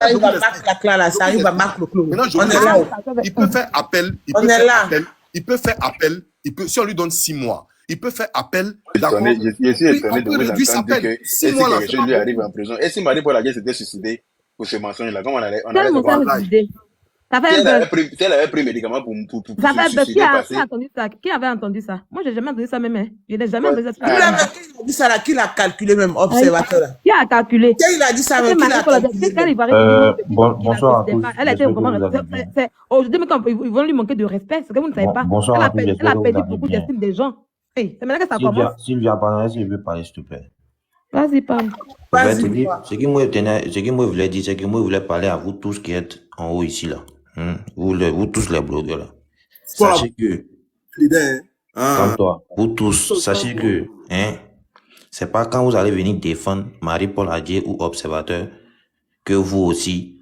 arrive à Marc Lacla, là, ça arrive à Marc Leclos. Maintenant, On est là. il peut faire appel. On est là. Il peut faire appel. Si on lui donne 6 mois, il peut faire appel. D'accord. Je suis étonné de vous réduire sa entendre peine. que 6 mois, là, quelque chose lui arrive en prison. Et si Marie Paul Aguet s'était suicidé pour ce mensonge-là, comment on allait Quel mot ça savoir? me suicidé? Ça fait Si un elle peu. avait pris médicament pour Ça se fait un peu. suicider, Qui a entendu ça? Qui avait entendu ça? Moi, j'ai jamais entendu ça même. Hein. Je n'ai jamais entendu ça. Qui a dit ça là? Qui l'a calculé même, observateur là? Qui a calculé? Qui il a dit ça même? Qui l'a calculé? Bonsoir à tous. Elle a été vraiment. Aujourd'hui, quand ils vont lui manquer de respect, c'est que vous ne savez pas. Bonsoir à tous. Elle a perdu beaucoup d'estime des gens. Hey, c'est maintenant que ça commence. Sylvia, pardon, est-ce que je veux parler, s'il te plaît? Vas-y, parle. Ce que moi voulais dire, c'est que moi je voulais parler à vous tous qui êtes en haut ici, là. Vous tous les blogueurs, là. Sachez que, comme toi, vous tous, sachez que, c'est pas quand vous allez venir défendre Marie-Paul Aguet ou Observateur que vous aussi,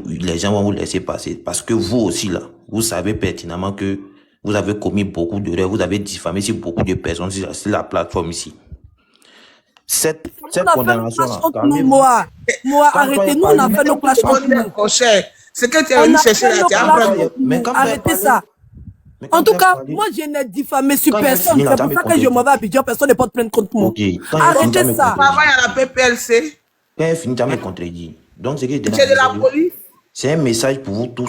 les gens vont vous laisser passer. Parce que vous aussi, là, vous savez pertinemment que vous avez commis beaucoup d'erreurs, vous avez diffamé sur beaucoup de personnes sur la plateforme ici. Cette condamnation-là. Moi, arrêtez-nous, on a fait nos clashs entre nous. C'est que tu es venu chercher la terre. Arrêtez ça. En tout cas, moi, je n'ai diffamé sur personne. C'est pour ça que je m'en vais à Abidjan. Personne ne porte plainte contre moi. Arrêtez ça. Travaille à la PPLC. Quand elle finit, tu me contredit. Donc, c'est que tu es de la police. C'est un message pour vous tous. Et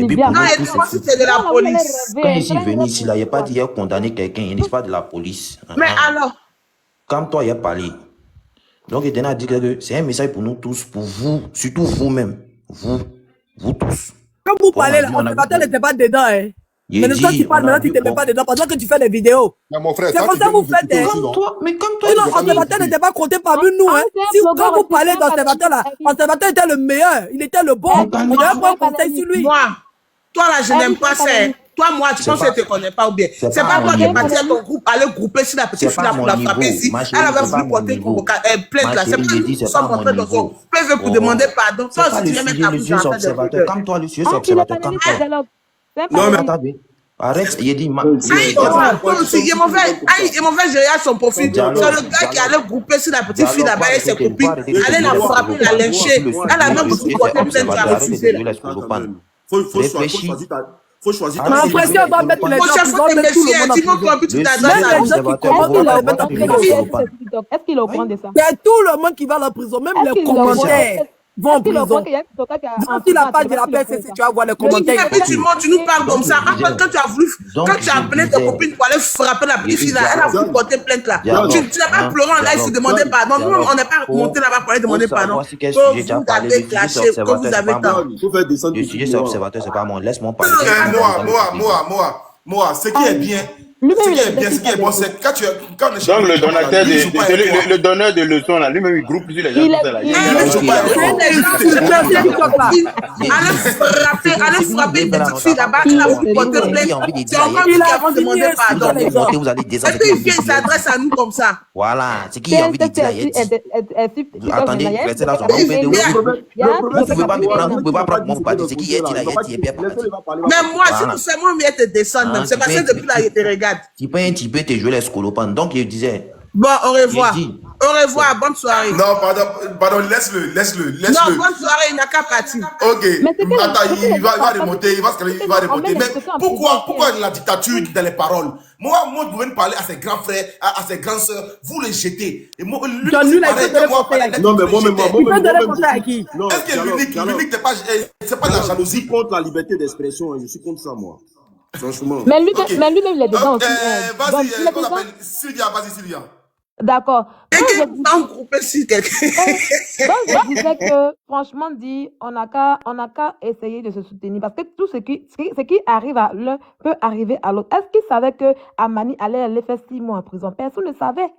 puis pour nous tous, si c'est de la police. Quand je suis venu ici, là, il n'y a pas dit qu'il a condamné quelqu'un, il n'est pas de la police. Mais alors? Comme toi, il a parlé. Donc, il a dit que c'est un message pour nous tous, pour vous, surtout vous-même. Vous tous. Quand vous parlez, l'observateur n'était pas dedans. Mais quand tu parles maintenant, tu ne te mets pas dedans pendant que tu fais des vidéos. C'est comme ça que vous faites. Comme toi, l'observateur n'était pas compté parmi nous. Si quand vous parlez d'observateur, l'observateur était le meilleur. Il était le bon. On devait prendre conseil sur lui. Moi, toi là, je n'aime pas ça. Toi, moi, tu penses que je ne te connais pas ou bien. C'est pas toi qui es parti à ton groupe, aller grouper sur la petite fille pour la frapper ici. Elle avait voulu porter plainte là. C'est pas nous qui sommes entrés dans son PV pour demander pardon. Ça aussi, tu viens mettre ta bouche en train comme toi, le sujet observateur, comme toi. Non, mais attendez. Arrête, il dit. Il m'en fait gérer son profil. C'est le gars qui allait grouper sur la petite fille là-bas et ses copines. Allait la frapper, la lyncher. Elle a même voulu porter plainte, tu as refusé. Faut choisir. Ma pression va mettre les gens en prison. Est-ce qu'il est au courant de ça? C'est tout le monde qui va en prison, même les commentaires. Vont en prison. Sur la page de la PSC, tu vas voir les commentaires. Et puis tu nous parles comme ça. Après, quand tu as voulu, quand tu as appelé tes copines pour aller frapper la petite fille là, elle a voulu porter plainte là. Tu n'as pas pleuré en live pour demander pardon. Nous, on n'est pas monté là-bas pour aller demander pardon. Vous avez clashé, comme vous avez tant. Le sujet, c'est observateur, c'est pas moi. Laisse-moi parler. Moi, ce qui est bien. Ce qui est bon, c'est quand on est donc le donneur de leçons là, lui-même il groupe sur les gens. Allez frapper une petite fille là-bas, elle a voulu porter plainte. C'est encore lui qui a demandé pardon. Et puis il vient, il s'adresse à nous comme ça. Voilà, c'est qui a envie de dire attendez, restez là, vous pouvez pas me prendre, vous pouvez pas prendre mon parti, c'est qui est là, mais moi, si nous sommes mieux te descendre, même c'est parce que depuis là, il te regarde. Tu peux un petit peu te jouer les scolopanes. Donc, il disait. Bon, au revoir. Au revoir, bonne soirée. Non, pardon, laisse-le. Non, bonne soirée, il n'a qu'à partir. Ok. Attends, il va remonter, il va remonter. Mais pourquoi la dictature dans les paroles? Moi, vous pouvez me parler à ses grands frères, à ses grandes sœurs, vous les jetez. Et moi, lui, non, mais moi, à qui? Est-ce que l'unique c'est pas la jalousie? Je suis contre la liberté d'expression, je suis contre ça, moi. Franchement. Mais lui-même, il est dedans aussi. Vas-y, qu'on appelle Sylvia, Sylvia. D'accord. Donc, je disais que, franchement dit, on n'a qu'à essayer de se soutenir parce que tout ce qui arrive à l'un peut arriver à l'autre. Est-ce qu'il savait que Amani allait faire 6 mois en prison? Personne ne savait.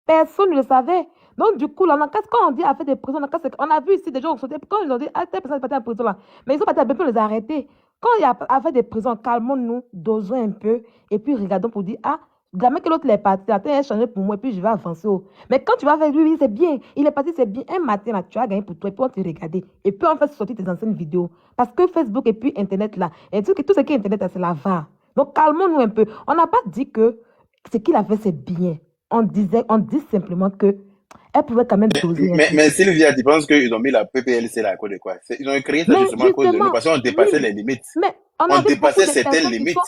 Personne ne le savait. Donc, du coup, là, quand on dit à faire des prisons, on a vu ici des gens qui sont quand ils ont dit, ah, telle personne est partie en prison là. Mais ils ont parti à peu les arrêter. Quand il y a à faire des prisons, calmons-nous, dosons un peu, et puis regardons pour dire, ah, jamais que l'autre est parti, attends, il a changé pour moi, et puis je vais avancer. Mais quand tu vas faire lui, c'est bien, il est parti, c'est bien. Un matin, là, tu as gagné pour toi, et puis on te regarde. Et puis on fait sortir tes anciennes vidéos. Parce que Facebook et puis Internet, là, et tout ce qui est Internet, là, c'est la va. Donc calmons-nous un peu. On n'a pas dit que ce qu'il a fait, c'est bien. On dit simplement que Elle pouvait quand même doser un peu. Mais Sylvia, tu penses qu'ils ont mis la PPLC là à cause de quoi? Ils ont créé ça Mais justement à cause de nous, justement, parce qu'on dépassait oui, les limites. mais on On a vu beaucoup dépassait de certaines personnes qui limites. sont...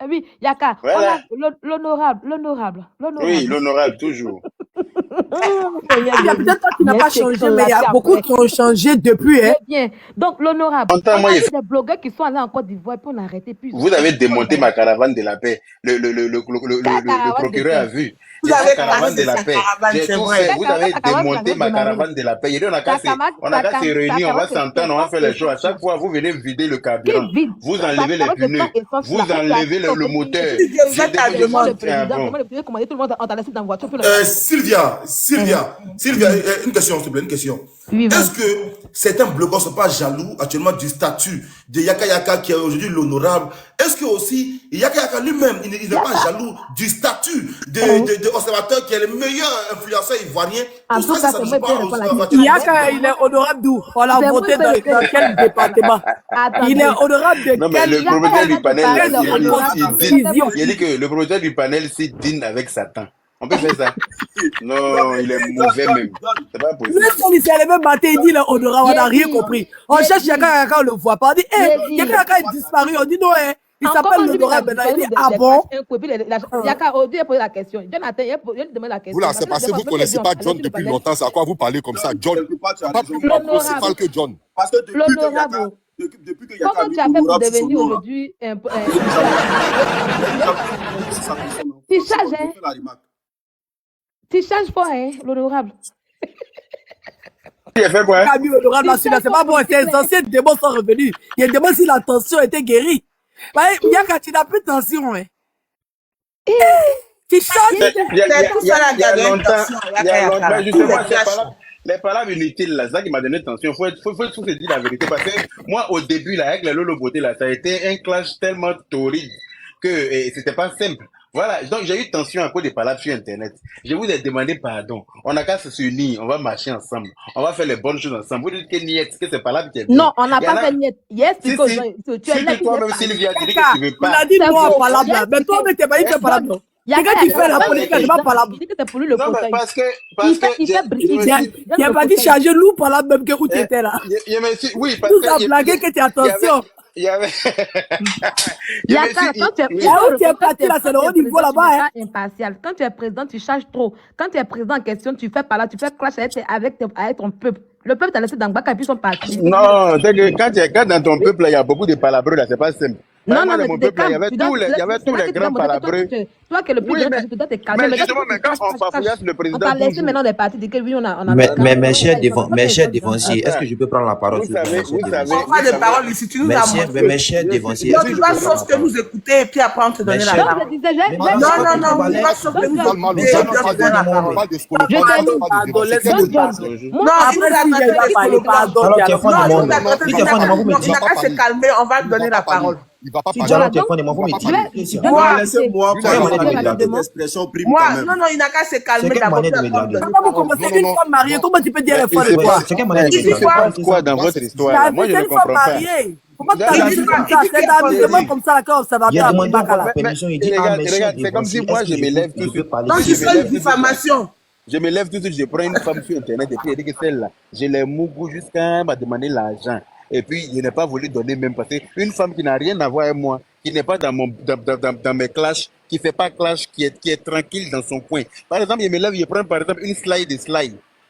Oui, Yaka, on Voilà. a l'honorable. Oui, l'honorable, toujours. Il y a peut-être toi qui n'as pas changé, mais il y a beaucoup qui ont changé depuis. Hein. Bien. Donc, l'honorable, Longtemps, on moi, a il vu des blogueurs qui sont allés en Côte d'Ivoire puis on a arrêté. Puis Vous avez démonté ma caravane de la paix. Le procureur a vu. Vous avez caravane de la sa paix. caravane, J'ai c'est tout vrai. fait. Vous avez démonté ma caravane de la paix. On a qu'à se réunir, on va s'entendre, on va faire les choses. À chaque fois, vous venez vider le carburant. Vous enlevez les pneus. Vous enlevez le moteur. Sylvia, une question, s'il te plaît, une question. Est-ce que certains blogueurs ne sont pas jaloux actuellement du statut de Yaka Yaka qui est aujourd'hui l'honorable? Est-ce que aussi Yaka Yaka lui-même, il n'est pas jaloux du statut de observateur qui est le meilleur influenceur ivoirien? En tout cas, c'est moi qui réponds à la question. Yaka, il est honorable d'où? On l'a voté dans quel département? Il est honorable de non, mais quel le propriétaire du panel, il dit que le propriétaire du panel, c'est dîne avec Satan. On peut faire ça? Non, il est mauvais même. C'est pas possible. il s'est levé matin, il dit il est honorable, on n'a rien compris. On cherche Yaka Yaka, on ne le voit pas. On dit, Yaka Yaka est disparu. On dit non, il s'appelle l'honorable. Il dit, ah bon? Yaka, au Dieu, la question. Jonathan, il demande la question. Vous là, c'est parce que vous ne connaissez pas John depuis longtemps. C'est à quoi vous parlez comme ça? John, pas plus principal que John. Parce que l'honorable. Depuis que Yaka Comment tu as fait pour devenir aujourd'hui tu changes, hein? Tu changes pas, hein, l'honorable. Il a fait quoi? C'est pas bon, les anciens démons sont revenus. Il y a des démons si la tension était guérie. Yaka, tu n'as plus de tension, hein. Tu changes. Il y a longtemps, justement, les palabres inutiles, là, c'est ça qui m'a donné tension. Faut se dire la vérité. Parce que moi, au début, là, avec la Lolo Beauté, là, ça a été un clash tellement torride que c'était pas simple. Voilà, donc j'ai eu tension à cause des palabres sur Internet. Je vous ai demandé pardon. On n'a qu'à se unir, on va marcher ensemble. On va faire les bonnes choses ensemble. Vous dites que niet, que c'est palabres qui est bien. Non, on n'a pas fait niet. Yes, because tu es là. Toi-même, Sylvia, tu dis que tu veux pas. On a dit non à palabres. Mais toi-même, tu n'es pas dit que palabres. C'est quand tu fais la politique, tu vas palabres. Il dit que c'est pour lui le conseil. Parce que il n'a pas dit changer loup palabres même que où tu étais là. Oui, parce que. Nous a blagué que tu as attention. Il y avait. Yaka, quand tu es parti là, c'est le haut niveau là-bas. Impartial. Quand tu es président, tu changes trop. Quand tu es président en question, tu fais pas là, tu fais clash avec ton peuple. Le peuple t'a laissé dans Baka et puis ils sont partis. Non, c'est que quand dans ton peuple, il y a beaucoup de palabreux là, c'est pas simple. Non, mais mon peuple, il y avait tous les grands palabreux. Toi que le plus grand, tu dois te calmer. Mais justement, quand on bafouillasse le président. On t'a laissé maintenant des partis de que oui, on a. Mais mes chers dévanciers, est-ce que je peux prendre la parole? Vous savez. Pas de parole ici, tu nous as montré. Mes chers dévanciers. Non, tu vas sauf que nous écouter et puis après on te donner la parole. Non, tu vas sauf que nous écouter et puis on te donne la parole. Il n'a qu'à se calmer, on va te donner la parole. Il va pas parler. Laissez-moi parler d'expression prime quand même. Non, il n'a qu'à se calmer d'abord. Vous commencez avec une femme mariée, comment tu peux dire les femmes de quoi? Il se passe quoi dans votre histoire? Moi, je ne comprends pas. Comment tu as dit comme ça? C'est un amusement comme ça, quand ça va bien. Regarde, c'est comme si moi, je me lève tout de suite. Non, tu fais une diffamation. Je me lève tout de suite, je prends une femme sur Internet et puis elle dit que celle-là, je l'ai mougou jusqu'à m'a demandé l'argent. Et puis, il n'a pas voulu donner même parce qu'une femme qui n'a rien à voir avec moi, qui n'est pas dans mes clashs, qui ne fait pas clash, qui est tranquille dans son coin. Par exemple, il me lève, il prend par exemple une slide,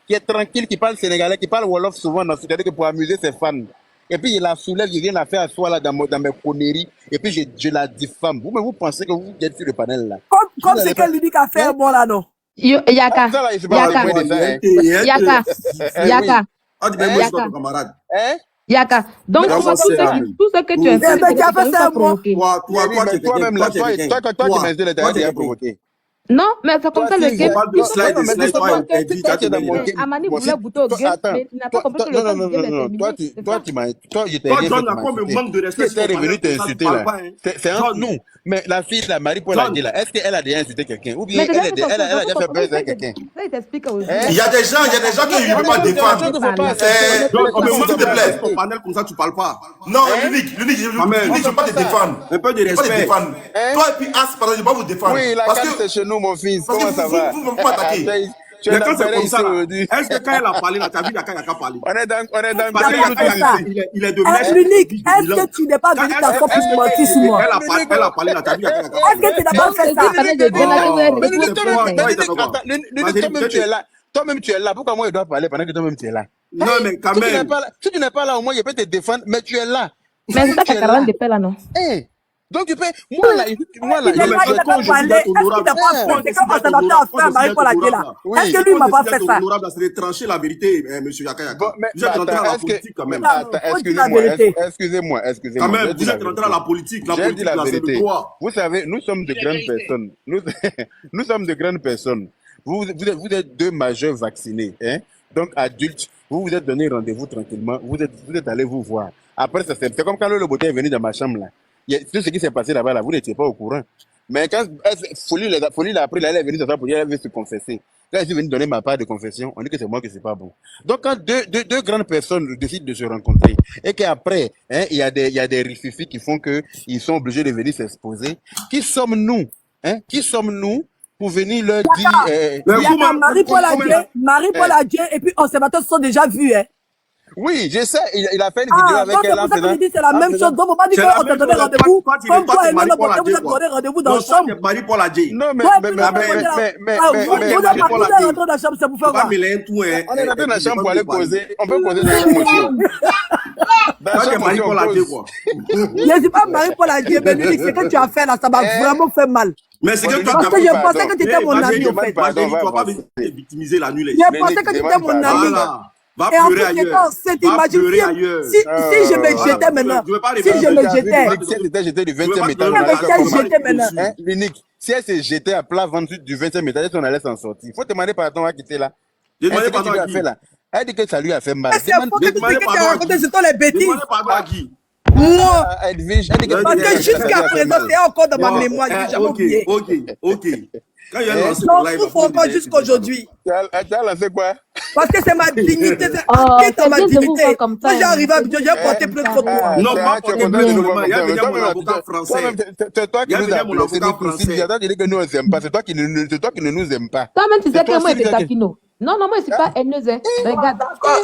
qui est tranquille, qui parle sénégalais, qui parle Wolof souvent, c'est-à-dire que pour amuser ses fans. Et puis, il la soulève, il vient la faire asseoir là dans mes conneries, et puis je la diffame. Vous pensez que vous êtes sur le panel là? Comme c'est qu'elle lui dit qu'à faire, moi là, non? Yaka. Yaka. Donc, tout ce que tu as fait, toi-même là, toi qui m'insultes, tu as provoqué. Non, mais c'est comme ça le game. Amani voulait goûter au game, mais il n'a pas compris que le game est terminé. Toi, je t'ai dit. Tu es revenu t'insulter là. C'est entre nous. Mais la fille, la Marie-Paul a dit là, est-ce qu'elle a déjà insulté quelqu'un? Ou bien elle a déjà fait peur à quelqu'un? Il y a des gens qui ne peuvent pas défendre. S'il te plaît. Ton panel comme ça, tu parles pas. Non, l'unique, je ne peux pas te défendre. Un peu de respect. Toi et puis As, pardon, je ne vais pas vous défendre. Oui, la carte c'est chez nous, mon fils. Comment ça va? Vous ne pouvez pas attaquer. Mais quand c'est comme ça, est-ce que quand elle a parlé, là, t'as vu Yaka Yaka parler? On est dans Parce que il est de l'Est. L'unique, est-ce que tu n'es pas venu t'asseoir pour mentir sur moi? Elle a parlé, là, t'as vu Yaka Yaka Est-ce que tu n'as pas fait ça? Toi-même, tu es là. Pourquoi moi, je dois parler pendant que toi-même, tu es là? Non, mais quand même. Si tu n'es pas là, au moins, je peux te défendre, mais tu es là. Mais c'est pas ta caravane de paix là, non? Donc, tu peux. Moi, là, Il n'a pas parlé. Est-ce qu'il n'a pas fondé quand conservateur a fait à Marie-Paul Adjé là? Est-ce que lui, il m'a pas fait ça? C'est de trancher la vérité, monsieur Yaka Yaka. Vous êtes rentré dans la politique quand même. Excusez-moi. Quand même, vous êtes rentré dans la politique. La politique, là, c'est de quoi? Vous savez, nous sommes de grandes personnes. Nous sommes de grandes personnes. Vous êtes deux majeurs vaccinés, hein? Donc adultes. Vous vous êtes donné rendez-vous tranquillement. Vous êtes allés vous voir. Après, c'est comme quand le beauté est venu dans ma chambre là. Tout ce qui s'est passé là-bas, là, vous n'étiez pas au courant. Mais quand Folie l'a appris, là, elle est venue s'asseoir pour dire qu'elle veut se confesser. Quand elle est venue donner ma part de confession, on dit que c'est moi que c'est pas bon. Donc, quand deux grandes personnes décident de se rencontrer et qu'après, hein, il y a des rififis qui font qu'ils sont obligés de venir s'exposer, qui sommes-nous? Hein? Qui sommes-nous pour venir leur dire... Marie-Paul Adjé et puis conservateurs se sont déjà vus, hein? Oui, je sais, il a fait une vidéo avec elle. C'est pour ça que je dis c'est la même chose. Donc, faut pas dire qu'on t'a donné rendez-vous. Comme toi et moi, vous êtes donné rendez-vous dans la chambre. Marie-Paul Adjé. Non, mais, vous êtes rentré dans la chambre, c'est pour faire quoi? On est rentré dans la chambre pour aller causer. On peut causer dans la chambre. Marie-Paul Adjé, quoi. Je ne dis pas Marie-Paul Adjé, mais lui, ce que tu as fait là, ça m'a vraiment fait mal. Mais c'est que parce que je pensais que tu étais mon ami, en fait. Tu vas pas victimiser la nuit. Je pensais que tu étais mon ami. Va et en pleurer plus, ailleurs. Si je me jetais maintenant, si je me jetais. Si elle était jetée du 20e étage, l'unique. Si elle s'est jetée à plat ventre du 20e étage, on allait s'en sortir. Il faut demander pardon à quitter là. Demandez pardon à qui? Elle dit que ça lui a fait mal. C'est faux que tu sais que tu as raconté, c'est toi les bêtises. Demandez pardon à qui? Moi. Parce que jusqu'à présent, c'est encore dans ma mémoire. Je n'ai jamais oublié. Ok. Quand il y a lancé j'en souffre encore jusqu'aujourd'hui. Tu as lancé quoi? Parce que c'est ma dignité, c'est acquis dans ma dignité. Quand j'ai arrivé à Abidjan, j'ai porté plainte contre moi. Non, pas porté plainte. Il y a déjà mon avocat français. C'est toi qui nous as blessés, c'est toi qui ne nous aime pas. Toi-même, tu sais que moi, c'est Takino. Non, moi, je ne suis pas haineuse. Regarde.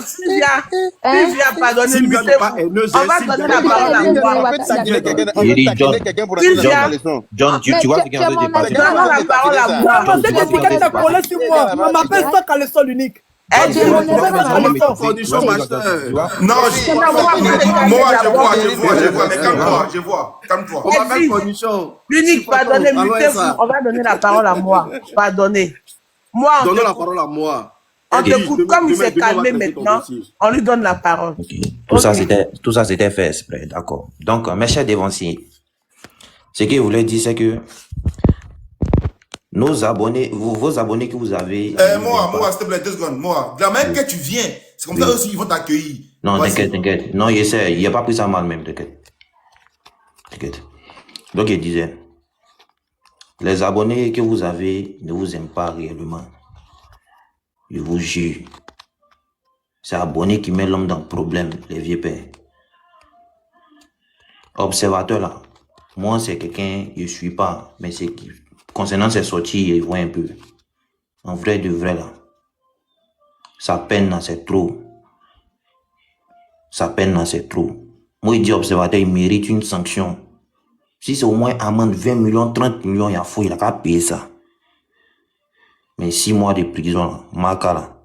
Sylvia, pardonnez, on va donner la parole à moi. John, tu vois ce qu'il y a de passer. Donne la parole à moi. Je pensais que quelqu'un t'a collé sur moi. On m'appelle ça caleçon l'unique. Non, je vois. Calme-toi. On va mettre condition. L'unique, pardonnez, on va donner la parole à moi. Pardonnez. Donnez la parole à moi. On t'écoute, comme il s'est calmé maintenant, on lui donne la parole. Tout ça, c'était fait exprès, d'accord. Donc, mes chers dévanciers, ce que je voulais dire, c'est que nos abonnés, vos abonnés que vous avez... moi, s'il te plaît, 2 secondes. Moi, de la même que tu viens, c'est comme ça aussi, ils vont t'accueillir. Non, t'inquiète. Non, il n'y a pas pris ça mal même, t'inquiète. Donc, il disait, les abonnés que vous avez ne vous aiment pas réellement. Je vous jure. C'est abonné qui met l'homme dans le problème, les vieux pères. Observateur là, moi c'est quelqu'un, je ne suis pas, mais c'est qui, concernant ses sorties, il voit un peu. En vrai de vrai là, sa peine là, c'est trop. Sa peine là, c'est trop. Moi, il dit observateur, il mérite une sanction. Si c'est au moins amende 20 millions, 30 millions, il a qu'à payer ça. Mais 6 mois de prison, là, Maka, là,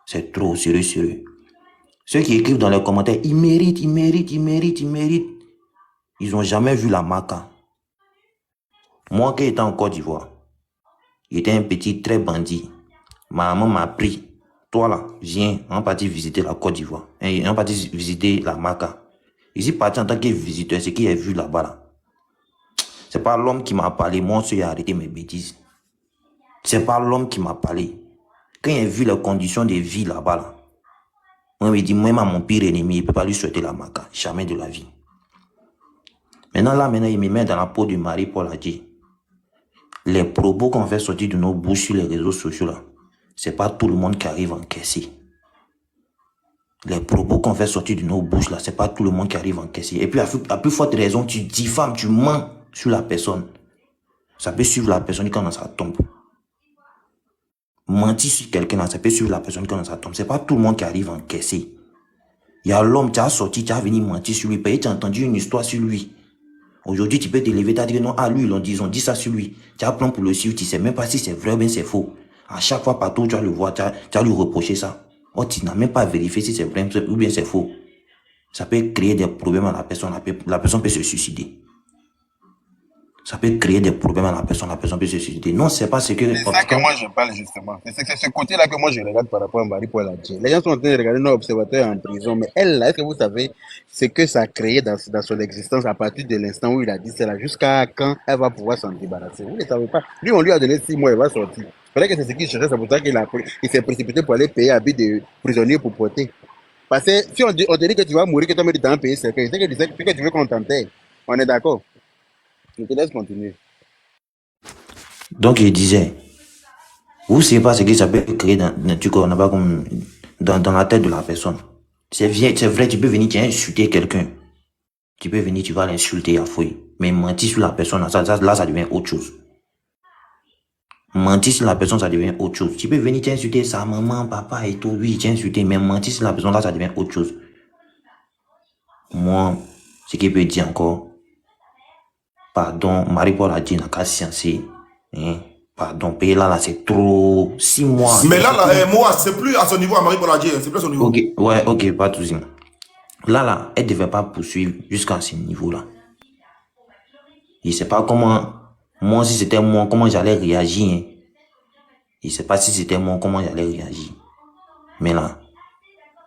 c'est trop, sérieux. Ceux qui écrivent dans les commentaires, ils méritent. Ils n'ont jamais vu la Maka. Moi, qui étais en Côte d'Ivoire, j'étais un petit très bandit. Ma maman m'a pris. Toi, là, viens, on va partir visiter la Côte d'Ivoire. On va partir visiter la Maka. Ici, parti en tant que visiteur, ce qu'il a vu là-bas, là. C'est pas l'homme qui m'a parlé, moi, j'ai arrêté mes bêtises. C'est pas l'homme qui m'a parlé. Quand il a vu les conditions de vie là-bas, là, moi, il me dit, même à mon pire ennemi, il ne peut pas lui souhaiter la Maka. Jamais de la vie. Maintenant, il me met dans la peau de Marie-Paul Adjé. Les propos qu'on fait sortir de nos bouches sur les réseaux sociaux, là, c'est pas tout le monde qui arrive à encaisser. Les propos qu'on fait sortir de nos bouches, là, c'est pas tout le monde qui arrive à encaisser. Et puis, à plus forte raison, tu diffames, tu mens sur la personne. Ça peut suivre la personne quand ça tombe. Mentir sur quelqu'un, ça peut suivre la personne quand ça tombe. C'est pas tout le monde qui arrive à encaisser. Il y a l'homme, tu as sorti, tu as venu mentir sur lui. Peut-être tu as entendu une histoire sur lui. Aujourd'hui, tu peux te lever, tu as dit non, lui, ils ont dit ça sur lui. Tu as plan pour le suivre, tu sais même pas si c'est vrai ou bien c'est faux. À chaque fois, partout, tu vas le voir, tu vas lui reprocher ça. Oh, tu n'as même pas vérifié si c'est vrai ou bien c'est faux. Ça peut créer des problèmes à la personne. La personne peut se suicider. Ça peut créer des problèmes à la personne peut se suicider. Non, c'est pas ce que... C'est ça que moi je parle justement. C'est ce côté-là que moi je regarde par rapport à Marie-Paul Adjei. Les gens sont en train de regarder nos observateurs en prison, mais elle, là, est-ce que vous savez ce que ça a créé dans son existence à partir de l'instant où il a dit cela, jusqu'à quand elle va pouvoir s'en débarrasser? Vous ne savez pas. Lui, on lui a donné 6 mois, il va sortir. Peut-être que c'est ce qu'il cherchait, c'est pour ça qu'il s'est précipité pour aller payer habit de prisonnier pour porter. Parce que si on te dit que tu vas mourir, que tu as en payer, c'est que tu veux qu'on t'enterre. On est d'accord? Je te laisse continuer. Donc, il disait, vous ne savez pas ce que ça peut créer dans la tête de la personne. C'est vrai, tu peux venir, tu as insulté quelqu'un. Tu peux venir, tu vas l'insulter à fouille. Mais mentir sur la personne, là, ça devient autre chose. Mentir sur la personne, ça devient autre chose. Tu peux venir, tu as insulté sa maman, papa et tout. Oui, tu as insulté, mais mentir sur la personne, là, ça devient autre chose. Moi, ce qu'il peut dire encore, pardon, Marie-Paul Adjei n'a qu'à sciencer. Hein? Pardon, payer là, c'est trop. 6 mois. Mais là, moi, c'est plus à son niveau à Marie-Paul Adjei, c'est plus à son niveau. Ok, ouais, ok, pas de souci. Là, elle ne devait pas poursuivre jusqu'à ce niveau-là. Il ne sait pas comment, moi, si c'était moi, comment j'allais réagir. Hein? Il ne sait pas si c'était moi, comment j'allais réagir. Mais là,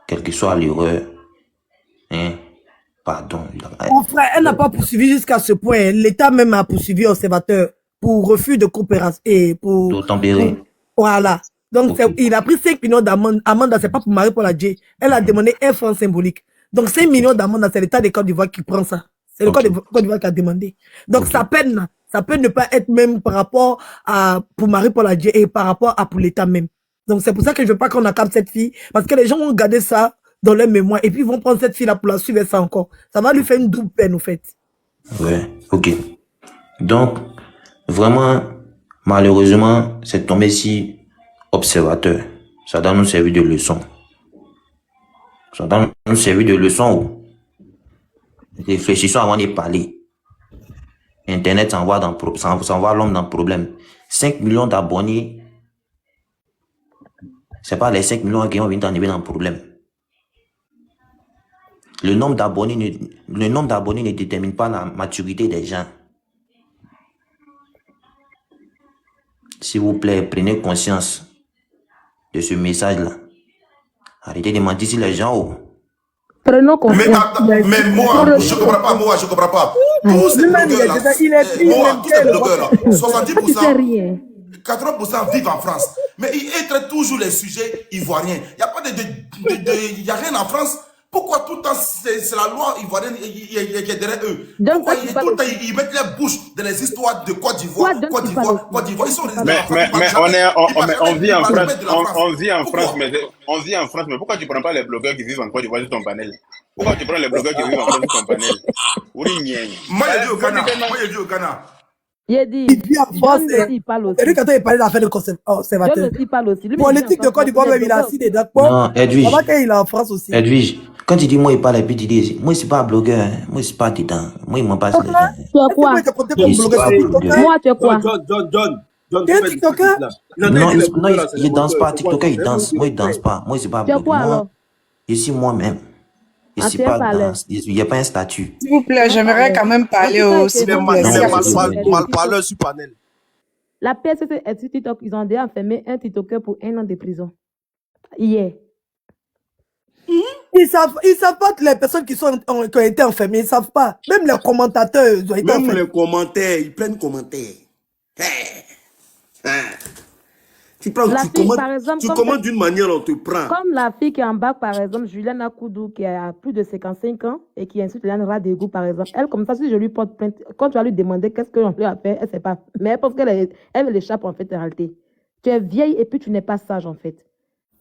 quelle que soit l'erreur, hein, pardon. Mon frère, elle n'a pas poursuivi jusqu'à ce point. L'État même a poursuivi l'observateur pour refus de coopération et pour tempérer. Voilà. Donc, okay. Il a pris 5 millions d'amende. Amende, c'est pas pour Marie-Paul Adjei. Elle a demandé 1 franc symbolique. Donc, 5 millions d'amende, c'est l'État de Côte d'Ivoire qui prend ça. C'est le Côte d'Ivoire qui a demandé. Donc, ça peine ne pas être même par rapport à pour Marie-Paul Adjei et par rapport à pour l'État même. Donc, c'est pour ça que je veux pas qu'on accable cette fille. Parce que les gens vont garder ça dans leur mémoire et puis ils vont prendre cette fille-là pour la suivre ça encore. Ça va lui faire une double peine, au fait. Ouais, ok. Donc, vraiment, malheureusement, c'est tombé si observateur. Ça doit nous servir de leçon. Ça doit nous servir de leçon. Réfléchissons avant de parler. Internet s'envoie l'homme dans le problème. 5 millions d'abonnés, c'est pas les 5 millions qui vont venir t'enlever dans le problème. Le nombre d'abonnés ne détermine pas la maturité des gens. S'il vous plaît, prenez conscience de ce message-là. Arrêtez de mentir sur les gens. Oh. Prenons conscience. Mais moi, je ne comprends pas. Tous ces blogueurs-là, 70%, 80% vivent en France. Mais ils traitent toujours les sujets ivoiriens. Il n'y a pas y a rien en France. Pourquoi tout le temps c'est la loi ivoirienne qui est derrière eux? Pourquoi tout le temps ils mettent les bouches dans les histoires de Côte d'Ivoire? Ils sont on vit en France, mais pourquoi tu ne prends pas les blogueurs qui vivent en Côte d'Ivoire sur ton panel? Pourquoi tu prends les blogueurs qui vivent en France sur ton panel? Moi, j'ai dit au Ghana. Il dit, il parle aussi. Lui, quand il parlait de l'affaire de conservateur. Politique de Côte d'Ivoire, même il a assis des d'accord. Non, Edwige. On va qu'il est en France aussi. Edwige, quand tu dis moi, il parle et puis tu dis, moi, c'est pas un blogueur, hein. Moi, c'est pas dedans. Moi, il m'en passe les gens. Tu es quoi? Moi, tu es quoi? John, tu es TikToker? Non, il danse pas. TikToker, il danse. Moi, il danse pas. Moi, c'est pas un blogueur. Tu es quoi alors? Je suis moi-même. Il n'y a pas un statut. S'il vous plaît, j'aimerais quand même parler aussi. Parleur sur panel. La PSC et TikTok, ils ont déjà enfermé un TikToker pour 1 an de prison. Hier. Ils savent pas que les personnes qui ont été enfermées, ils ne savent pas. Même les commentateurs, ils ont été enfermés. Même les commentaires, ils prennent commentaires. Tu commandes d'une manière, on te prend. Comme la fille qui est en bac, par exemple, Juliana Akoudou, qui a plus de 55 ans et qui insulte Léane Radégou, par exemple. Elle, comme ça, si je lui porte plainte, quand tu vas lui demander qu'est-ce qu'on peut faire, elle ne sait pas. Mais elle pense qu'elle échappe, en fait, en réalité. Tu es vieille et puis tu n'es pas sage, en fait.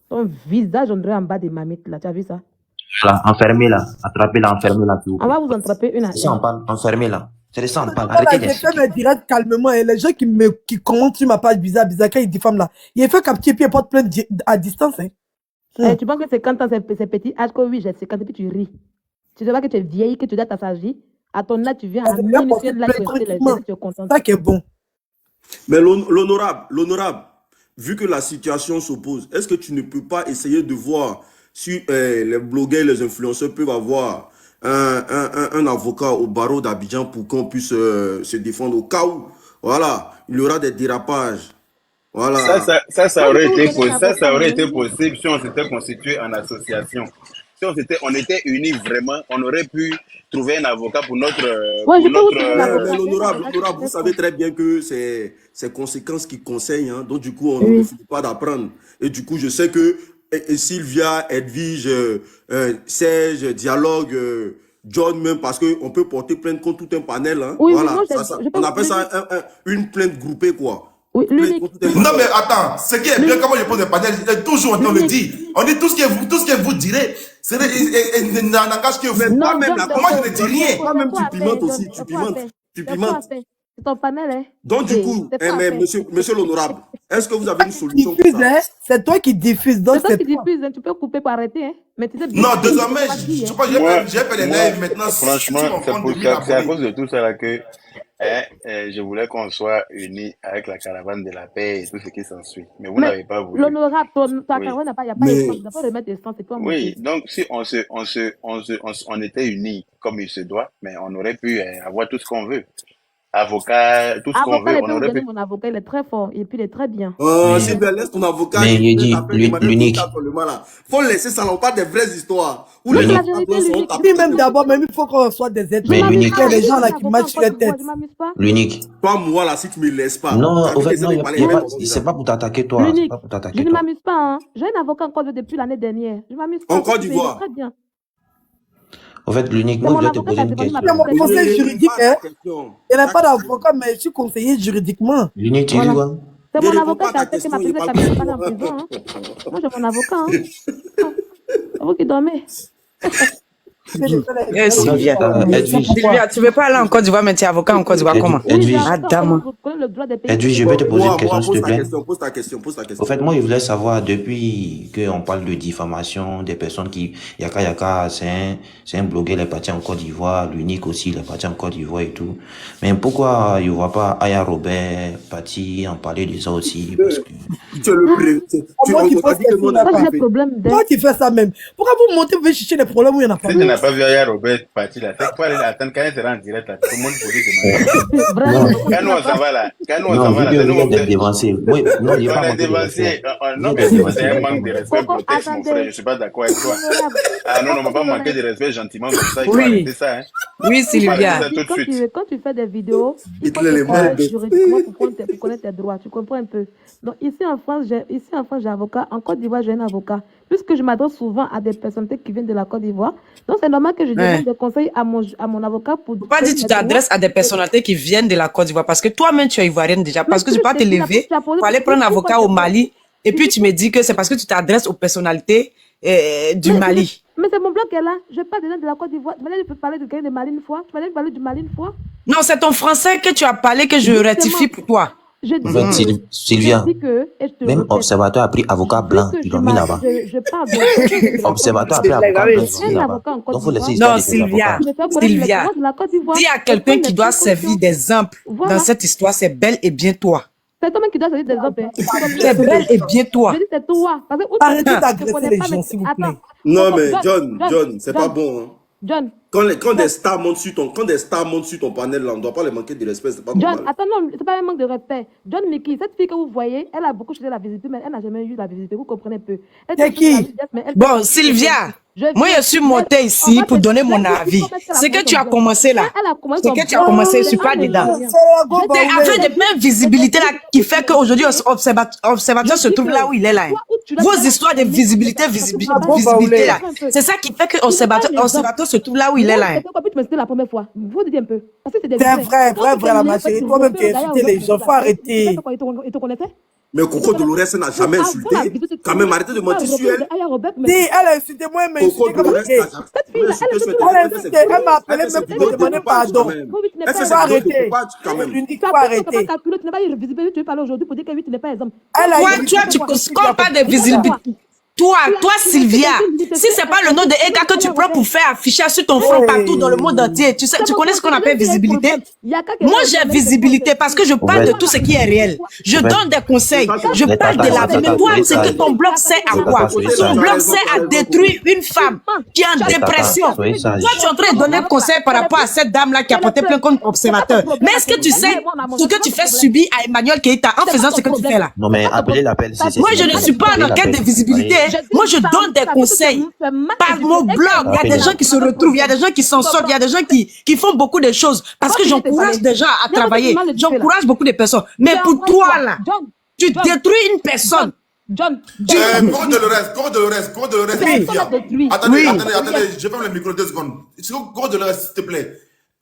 Ton visage, on dirait en bas des mamites, là. Tu as vu ça? Là, enfermez-la. Attrapez-la, enfermez-la. On va vous attraper une à une. Si on parle, enfermez-la. C'est de ça on parle. Voilà, Arrêtez j'ai fait d'insulter. mes directs calmement et les gens qui commentent sur ma page bizarre, quand ils diffament là, il fait capter puis ils portent plainte à distance. Hein. Tu penses que c'est quand t'as ces petits âges que oui, j'ai 50 et puis tu ris. Tu sais pas que tu es vieille, que tu dates à sa vie. À ton âge, tu viens à minute de la tu es content. Ça qui est bon. Mais l'honorable, vu que la situation s'oppose, est-ce que tu ne peux pas essayer de voir si les blogueurs, les influenceurs peuvent avoir un avocat au barreau d'Abidjan pour qu'on puisse se défendre au cas où, voilà, il y aura des dérapages. Voilà. Ça aurait été possible si on s'était constitué en association. Si on était unis vraiment, on aurait pu trouver un avocat pour notre... Mais l'honorable, vous savez très bien que c'est ces conséquences qui conseillent, hein, donc du coup, on ne finit pas d'apprendre. Et du coup, je sais que Sylvia, Edwige, Serge, Dialogue, John même, parce qu'on peut porter plainte contre tout un panel. Hein, oui, voilà, oui, on appelle ça une plainte groupée, quoi. Oui, non mais attends, ce qui est bien, comment je pose des panels, toujours on le dit. On dit tout ce que vous direz, c'est n'engage que vous. Moi même, moi je ne dis rien. Toi-même, tu pimentes aussi, tu pimentes. C'est ton panel, hein. Donc du coup, monsieur l'honorable, est-ce que vous avez une solution pour ça? C'est toi qui diffuses. C'est toi qui diffuses, hein. Tu peux couper pour arrêter, hein. Mais tu sais, non, désormais, je crois que j'ai fait les lives maintenant. Franchement, c'est à cause de tout ça là que je voulais qu'on soit unis avec la caravane de la paix et tout ce qui s'ensuit. Mais vous n'avez pas voulu. L'honorable, ta caravane n'a pas, il n'y a pas d'essence. Il n'a pas de mettre d'essence, c'est toi. Oui, donc si on était unis comme il se doit, mais on aurait pu avoir tout ce qu'on veut. Avocat, tout ce qu'on veut, on aurait pu. Mon avocat, il est très fort et puis il est très bien. C'est bien, laisse ton avocat. Mais il dit, l'unique. Faut laisser ça, on parle des vraies histoires. Ou les gens puis même d'abord, même il faut qu'on soit des êtres. Mais l'unique. Il y a des gens là qui marchent sur la tête. L'unique. Pas moi là, si tu me laisses pas. Non, en fait, non, c'est pas pour t'attaquer toi. C'est pas pour t'attaquer. Je ne m'amuse pas, hein. J'ai un avocat encore depuis l'année dernière. Je m'amuse pas. En Côte d'Ivoire. Très bien. En fait, l'unique, moi, je vais te poser une question. Mon conseil juridique, il n'y a pas d'avocat, mais je suis conseiller juridiquement. L'unique, tu dis quoi? C'est mon avocat qui a fait ma prison pas en prison. Moi, j'ai mon avocat. C'est vous qui dormez. Sylvia, tu veux pas aller en Côte d'Ivoire, mais tu es avocat en Côte d'Ivoire comment? Edwige, je vais te poser une question, s'il te plaît. Pose ta question. En fait, moi, je voulais savoir, depuis qu'on parle de diffamation, des personnes qui... Yaka, c'est un blogueur, il est parti en Côte d'Ivoire, l'unique aussi, il est parti en Côte d'Ivoire et tout. Mais pourquoi il ne voit pas Aya Robert partir en parler de ça aussi? Parce que... Tu es le problème. Toi qui fais ça même. Pourquoi vous montez, vous chercher des problèmes où il n'y en a pas? Si tu n'as pas vu Aya Robert partir là, c'est quoi aller attendre quand elle sera en direct là? Tout le monde pose des questions. Quand nous on s'en va là, c'est nous on est dévancé. Oui, non, il n'y a pas dévancé. Non, mais c'est un manque de respect pour texte, mon frère. Je ne suis pas d'accord avec toi. Ah non, on ne va pas manquer de respect gentiment comme ça. Il faut arrêter ça. Hein. Oui, Sylvia. Quand tu fais des vidéos, il faut que juridiquement pour connaître tes droits. Tu comprends un peu? Donc ici en France, j'ai avocat. En Côte d'Ivoire, j'ai un avocat. Puisque je m'adresse souvent à des personnalités qui viennent de la Côte d'Ivoire, donc c'est normal que je demande des conseils à mon avocat pour... Faut pas dire que tu t'adresses à des personnalités qui viennent de la Côte d'Ivoire, parce que toi-même tu es ivoirienne déjà, parce que tu peux pas te lever pour aller prendre un avocat au Mali, et puis tu me dis que c'est parce que tu t'adresses aux personnalités du Mali. Mais c'est mon blog qui est là, je parle de la Côte d'Ivoire. Tu vas parler de quelqu'un de Mali une fois, tu vas parler du Mali une fois. Non, c'est ton français que tu as parlé que je rectifie pour toi. En fait, Sylvia, même observateur a pris avocat blanc, ils l'ont mis là-bas. Observateur a pris avocat blanc, ils l'ont mis là-bas. Donc, faut laisser non, Sylvia, dis à quelqu'un qui doit servir d'exemple dans cette histoire, c'est bel et bien toi. C'est toi-même qui dois servir d'exemple. C'est bel et bien toi. Je dis c'est toi. Arrêtez d'agresser les gens, s'il vous plaît. Non, mais John, c'est pas bon. Hein. John. Quand des stars montent sur ton panel, là, on ne doit pas les manquer de respect, c'est pas normal. John, attends, non, c'est pas un manque de respect. John Mickey, cette fille que vous voyez, elle a beaucoup cherché la visibilité, mais elle n'a jamais eu la visibilité, vous comprenez un peu. C'est qui? Bon, Sylvia, moi je suis montée ici pour donner mon avis. Ce que tu as commencé là, ce que tu as commencé, je ne suis pas dedans. C'est avec de même visibilité là qui fait qu'aujourd'hui, Observateur se trouve là où il est là. Vos histoires de visibilité là, c'est ça qui fait que Observateur se trouve là où il est là. C'était la première fois. Vous dites un peu. C'est vrai, la ma chérie. Toi-même, tu as insulté les gens. Faut arrêter. Il te connaissait? Mais Coco Dolores n'a jamais insulté. Quand même, arrêtez de mentir sur elle. Si, elle a insulté moi, elle m'a insulté comme ça. Elle m'a appelé même pour me demander pardon. Elle fait ça arrêter. quand même. Il faut arrêter. Tu parles aujourd'hui pour dire que oui, tu n'es pas exemple. Tu parles pas de visibilité. Toi, Sylvia, si c'est pas le nom de Ega que tu prends pour faire afficher sur ton front partout dans le monde entier, tu connais ce qu'on appelle visibilité? Moi, j'ai visibilité parce que je parle de tout ce qui est réel. Je donne des conseils, je parle de la vie. Mais toi, c'est que ton blog sert à quoi? Ton blog sert à détruire une femme qui est en dépression. Toi, tu es en train de donner un conseil par rapport à cette dame-là qui a porté plainte comme observateur. Mais est-ce que tu sais ce que tu fais subir à Emmanuel Keita en faisant ce que tu fais là? Non, mais appelez l'appel. Moi, je ne suis pas en enquête de visibilité. Moi, je donne des conseils par mon blog. Il y a des gens qui se retrouvent, il y a des gens qui s'en sortent, il y a des gens qui font beaucoup de choses parce que j'encourage des gens à travailler. J'encourage beaucoup de personnes. Mais pour toi, là, tu détruis une personne. Coco Dolores, Attendez, je ferme le micro 2 secondes. Coco Dolores, s'il te plaît.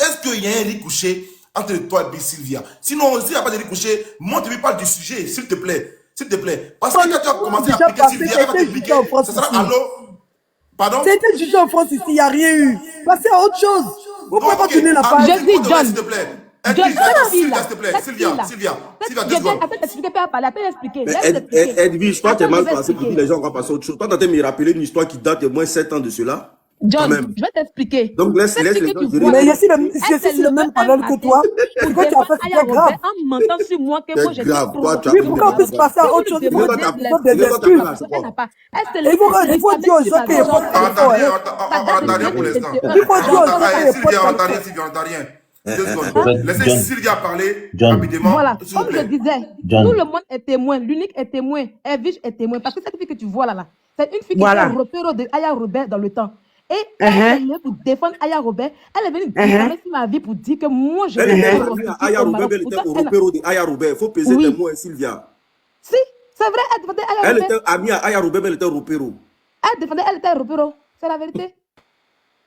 Est-ce qu'il y a un ricochet entre toi et Sylvia? Sinon, s'il n'y a pas de ricochet, montre-lui pas du sujet, s'il te plaît. S'il te plaît. Parce que quand tu as commencé à appliquer Sylvia, elle va t'expliquer. Ça sera allô? Pardon? C'était jugé en France ici, il n'y a rien eu. Passez à autre chose. Vous pouvez pas tourner la page. Je dis John. S'il te plaît. Sylvia, s'il te plaît. Sylvia, 2 secondes. Edwige, je crois que tu es mal placé pour dire les gens vont passer à autre chose. Toi, tu as me rappeler une histoire qui date de moins 7 ans de cela. John, je vais t'expliquer. Donc laisse les gens. Mais je suis le même panel que toi. Pourquoi tu as fait c'était grave? En mentant sur moi que moi j'ai grave. Oui, pourquoi on peut se passer à autre chose? Il faut des excuses. Il faut dire aux gens qu'il n'y a pas de On rien pour l'instant. Il faut dire aux gens qu'il n'y a Sylvia, on pas de n'entend rien. 2 secondes. Laissez Sylvia parler rapidement. Voilà, comme je disais, tout le monde est témoin. L'unique est témoin. Edwige est témoin. Parce que cette fille que tu vois là, c'est une fille qui est repère de Aya Robert dans le temps. Et elle est venue pour défendre Aya Robert. Elle est venue défendre ma vie pour dire que moi je vais Aya Robert, elle était au repère de Aya Robert. Il faut peser tes mots, Sylvia. Si, c'est vrai, elle défendait Aya Robert. Elle était amie à Aya Robert, mais elle était au repère. Elle défendait, elle était au repère. C'est la vérité.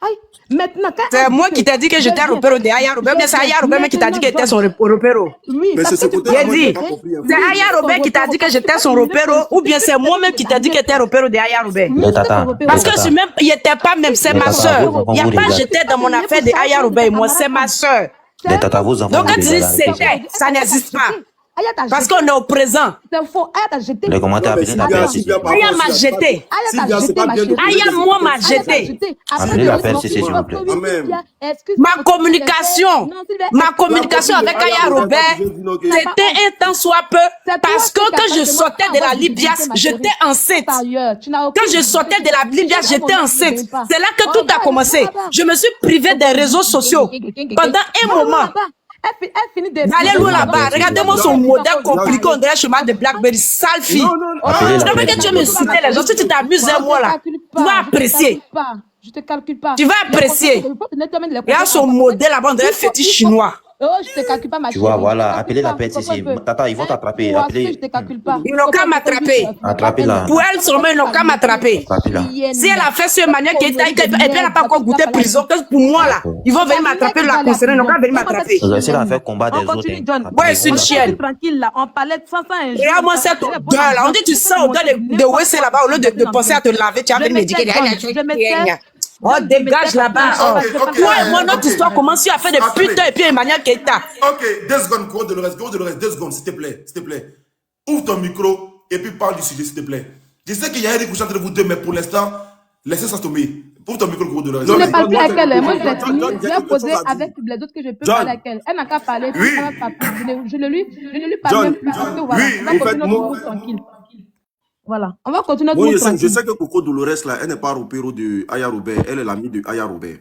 Aïe, maintenant, c'est moi qui t'ai dit que j'étais repère de Aya Robert, mais c'est Aya Robert qui t'a dit qu'elle était son repère. Oui, mais c'est ce côté là. C'est Aya Robert qui t'a dit que j'étais son repère, ou bien c'est moi-même qui t'a dit qu'elle était repère de Aya Robert. Parce que je même, il n'était pas même, c'est ma soeur. Il n'y a pas j'étais dans mon affaire de Aya Robert, moi, c'est ma soeur. Donc quand tu dis c'était, ça n'existe pas. Parce qu'on est au présent. C'est faux. Aya t'a jeté. Les commentaires appelés l'appel. Aya m'a jeté. Aya, moi, m'a jeté. Appelez l'appel, s'il vous plaît. Ma communication avec Aya Robert, c'était un temps soit peu, parce que quand je sortais de la Libias, j'étais enceinte. Quand je sortais de la Libias, j'étais enceinte. C'est là que tout a commencé. Je me suis privée des réseaux sociaux pendant un moment. Allez loin là-bas, regardez-moi son modèle compliqué, on dirait le chemin de Blackberry, sale fille. Je ne veux pas que tu me cites les gens, si tu t'amuses à moi là, tu vas apprécier. Je te calcule pas. Tu vas apprécier. Regarde son modèle là-bas, on dirait fétiche chinois. Oh, je te calcule pas, ma chérie. Tu vois, voilà, appelez la pète ici. Tata, ils vont t'attraper. Je te calcule pas. Ils n'ont qu'à m'attraper. Attrapez-la. Pour elle seulement, ils n'ont qu'à m'attraper. Si elle a fait ce manière et puis elle n'a pas encore goûté prison, pour moi là, ils vont venir m'attraper, la concerner, ils n'ont qu'à venir m'attraper. Laissez la faire combat des autres. Ouais, c'est une chienne. Tranquille là, on parlait de 500 un jour. Regarde-moi cette odeur là. On dit tu sens odeur de WC là-bas, au lieu de penser à te laver, tu as venir me dire que oh, dégage là-bas. Toi et moi, notre histoire commence à faire des putains et puis Emmanuel Keita. Ok, 2 secondes, Coco Dolores, 2 secondes, s'il te plaît. Ouvre ton micro et puis parle du sujet, s'il te plaît. Je sais qu'il y a un ricochet entre vous deux, mais pour l'instant, laissez ça tomber. Ouvre ton micro, Coco Dolores. Je ne parle plus avec elle. Moi, je l'ai fini. Je vais poser avec les autres que je peux parler avec elle. Elle n'a qu'à parler. Oui. Je ne lui parle même plus. Oui, tranquille. Voilà, on va continuer. Bon, je sais que Coco Dolores, là, elle n'est pas repéro de Aya Robert, elle est l'amie de Aya Robert.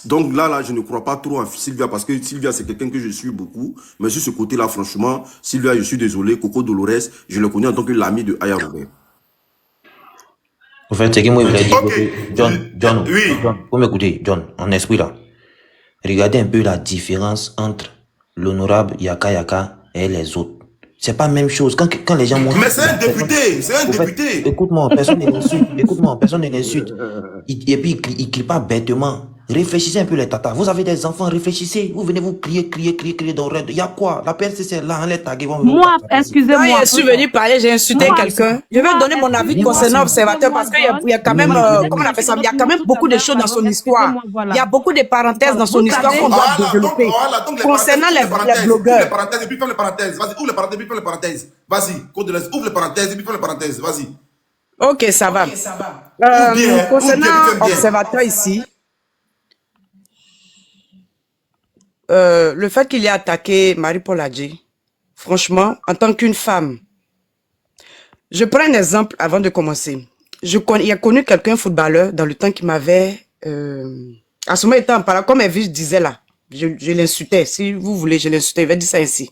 Donc là, je ne crois pas trop en Sylvia, parce que Sylvia, c'est quelqu'un que je suis beaucoup. Mais sur ce côté-là, franchement, Sylvia, je suis désolé, Coco Dolores, je le connais en tant que l'ami de Aya Robert. En fait, c'est que moi, je voulais dire, John, oui. Vous m'écoutez, John, en esprit là. Regardez un peu la différence entre l'honorable Yaka Yaka et les autres. C'est pas la même chose. Quand les gens montrent... Mais c'est un député, Écoute-moi, personne ne l'insulte. Et puis, il crie pas bêtement. Réfléchissez un peu les tatas. Vous avez des enfants, réfléchissez. Vous venez vous crier dans le Il y a quoi? La PRCC là, on les tagué. Moi, excusez-moi. Quand je suis venu parler, j'ai insulté quelqu'un. Je vais donner mon avis concernant l'observateur parce qu'il y a quand même, comment on appelle ça? Il y a quand même beaucoup de choses dans son histoire. Il y a beaucoup de parenthèses dans son histoire qu'on doit développer. Concernant les blogueurs. Les parenthèses et puis ferme les parenthèses. Vas-y, ouvre les parenthèses et puis ferme les parenthèses. Vas-y, ouvre les parenthèses et puis ferme les parenthèses. Vas-y. Ok, ça va. Concernant l'observateur ici, le fait qu'il ait attaqué Marie-Paul Adjei, franchement, en tant qu'une femme, je prends un exemple avant de commencer. Il a connu quelqu'un footballeur dans le temps qui m'avait, à ce moment étant en parlant, comme Elvis disait là, je l'insultais, si vous voulez, je l'insultais, il va dire ça ainsi.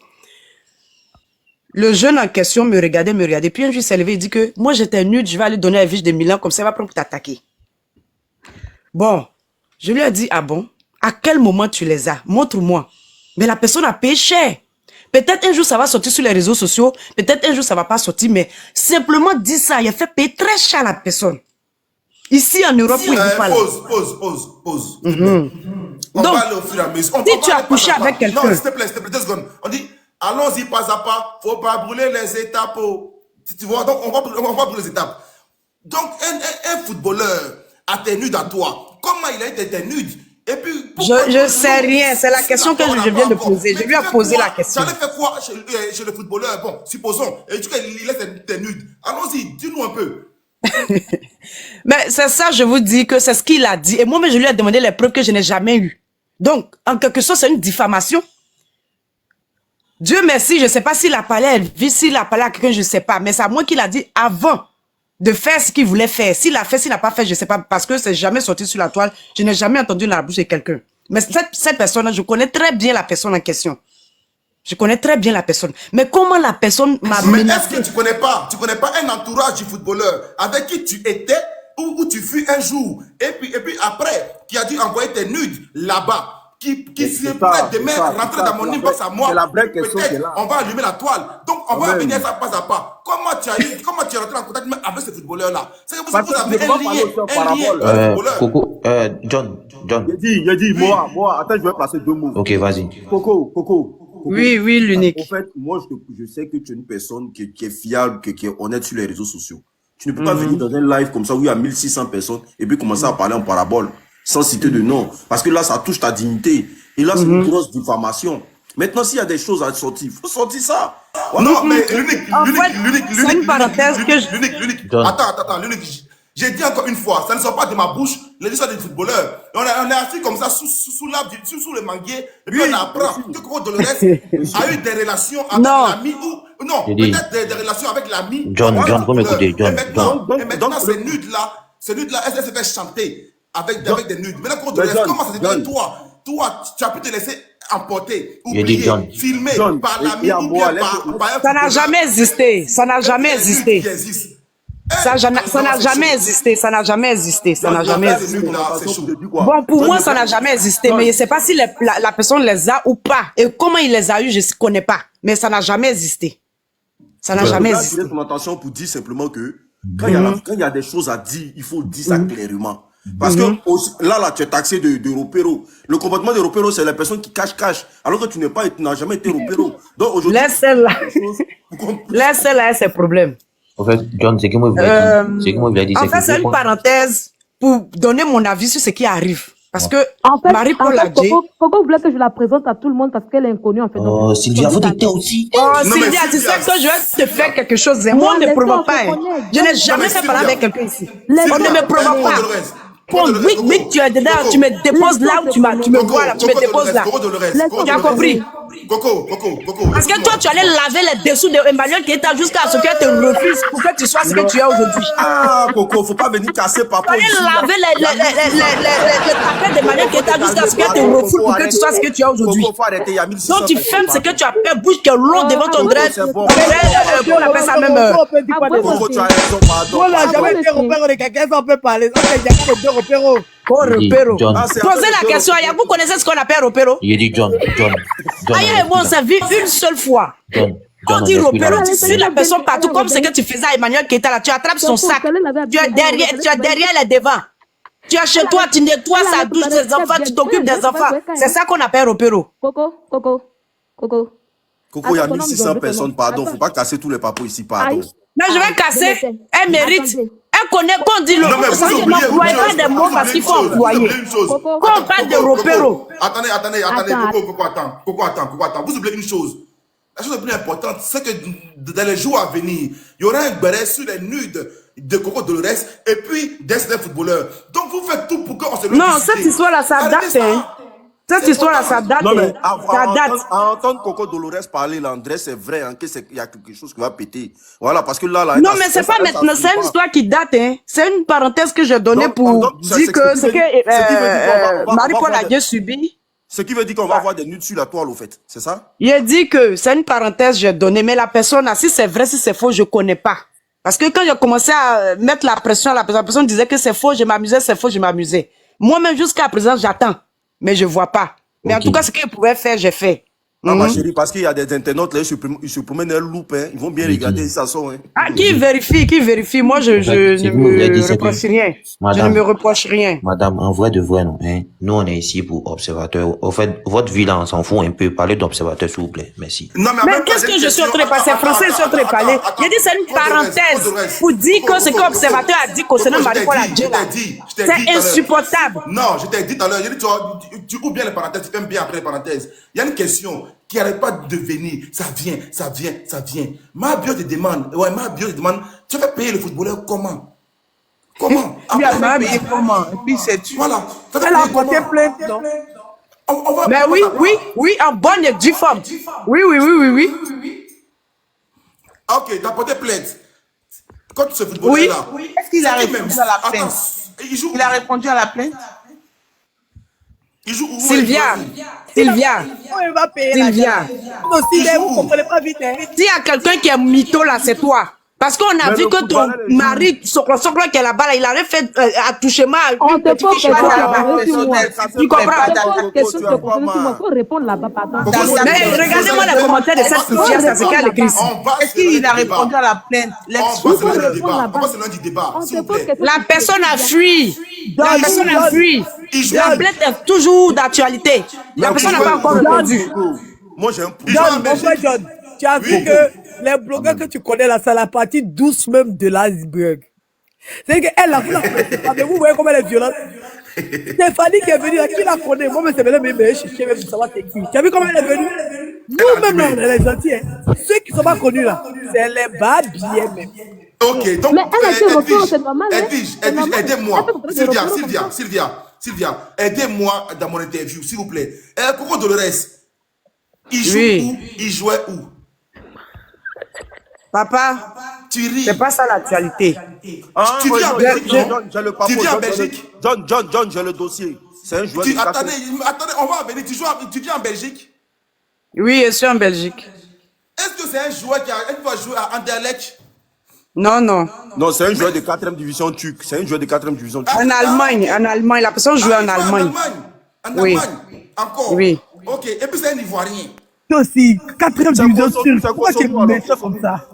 Le jeune en question me regardait, puis un jour il s'est levé, il dit que moi j'étais nul, je vais aller donner à Elvis de Milan, comme ça il va prendre pour t'attaquer. Bon, je lui ai dit, ah bon? À quel moment tu les as? Montre-moi. Mais la personne a payé cher. Peut-être un jour ça va sortir sur les réseaux sociaux, peut-être un jour ça va pas sortir, mais simplement dis ça, il a fait payer très cher la personne. Ici en Europe, où il dit pas là. Pause. On va aller au fur et à mesure. Si tu as couché avec quelqu'un. Non, s'il te plaît, 2 secondes. On dit, allons-y pas à pas, faut pas brûler les étapes. Tu vois, donc on va brûler les étapes. Donc un footballeur a été nude à toi. Comment il a été nude? Et puis, je sais rien, c'est la question que je viens de poser. Je lui ai posé la question. J'allais faire quoi chez le footballeur? Bon, supposons, et tu dis qu'il est nude. Allons-y, dis-nous un peu. Mais c'est ça, je vous dis que c'est ce qu'il a dit. Et moi, je lui ai demandé les preuves que je n'ai jamais eues. Donc, en quelque sorte, c'est une diffamation. Dieu merci, je ne sais pas s'il a parlé à Elvis, s'il a parlé à quelqu'un, je ne sais pas. Mais c'est à moi qu'il a dit avant de faire ce qu'il voulait faire. S'il a fait, s'il n'a pas fait, je ne sais pas, parce que c'est jamais sorti sur la toile. Je n'ai jamais entendu dans la bouche de quelqu'un. Mais cette personne-là, je connais très bien la personne en question. Je connais très bien la personne. Mais comment la personne m'a menacé? Mais est-ce que tu connais pas un entourage du footballeur avec qui tu étais où tu fus un jour et puis après, qui a dû envoyer tes nudes là-bas, qui se pourrait demain rentrer dans mon inbox à moi, peut-être on va allumer la toile. Donc on va venir ça pas à pas. Comment tu es rentré en contact même avec ce footballeur-là? C'est que vous avez un lien. Coco, John. Il a dit, moi, attends, je vais passer 2 mots. Ok, vas-y. Coco. Oui, l'unique. En fait, moi, je sais que tu es une personne qui est fiable, qui est honnête sur les réseaux sociaux. Tu ne peux pas venir dans un live comme ça où il y a 1600 personnes et puis commencer à parler en parabole sans citer de nom. Parce que là, ça touche ta dignité. Et là, c'est une grosse diffamation. Maintenant, s'il y a des choses à sortir, il faut sortir ça. Non, mais l'unique. C'est une parenthèse que l'unique. Attends, l'unique. J'ai dit encore une fois, ça ne sort pas de ma bouche, les histoires des footballeurs. On est assis comme ça sous l'arbre, sous le manguier, et puis on apprend que Coco Dolores a eu des relations avec l'ami ou non, peut-être des relations avec l'ami. John, vous m'écoutez, John. Et maintenant, ces nudes-là, elles se fait chanter avec des nudes. Maintenant, Coco Dolores, comment ça se fait toi, tu as pu te laisser emporter, oublier, filmer par l'ami ou bien par... Ça n'a jamais existé. Ça n'a jamais existé. Ça n'a jamais existé. Bon, pour moi, ça n'a jamais existé, mais je ne sais pas si la personne les a ou pas. Et comment il les a eu, je ne connais pas. Mais ça n'a jamais existé. Ça n'a jamais existé. Je ton attention pour dire simplement que quand il y a des choses à dire, il faut dire ça clairement. Parce que là, tu es taxé de Ropero. Le comportement de Ropero, c'est la personne qui cache. Alors que tu n'as jamais été Ropero. Donc aujourd'hui. Laisse-la, c'est problème. En fait, John, c'est que moi, je voulais dire. En fait, c'est une parenthèse pour donner mon avis sur ce qui arrive. Parce que Marie-Paul Adjei... Coco voulait que je la présente à tout le monde parce qu'elle est inconnue en fait. Oh, Sylvia, vous t'étais aussi. Oh, Sylvia, tu sais que je vais te faire quelque chose. Moi, on ne provoque pas. Je n'ai jamais fait parler avec quelqu'un ici. On ne me provoque pas. Oui, tu es dedans, tu me déposes là où tu me vois là, tu me déposes là. Tu as compris? Coco. Parce que toi, tu allais laver les dessous de Emmanuel Keita jusqu'à ce qu'elle te refuse pour que tu sois ce que tu es aujourd'hui. Ah, Coco, faut pas venir casser papa. Tu allais laver les tapets d'Emmanuel Keita jusqu'à ce qu'elle te refuse pour que tu sois ce que tu es aujourd'hui. Donc tu fermes ce que tu as fait, bouge que l'eau devant ton dress. On appelle ça même. Coco, tu as raison, pardon. On n'a jamais été repère de quelqu'un, ça peut parler. Repéro. Posez la question, vous connaissez ce qu'on appelle repéro? Il dit John. Aïe, moi, on s'est vu une seule fois. On dit repéro, tu suis la personne partout, comme ce que tu faisais à Emmanuel Keita là, tu attrapes son sac, tu es derrière, elle est devant. Tu as chez toi, tu nettoies sa douche des enfants, tu t'occupes des enfants. C'est ça qu'on appelle opéro. Coco, il y a 1600 personnes, pardon. Faut pas casser tous les papous ici, pardon. Non, je vais casser. Elle mérite. Elle connaît qu'on dit le Non, mais vous oubliez pas des mots parce qu'il faut employer. Quand on parle de repéro. Attendez, Coco, attends. Vous oubliez une chose. La chose la plus importante, c'est que dans les jours à venir, il y aura un béret sur les nudes de Coco Dolores et puis des footballeurs. Donc vous faites tout pour qu'on se le Non, cette histoire-là, ça date. Cette histoire-là, ça date. Non, mais ça date. à entendre Coco Dolores parler, là, André, c'est vrai hein, qu'il y a quelque chose qui va péter. Voilà, parce que là... Non, mais c'est pas maintenant, c'est une histoire qui date. Hein. C'est une parenthèse que j'ai donnée pour dire que ce que Marie-Paul a subi. Ce qui veut dire qu'on va avoir des nudes sur la toile, au fait. C'est ça? Il a dit que c'est une parenthèse que j'ai donnée, mais la personne, si c'est vrai, si c'est faux, je connais pas. Parce que quand j'ai commencé à mettre la pression, la personne disait que c'est faux, je m'amusais, c'est faux, je m'amusais. Moi-même, jusqu'à présent, j'attends. Mais je vois pas. Mais en tout cas, ce qu'il pouvait faire, j'ai fait. Ah, ma chérie, parce qu'il y a des internautes, là, ils se promènent un loup, hein. Ils vont bien regarder si ça sort, hein. Ah, qui vérifie? Moi, je ne me reproche rien. Je ne me reproche rien. Madame, en vrai de vrai, non, hein. Nous, on est ici pour observateurs. Au fait, votre vie là, on s'en fout un peu. Parlez d'observateurs, s'il vous plaît. Merci. Non, mais qu'est-ce que je suis en train de passer? Français, je suis en train de parler. Il a dit c'est une parenthèse pour dire que ce que l'observateur a dit concernant Marie-Paul Adjé, c'est insupportable. Non, je t'ai dit tout à l'heure, tu ouvres bien les parenthèses, tu fermes bien après les parenthèses. Il y a une question qui n'arrête pas de venir. Ça vient. Ma bio te demande, tu vas payer le footballeur comment? Comment? Comment? Et puis c'est tu. Voilà. Elle a porté plainte, non? Mais oui, en bonne et due forme. Oui. Ok, t'as porté plainte. Quand ce footballeur-là. Oui. Est-ce qu'il a répondu à la plainte? Il a répondu à la plainte? Il joue où? Sylvia. On va payer Sylvia. Aussi, vous comprenez pas vite, hein? S'il y a quelqu'un qui est mytho là, c'est toi. Parce qu'on a vu que ton mari, son qui est là-bas, il avait fait attouchement à une petite fille. Tu comprends? Il faut répondre là-bas, pardon. Mais regardez-moi les commentaires de cette fille, ça c'est qu'elle écrit ici. Est-ce qu'il a répondu à la plainte? On va se l'un du débat, s'il vous plaît. La personne a fui. La plainte est toujours d'actualité. La personne n'a pas encore répondu. Moi, j'ai un John, mon frère John, tu as vu que les blogueurs que tu connais là, c'est la partie douce même de l'iceberg. C'est qu'elle a fait vous voyez comment elle est violente. C'est Fanny qui est venue là, qui la connaît? Moi, mais c'est même chercher même pour savoir c'est qui. Tu as vu comment elle est venue? Nous-mêmes là, elle est gentille. Hein. Ceux qui ne sont pas connus là, c'est les bas bien même. Ok, donc, mais elle était repos, c'est normal. Edwige, aidez-moi. Sylvia, aidez-moi dans mon interview, s'il vous plaît. Coco Dolores, il joue où? Il jouait où? Papa, tu ris. C'est pas ça l'actualité. Tu vis en Belgique, non? Tu vis en Belgique? John, j'ai le dossier. C'est un joueur. Attendez, on va venir. Tu vis en Belgique? Oui, je suis en Belgique. Est-ce que c'est un joueur qui va jouer à Anderlecht? Non. Non, c'est un joueur de 4e division turque. En Allemagne. La personne joue en Allemagne. En Allemagne? Encore? Oui. Ok, et puis c'est un Ivoirien. Toi aussi, 4e division turque. Pourquoi tu es méchant comme ça?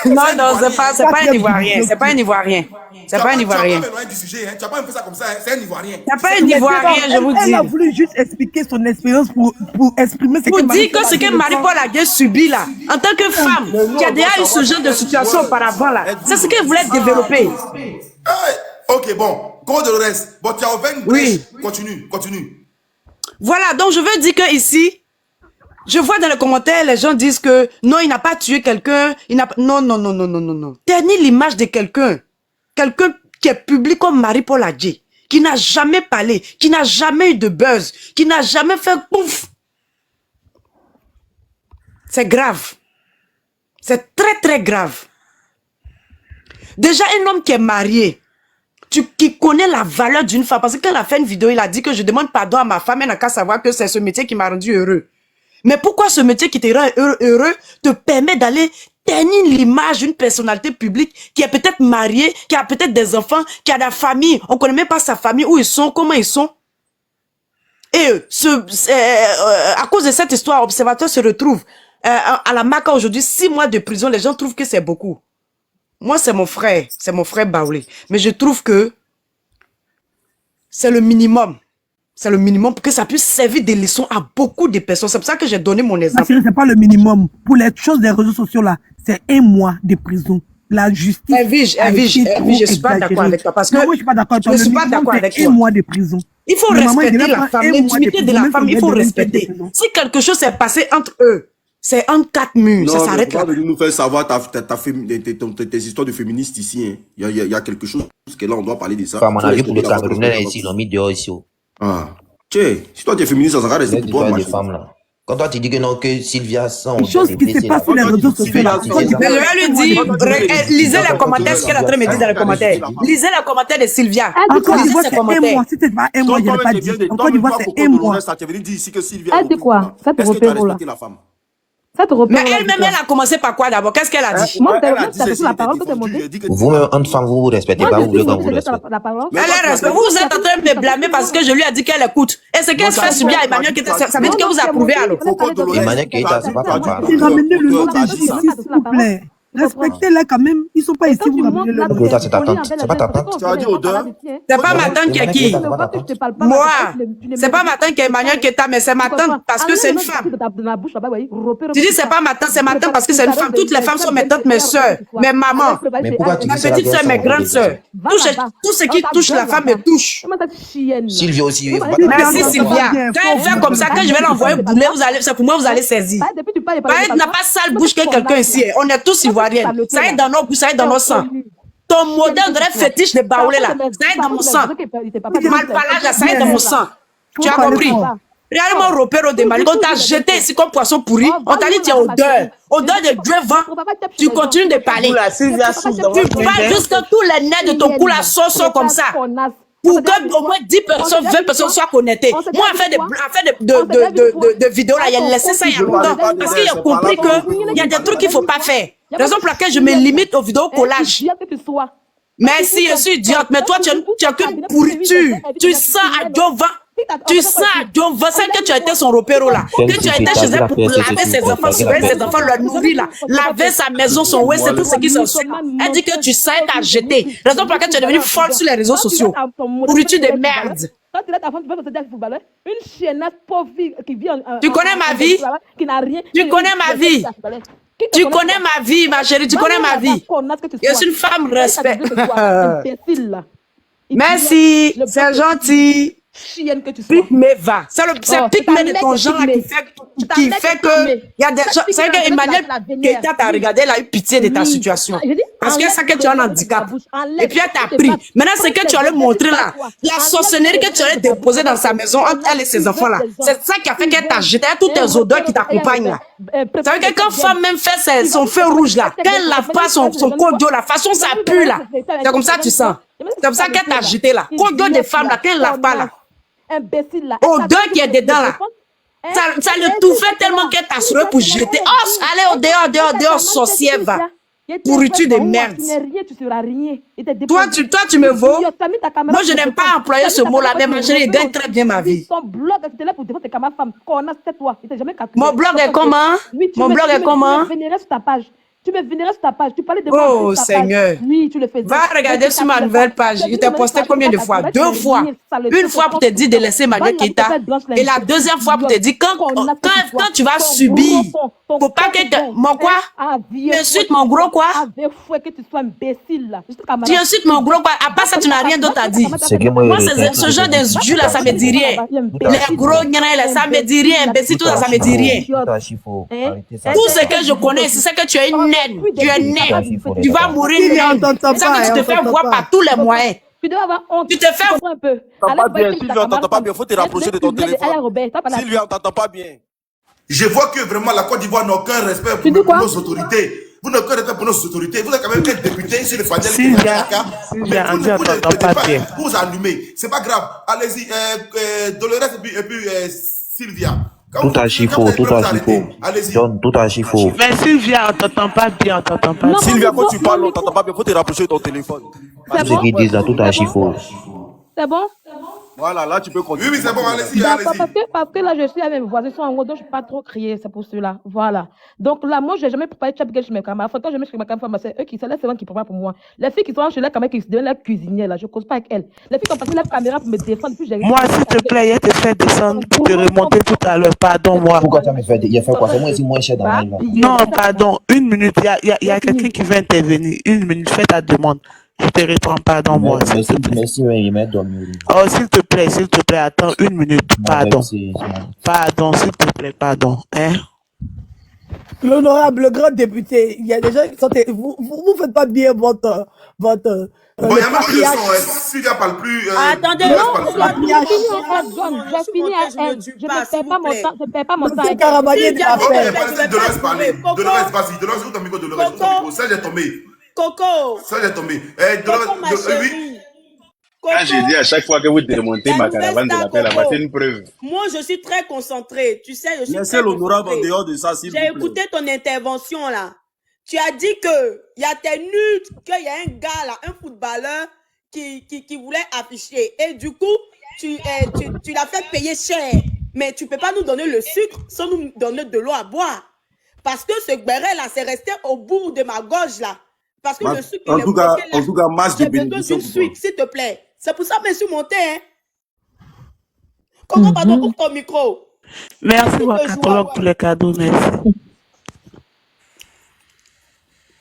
Non, c'est pas un Ivoirien. C'est pas un Ivoirien. Tu n'as pas fait ça comme ça, c'est un Ivoirien. C'est pas un Ivoirien, je vous dis. Elle a voulu juste expliquer son expérience pour exprimer ce que ce que Marie-Paul a subi là, en tant que femme, qui a déjà eu ce genre de situation auparavant là, c'est ce qu'elle voulait développer. Ok, bon, Coco Dolores, bon, tu as ouvert une brèche. Continue. Voilà, donc je veux dire que ici, je vois dans les commentaires, les gens disent que non, il n'a pas tué quelqu'un, non. Ternis l'image de quelqu'un qui est public comme Marie-Paul Adjé, qui n'a jamais parlé, qui n'a jamais eu de buzz, qui n'a jamais fait pouf. C'est grave. C'est très, très grave. Déjà, un homme qui est marié, qui connaît la valeur d'une femme, parce qu'elle a fait une vidéo, il a dit que je demande pardon à ma femme, elle n'a qu'à savoir que c'est ce métier qui m'a rendu heureux. Mais pourquoi ce métier qui te rend heureux te permet d'aller ternir l'image d'une personnalité publique qui est peut-être mariée, qui a peut-être des enfants, qui a de la famille, on ne connaît même pas sa famille, où ils sont, comment ils sont. Et à cause de cette histoire, Observateur se retrouve à la Maca aujourd'hui, 6 mois de prison, les gens trouvent que c'est beaucoup. Moi, c'est mon frère Baoulé. Mais je trouve que c'est le minimum. C'est le minimum pour que ça puisse servir de leçon à beaucoup de personnes. C'est pour ça que j'ai donné mon exemple. C'est pas le minimum. Pour les choses des réseaux sociaux, là, c'est 1 mois de prison. La justice. Je suis pas d'accord avec toi. Parce que non, moi, je suis pas d'accord avec toi. Je suis pas d'accord avec toi. 1 mois de prison. Il faut respecter la femme, l'intimité de la femme, il faut respecter. Si quelque chose s'est passé entre eux, c'est entre 4 murs, ça s'arrête là. Non, mais nous faire savoir tes histoires de féministes ici. Hein. Il y a quelque chose que là, on doit parler de ça. À mon avis, pour le Camerounais, ici, ils l'ont mis dehors ici. Ah. Tiens, si toi tu es féministe, ça sera resté pour toi. Quand toi tu dis que non, que Sylvia sent. Une chose qui se passe sur les réseaux sociaux. Mais je vais lui dire, lisez les commentaires, ce qu'elle est en train de me dire dans les commentaires. Lisez les commentaires de Sylvia. Encore une fois, c'est 1 mois. Si c'est pas 1 mois, je n'ai pas dit. Encore une fois, c'est 1 mois. Elle dit quoi? Ça te repère là. Mais elle-même, elle a commencé par quoi d'abord? Qu'est-ce qu'elle a dit? Vous-même, entre femmes, vous respectez pas, vous voulez qu'on vous respecte. Mais elle respecte. Vous êtes en train de me blâmer parce que je lui ai dit qu'elle écoute. Et ce qu'elle fait subir à Emmanuel Keita, ça veut dire que vous approuvez alors. Emmanuel Keita, c'est pas comme ça. Ramenez le nom de justice, s'il vous plaît. Respectez-les quand même. Ils ne sont pas ici, vous ramenez le nom. C'est ta tante. C'est pas ta tante. Tu as dit odeur. C'est pas ma tante qui est qui? Moi. C'est pas ma tante qui est Emmanuel Keita, mais c'est ma tante parce que c'est une femme. Tu dis c'est pas ma tante, c'est ma tante parce que c'est une femme. Toutes les femmes sont mes tantes, mes soeurs, mes mamans, ma petite soeur, mes grandes soeurs. Tout ce qui touche la femme me touche. Sylvia aussi. Merci Sylvia. Quand elle fait comme ça, quand je vais l'envoyer bouler, c'est pour moi vous allez saisir. Elle n'a pas sale bouche que quelqu'un ici. On est tous ivoiriens. Ça est dans nos bouches, ça est dans nos sangs. Ton modèle de rêve fétiche de Baoulé là, ça est dans mon sang. Malpalage là, ça est dans mon sang. Tu as compris? Réellement, Ropero de Mali, on t'a jeté ici comme poisson pourri. On t'a dit tu es odeur. Odeur de Dieu vent. Tu continues de parler. Tu parles jusqu'à tous les nerfs de ton cou là sont comme ça. Pour que au moins 10 personnes, 20 personnes soient connectées. Moi, en fait de vidéos là, il a laissé ça il y a longtemps. Parce qu'il a compris qu'il y a des trucs qu'il ne faut pas faire. Raison pour laquelle je me limite aux vidéos collage. Merci, je suis idiote. Mais toi, tu as qu'une pourriture. Tu sens à Jova. Tu sens à Jova. C'est que tu as été son repéro là. Que tu as été chez elle pour laver ses enfants, surveiller ses enfants, leur nourrir là. Laver sa maison, son ouais, c'est tout ce qui s'en suit. Elle dit que tu sens, elle t'a jeté. Raison pour laquelle tu es devenu folle sur les réseaux sociaux. Pourriture de merde. Tu connais ma vie? Tu connais ma vie? Tu connais ma vie, ma chérie, tu connais ma vie. Je suis une femme respect. Merci, c'est gentil. Pygmée va. C'est Pygmée de ton genre qui fait que il y a des choses. C'est que Emmanuel Keita t'a regardé, elle a eu pitié de ta situation. Parce que c'est que tu as un handicap. Et puis elle t'a pris. Maintenant, c'est que tu allais montrer là. La sorcellerie que tu allais déposer dans sa maison entre elle et ses enfants là. C'est ça qui a fait qu'elle t'a jeté. Toutes tes odeurs qui t'accompagnent là. Ça veut dire que quand femme même fait son feu rouge là, quand elle lave pas son codio là, façon ça pue là. C'est comme ça que tu sens. C'est comme ça qu'elle t'a jeté là. Codio des femmes là, quand elle lave pas là. Odeur qui est dedans là. Ça le tout fait tellement qu'elle t'a sauvé pour jeter. Oh, allez au dehors, sorcière va. Pourriture de merde. Toi, tu me vaux. Moi, je n'aime pas employer ce mot-là, mais ma chérie, gagne très bien ma vie. Mon blog est comment? Mon blog est comment? Tu me vénérais sur ta page. Tu parlais de moi. Oh, Seigneur. Oui, tu le faisais. Va regarder sur ma nouvelle page. Je t'ai posté combien de fois? 2 fois. Une fois pour te dire de laisser Emmanuel Keita. Et la deuxième fois pour te dire quand tu vas subir. Faut pas que mon quoi? Tu insultes mon gros quoi? Tu insultes mon gros quoi? À part ça, tu n'as rien d'autre à dire. Moi, ce genre d'injure là, ça me dit rien. Les gros gnanas là, ça me dit rien. Imbécile, tout ça, ça me dit rien. Tout ce que je connais, c'est que tu es une naine. Tu es naine. Tu vas mourir naine. C'est ça que tu te fais voir par tous les moyens. Tu dois avoir honte. Tu te fais voir un peu. Sylvia, on t'entend pas bien. Faut te rapprocher de ton téléphone. Sylvia, on t'entend pas bien. Je vois que vraiment la Côte d'Ivoire n'a aucun respect pour nos autorités. Vous n'avez aucun respect pour nos autorités. Vous êtes quand même député sur le Fadel. Sylvia, on t'entend pas bien. Vous allumez. C'est pas grave. Allez-y, Dolores et puis Sylvia. Tout à faux. John, tout à faux. Mais Sylvia, on t'entend pas bien, Sylvia, quand tu parles, on t'entend pas bien. Faut te rapprocher de ton téléphone. Tout ce qu'ils disent là, tout à faux. C'est bon? Voilà, là, tu peux continuer. Oui, c'est bon, allez-y, D'accord, allez-y. parce que là, je suis avec mes voisins, ils sont en haut, donc je ne peux pas trop crier, c'est pour cela. Voilà. Donc là, moi, je n'ai jamais préparé chez mes camarades. Quand je mets chez ma camarade, c'est eux qui sont là, c'est eux qui préparent pour moi. Les filles qui sont chez là, quand même, qui deviennent la cuisinière, là, je ne cause pas avec elles. Les filles qui ont passé la caméra pour me défendre, puis j'ai Moi, s'il te plaît, il te fait descendre pour te remonter tout à l'heure. Pardon-moi. Pourquoi tu m'as fait? Il a fait quoi? C'est moi ici moins cher dans la live. Non, pardon. Une minute. Il y a quelqu'un qui veut intervenir. Une minute. Fais ta demande. Je te réponds, pardon-moi. Merci, il m'a dormi. Oh, s'il te plaît, attends une minute. Pardon. Pardon, s'il te plaît, pardon. Hein? L'honorable, le grand député, il y a des gens qui sont... Vous faites pas bien votre Bon, il y a même plus de son. Sylvia parle plus. Attendez, je finis à elle. Je ne perds pas mon temps. C'est Caramanier qui a fait. Dolores parler. Dolores, vas-y. Dolores, où ton micro, Dolores? Ça, j'ai tombé. Coco. Ça, j'ai tombé. Oui. Quand je dis à chaque fois que vous démontez ma caravane de la paix, là-bas, c'est une preuve. Moi, je suis très concentrée. Tu sais, je suis Laissez l'honorable en dehors de ça, s'il vous plaît. J'ai écouté ton intervention, là. Tu as dit que il y a tes nudes, qu'il y a un gars, là, un footballeur qui voulait afficher. Et du coup, tu l'as fait payer cher. Mais tu ne peux pas nous donner le sucre sans nous donner de l'eau à boire. Parce que ce béret, là, c'est resté au bout de ma gorge, là. Parce que le sucre, en tout cas, masse de bénédiction pour toi. s'il te plaît. C'est pour ça que je suis monté, hein. Comment pardon, ouvre ton micro. Merci, Wakatolog, pour le cadeau, merci.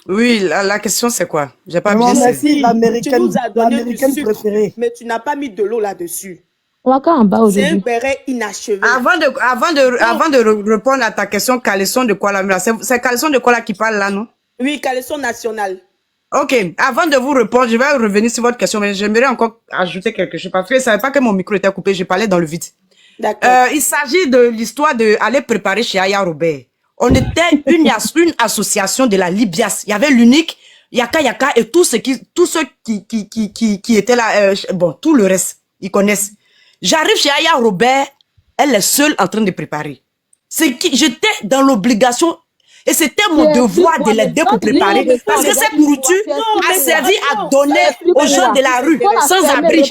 Oui, la question c'est quoi? J'ai pas bien saisi. Tu nous as donné du sucre, préférée. mais tu n'as pas mis de l'eau là-dessus. Waka en bas C'est un aujourd'hui. béret inachevé. Avant de répondre à ta question, caleçon de quoi là? C'est caleçon de quoi là qui parle là, non? Oui, caleçon national. Ok, avant de vous répondre, je vais revenir sur votre question, mais j'aimerais encore ajouter quelque chose parce que je ne savais pas que mon micro était coupé, je parlais dans le vide. D'accord. Il s'agit de l'histoire d'aller préparer chez Aya Robert. On était une association de la Libias. Il y avait l'unique, Yaka Yaka et tous ceux qui étaient là, bon, tout le reste, ils connaissent. J'arrive chez Aya Robert, elle est seule en train de préparer. J'étais dans l'obligation. Et c'était mon devoir de l'aider pour préparer. Parce que cette nourriture a servi à donner aux gens de la rue, sans abri.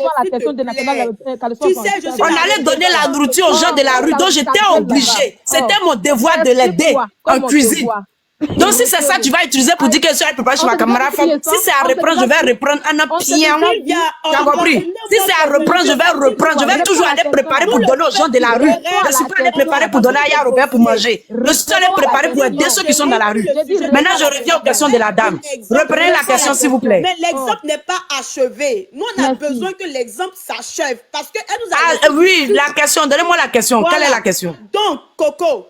On allait donner la nourriture aux gens de la rue, donc j'étais obligée. C'était mon devoir de l'aider en cuisine. Donc si c'est ça, tu vas utiliser pour dire que je suis préparée chez ma camarade femme. Si c'est à reprendre, je vais reprendre un pied. Tu as compris? Si c'est à reprendre, je vais reprendre. Je vais toujours aller préparer pour donner aux gens de la rue. Je ne suis pas allée préparer pour donner à Aya Robert pour manger. Je suis allée préparer pour aider ceux qui sont dans la rue. Maintenant, je reviens aux questions de la dame. Reprenez la question, s'il vous plaît. Mais l'exemple n'est pas achevé. Nous, on a besoin que l'exemple s'achève. Parce qu'elle nous a... oui, la question. Donnez-moi la question. Quelle est la question? Donc, Coco,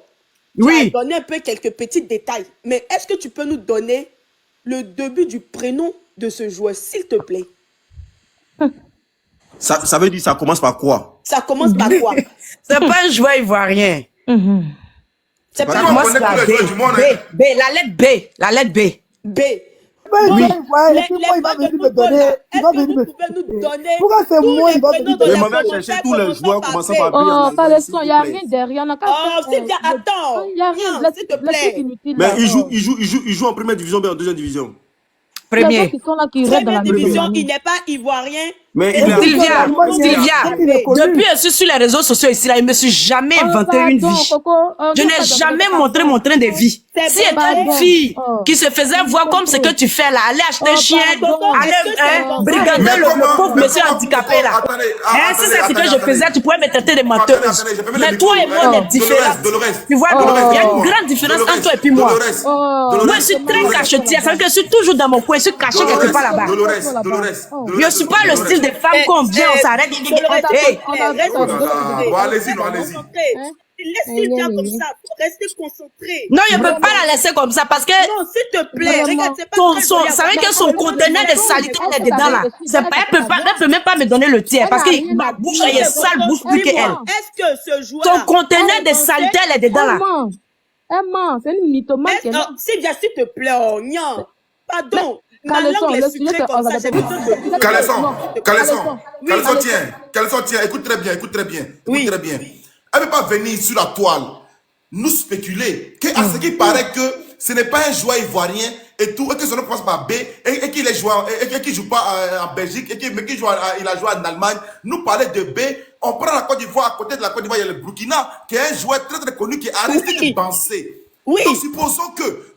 tu as donné un peu quelques petits détails. Mais est-ce que tu peux nous donner le début du prénom de ce joueur, s'il te plaît? Ça veut dire ça commence par quoi? Ça commence par quoi? C'est pas un joueur ivoirien. C'est pas ça commence par B. B. La lettre B. La lettre B. B. Oui. Il va venir me donner. Il va venir me donner. Pourquoi c'est moi, il va venir me donner? Mais on va chercher tous les joueurs commençant par B. Oh, pas les sons, il n'y a rien derrière. Oh, Sylvia, attends. Il n'y a rien, s'il te plaît. Mais il joue en première division, mais en deuxième division. Premier. Première division, il n'est pas ivoirien. Mais Sylvia, depuis que je suis sur les réseaux sociaux ici, là, il ne me suis jamais inventé une vie. Je n'ai jamais montré mon train de vie. Si une fille qui se faisait voir comme ce que tu fais là, aller acheter un chien, aller brigander le pauvre monsieur handicapé là. Si c'est ce que je faisais, tu pourrais me traiter de menteuse. Mais toi et moi, on est différents. Tu vois, il y a une grande différence entre toi et puis moi. Moi, je suis très cachetière. Ça veut dire que je suis toujours dans mon coin, je suis caché quelque part là-bas. Je ne suis pas le style des femmes qu'on vient, on s'arrête. Allez-y, allez-y. Laisse-le bien comme ça, restez concentré. Non, je ne peux pas la laisser comme ça parce que. Non, s'il te plaît, regarde, c'est pas. Ça veut dire que son conteneur de saleté est dedans là. Elle peut même pas me donner le tiers parce que ma bouche, elle est sale, bouche plus qu'elle. Est-ce que ce joueur. Son conteneur de saleté, elle est dedans là. C'est une mythomane. Sylvia, s'il te plaît, oh, non. Pardon. Ma langue est sucrée comme ça, j'ai besoin de... Caleçon, tiens, écoute très bien. Écoute très bien. Elle ne peut pas venir sur la toile nous spéculer qu'à ce qui paraît que ce n'est pas un joueur ivoirien et tout, et que son nom commence par B, et qu'il ne joue pas en Belgique, mais qu'il il a joué en Allemagne, nous parler de B, on prend la Côte d'Ivoire, à côté de la Côte d'Ivoire, il y a le Burkina, qui est un joueur très très connu, qui est Aristide Bansé. Oui. Donc je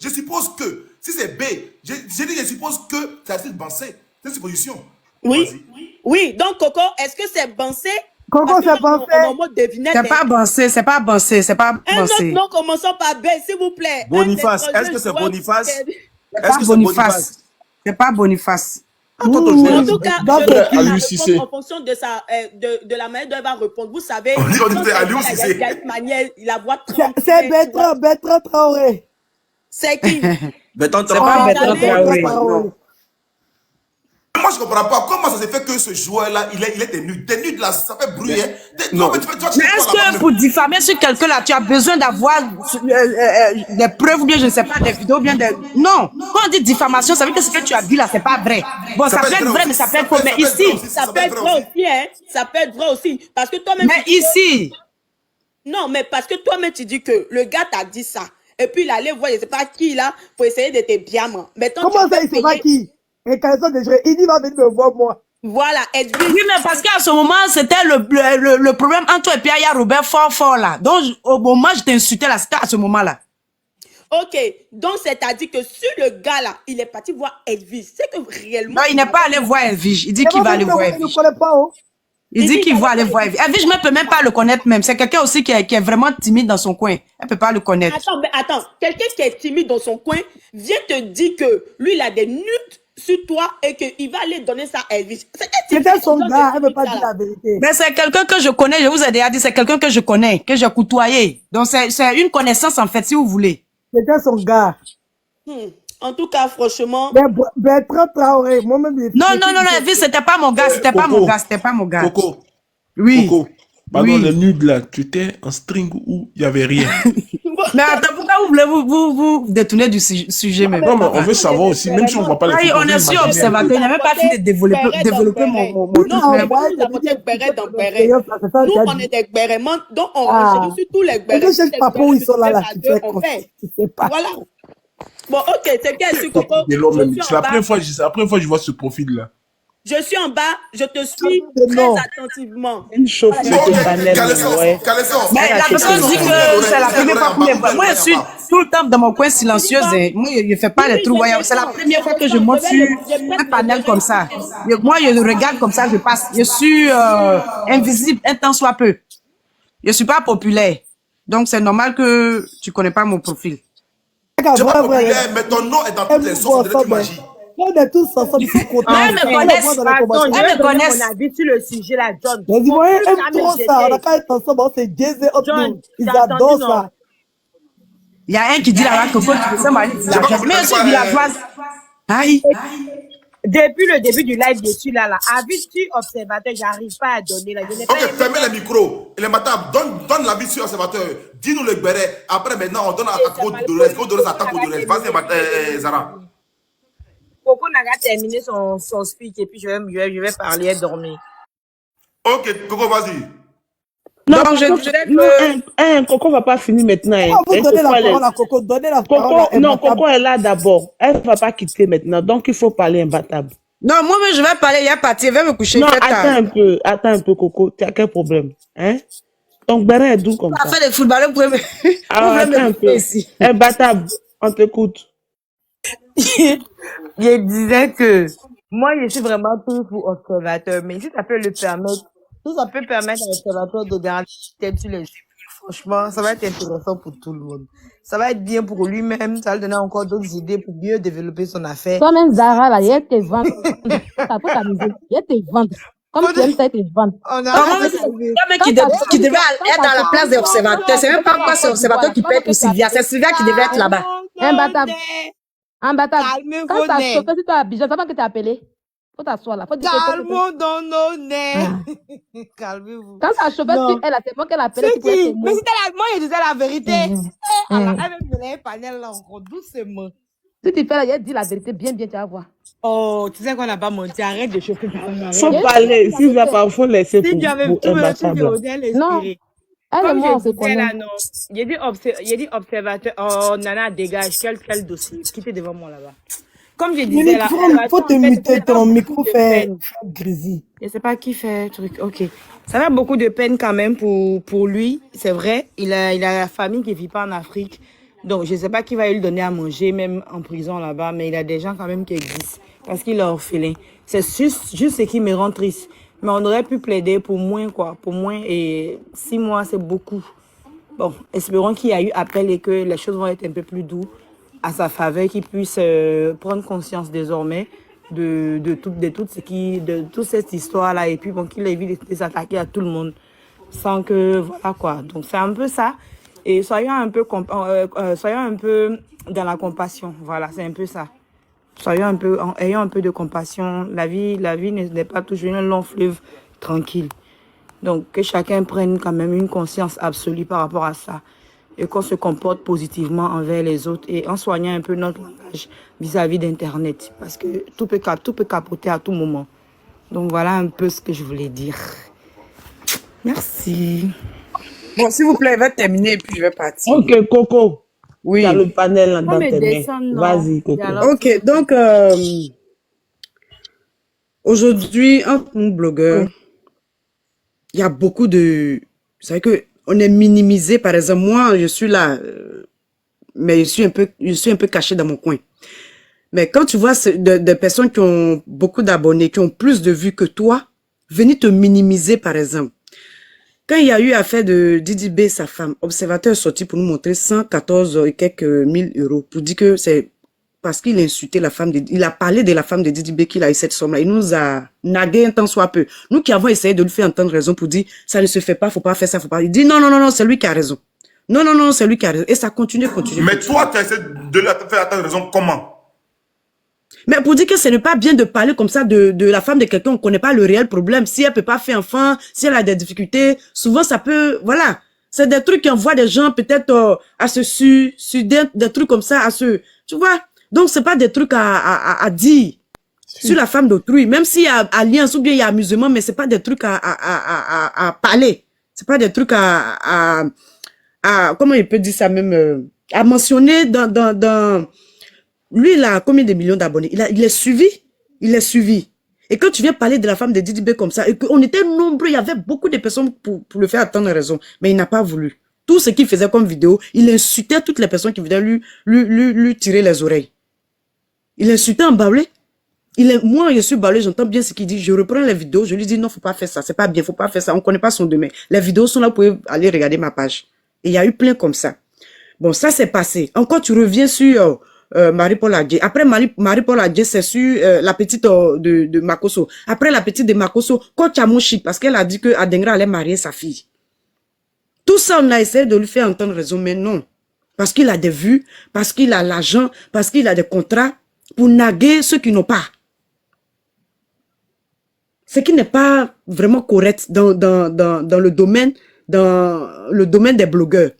suppose que, si c'est B, je suppose que c'est Aristide Bansé. C'est une supposition. Oui. Oui, donc Coco, est-ce que c'est Bansé? Coco, c'est Bansé. C'est pas Bansé, c'est pas Bansé, c'est pas Un autre Bansé. nom commençant par B, s'il vous plaît. Boniface, est-ce que c'est Boniface? C'est pas Boniface. C'est pas Boniface. En tout cas, Aliou Cissé. en fonction de de la manière dont elle va répondre. Vous savez, On dit Aliou Cissé. il y a une manière, la voix C'est Bertrand Traoré. C'est qui? Bertrand C'est pas Bertrand Traoré. Moi, je ne comprends pas comment ça s'est fait que ce joueur-là, il est tenu. Tenu de la, ça fait bruit. Hein. Non. Mais est-ce que pour diffamer sur quelqu'un là, tu as besoin d'avoir des preuves ou bien je ne sais pas, des vidéos ou bien des... Non. Quand on dit diffamation, ça veut dire que ce que tu as dit là, c'est pas vrai. Bon, ça peut être vrai, mais ça peut être faux. Mais ici... Ça peut être vrai aussi, hein. Ça peut être vrai aussi. Parce que toi-même... Mais ici... Non, mais parce que toi-même, tu dis que le gars t'a dit ça. Et puis il allait voir, je ne sais pas qui là, pour essayer de te diamant. Comment ça, il ne sait pas qui? Et quand il dit, va venir me voir, moi. Voilà, Edwin. Oui, mais parce qu'à ce moment, c'était le problème entre toi et puis il y a Robert fort là. Donc, au moment où je t'ai insulté là, c'était à ce moment-là. Ok, donc c'est-à-dire que sur le gars là, il est parti voir Elvis. C'est que réellement... Non, il n'est pas allé voir Elvis. Il dit qu'il va aller voir Elvis. Je ne connais pas, oh. Il dit qu'il va aller voir Elvis. Elvis, je ne peux même pas le connaître même. C'est quelqu'un aussi qui est vraiment timide dans son coin. Elle ne peut pas le connaître. Attends. Quelqu'un qui est timide dans son coin vient te dire que lui, il a des nudes sur toi et qu'il va aller donner ça à Elvis. C'était son gars, elle ne veut pas dire la vérité. Mais c'est quelqu'un que je connais, je vous ai déjà dit, c'est quelqu'un que je connais, que j'ai côtoyé. Donc c'est une connaissance en fait, si vous voulez. C'était son gars. En tout cas, franchement... Bertrand Traoré, moi-même... Non, Elvis, c'était pas mon gars, c'était pas mon gars. Coco. Oui. Coco. Pardon, les nudes là, tu étais en string où il n'y avait rien. Mais attends, pourquoi vous voulez vous détourner du sujet même? Non, mais on veut savoir aussi, même si on ne voit pas les photos. On est sur observateur, il n'a même pas fini de développer mon truc. Non, on on est des béréments, donc on recherche sur tous les béréments. Je ne sais pas où ils sont là, Voilà. Bon, ok, c'est quel sur Coco? C'est la première fois que je vois ce profil-là. Je suis en bas, je te suis très attentivement. Une chauffeuse de panel. Mais la personne dit que c'est la première fois que je vois. Moi, je suis tout le temps dans mon coin silencieuse. Moi, je ne fais pas les trous. C'est la première fois que je monte sur un panel comme ça. Moi, je regarde comme ça, je passe. Je suis invisible un temps soit peu. Je ne suis pas populaire. Donc, c'est normal que tu ne connais pas mon profil. Tu n'es pas populaire, mais ton nom est dans toutes les sources de magie. On est tous ensemble, il faut qu'on elle me connaisse. Mon avis sur le sujet là, John. Ils aiment trop ça. On n'a qu'à être ensemble, c'est Jay-Z, ils adorent ça. Il y a un qui dit là-bas que tu fais mal. Mais je suis villageoise. Aïe. Depuis le début du live, je suis là. Avis sur observateur, j'arrive pas à donner. Ok, fermez le micro. Et le matin, donne l'avis sur observateur. Dis-nous le béret. Après, maintenant, on donne à Côte de Dolores, à Côte de Dolores. Vas-y, Zara. Coco n'a pas terminé son speech et puis je vais parler et dormir. Ok, Coco, vas-y. Non, Coco va pas finir maintenant. Vous donnez la parole à Coco, donnez la parole à non, Coco est là d'abord. Elle va pas quitter maintenant, donc il faut parler imbattable. Non, moi-même je vais parler, il y a parti, je vais me coucher. Non, attends un peu, Coco, tu as quel problème? Hein? Donc, Bérin est doux comme ça. Faire des footballeurs, vous pouvez me... attends un peu. Imbattable, on t'écoute. Je disais que moi, je suis vraiment tout pour observateur, mais si ça peut le permettre, si ça peut permettre à l'observateur de garantir sur les épaules, franchement, ça va être intéressant pour tout le monde. Ça va être bien pour lui-même, ça va lui donner encore d'autres idées pour mieux développer son affaire. Toi-même, Zara, là, il y a tes ventes. Il y a tes ventes. Comme tu aimes ça, tes ventes. Qui devait être dans la place des observateurs. C'est même pas quoi c'est l'observateur qui paye pour Sylvia. C'est Sylvia qui devait être là-bas. Imbattable. Quand t'as chauffé, si t'as Abidjan, ça va que t'es appelé. Faut t'asseoir là. Calmons dans nos nez. Calmez-vous. Quand t'as chauffé sur elle, c'est moi qu'elle appelait. Mais c'était moi, je disais la vérité. Elle me donnait un panel là encore doucement. Si tu fais là, il dit la vérité bien, tu vas voir. Oh, tu sais qu'on n'a pas menti. Arrête de chauffer. Faut parler. Sylvia, parfois, laisser pour Non. Elle et Comme moi, on je se disais connaît. là, non. Il dit observateur. Oh, Nana, dégage. Quel dossier? Quittez devant moi là-bas. Comme je disais là, Faut te muter, ton micro fait grisille. je sais pas qui fait truc. Ok. Ça fait beaucoup de peine quand même pour lui. C'est vrai. Il a la famille qui vit pas en Afrique. Donc, je sais pas qui va lui donner à manger, même en prison là-bas. Mais il a des gens quand même qui existent. Parce qu'il est orphelin. C'est juste ce qui me rend triste. Mais on aurait pu plaider pour moins, quoi. Pour moins. Et 6 mois, c'est beaucoup. Bon, espérons qu'il y a eu appel et que les choses vont être un peu plus douces à sa faveur, qu'il puisse prendre conscience désormais de toute cette histoire-là et puis bon, qu'il évite de s'attaquer à tout le monde sans que, voilà quoi. Donc c'est un peu ça. Et soyons un peu dans la compassion. Voilà, c'est un peu ça. Ayons un peu de compassion. La vie n'est pas toujours un long fleuve tranquille. Donc, que chacun prenne quand même une conscience absolue par rapport à ça et qu'on se comporte positivement envers les autres et en soignant un peu notre langage vis-à-vis d'Internet parce que tout peut capoter à tout moment. Donc, voilà un peu ce que je voulais dire. Merci. Bon, s'il vous plaît, je vais terminer et puis je vais partir. Ok, Coco. Oui. Tu as le panel là dans tes mains. Vas-y, Coco. Ok, donc, aujourd'hui, entre nous blogueurs, il y a beaucoup de... Vous savez qu'on est minimisé. Par exemple, moi, je suis là, mais je suis un peu caché dans mon coin. Mais quand tu vois des personnes qui ont beaucoup d'abonnés, qui ont plus de vues que toi, venir te minimiser, par exemple. Quand il y a eu affaire de Didi B, sa femme, Observateur est sorti pour nous montrer 114 et quelques 1000 euros pour dire que c'est parce qu'il a insulté la femme il a parlé de la femme de Didi B qu'il a eu cette somme-là. Il nous a nagué un temps soit peu. Nous qui avons essayé de lui faire entendre raison pour dire ça ne se fait pas, faut pas faire ça, faut pas. Il dit non, c'est lui qui a raison. Non, c'est lui qui a raison. Et ça continue. Mais toi, tu essaies de lui faire attendre raison comment? Mais pour dire que ce n'est pas bien de parler comme ça de la femme de quelqu'un, on ne connaît pas le réel problème. Si elle peut pas faire enfant, si elle a des difficultés, souvent ça peut, voilà. C'est des trucs qui envoient des gens peut-être à se suicider, des trucs comme ça, tu vois. Donc c'est pas des trucs à dire sur la femme d'autrui. Même s'il y a alliance ou bien il y a amusement, mais c'est pas des trucs à parler. C'est pas des trucs comment il peut dire ça même, à mentionner dans lui, il a combien de millions d'abonnés? Il est suivi. Et quand tu viens parler de la femme de Didi B comme ça, et qu'on était nombreux, il y avait beaucoup de personnes pour le faire attendre raison, mais il n'a pas voulu. Tout ce qu'il faisait comme vidéo, il insultait toutes les personnes qui venaient lui tirer les oreilles. Il insultait en baoulé. Moi, je suis baoulé, j'entends bien ce qu'il dit. Je reprends les vidéos, je lui dis non, faut pas faire ça, c'est pas bien, faut pas faire ça, on connaît pas son domaine. Les vidéos sont là, vous pouvez aller regarder ma page. Et il y a eu plein comme ça. Bon, ça c'est passé. Encore, tu reviens sur Marie-Paul Adjé. Après Marie-Paul Adjé, c'est sur la petite de Makosso. Après la petite de Makosso, Kochamoshi, parce qu'elle a dit que Adengra allait marier sa fille. Tout ça, on a essayé de lui faire entendre raison, mais non. Parce qu'il a des vues, parce qu'il a l'argent, parce qu'il a des contrats, pour naguer ceux qui n'ont pas. Ce qui n'est pas vraiment correct dans le domaine des blogueurs.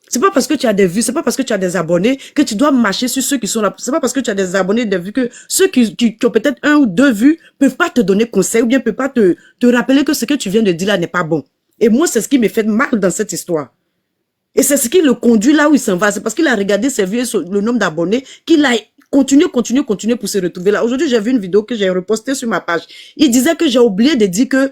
C'est pas parce que tu as des vues, c'est pas parce que tu as des abonnés que tu dois marcher sur ceux qui sont là. C'est pas parce que tu as des abonnés, des vues que ceux qui ont peut-être 1 ou 2 vues peuvent pas te donner conseil ou bien peuvent pas te rappeler que ce que tu viens de dire là n'est pas bon. Et moi, c'est ce qui me fait mal dans cette histoire. Et c'est ce qui le conduit là où il s'en va. C'est parce qu'il a regardé ses vues et le nombre d'abonnés qu'il a continué pour se retrouver là. Aujourd'hui, j'ai vu une vidéo que j'ai repostée sur ma page. Il disait que j'ai oublié de dire que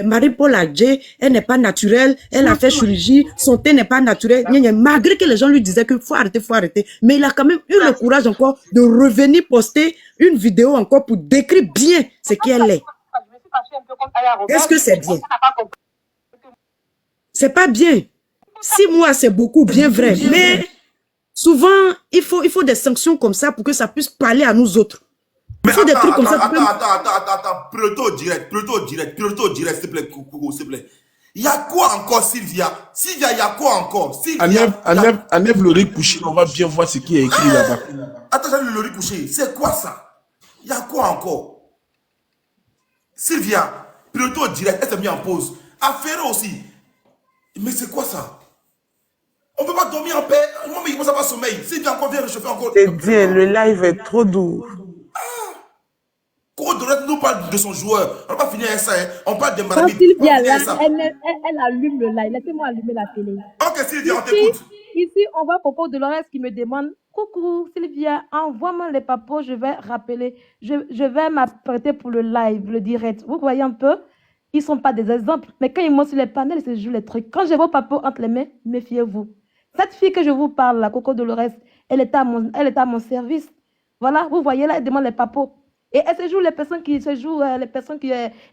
Marie-Paul Adjé, elle n'est pas naturelle, elle a fait chirurgie, son teint n'est pas naturel. Malgré que les gens lui disaient que faut arrêter. Mais il a quand même eu le courage encore de revenir poster une vidéo encore pour décrire bien ce qu'elle est. Est-ce que c'est bien? C'est pas bien. 6 mois, c'est beaucoup, bien vrai. Mais souvent, il faut des sanctions comme ça pour que ça puisse parler à nous autres. Mais attends, plutôt direct, s'il te plaît, Coco, s'il te plaît. Il y a quoi encore, Sylvia? Sylvia, il y a quoi encore? Enlève le riz couché, on va bien voir ce qui est écrit là-bas. Attends, j'enlève le riz couché. C'est quoi ça? Il y a quoi encore? Sylvia, plutôt direct, elle s'est mise en pause. Affaire aussi. Mais c'est quoi ça? On ne peut pas dormir en paix. Moi, mais il commence à avoir sommeil. Sylvia encore vient réchauffer encore. C'est bien, le live est trop doux. Coco Dorette nous parle de son joueur. On va pas finir avec ça. Hein. On parle de Marabit. Sylvia, là, elle allume le live. Laissez-moi allumer la télé. Ok, Sylvia, on t'écoute. Ici, on voit Coco Dolores qui me demande coucou Sylvia, envoie-moi les papos, je vais rappeler. Je vais m'apprêter pour le live, le direct. Vous voyez un peu? Ils ne sont pas des exemples. Mais quand ils montent sur les panels, ils se jouent les trucs. Quand j'ai vos papos entre les mains, méfiez-vous. Cette fille que je vous parle, la Coco Dolores, elle est à mon service. Voilà, vous voyez là, elle demande les papos. Et elle se joue les personnes qui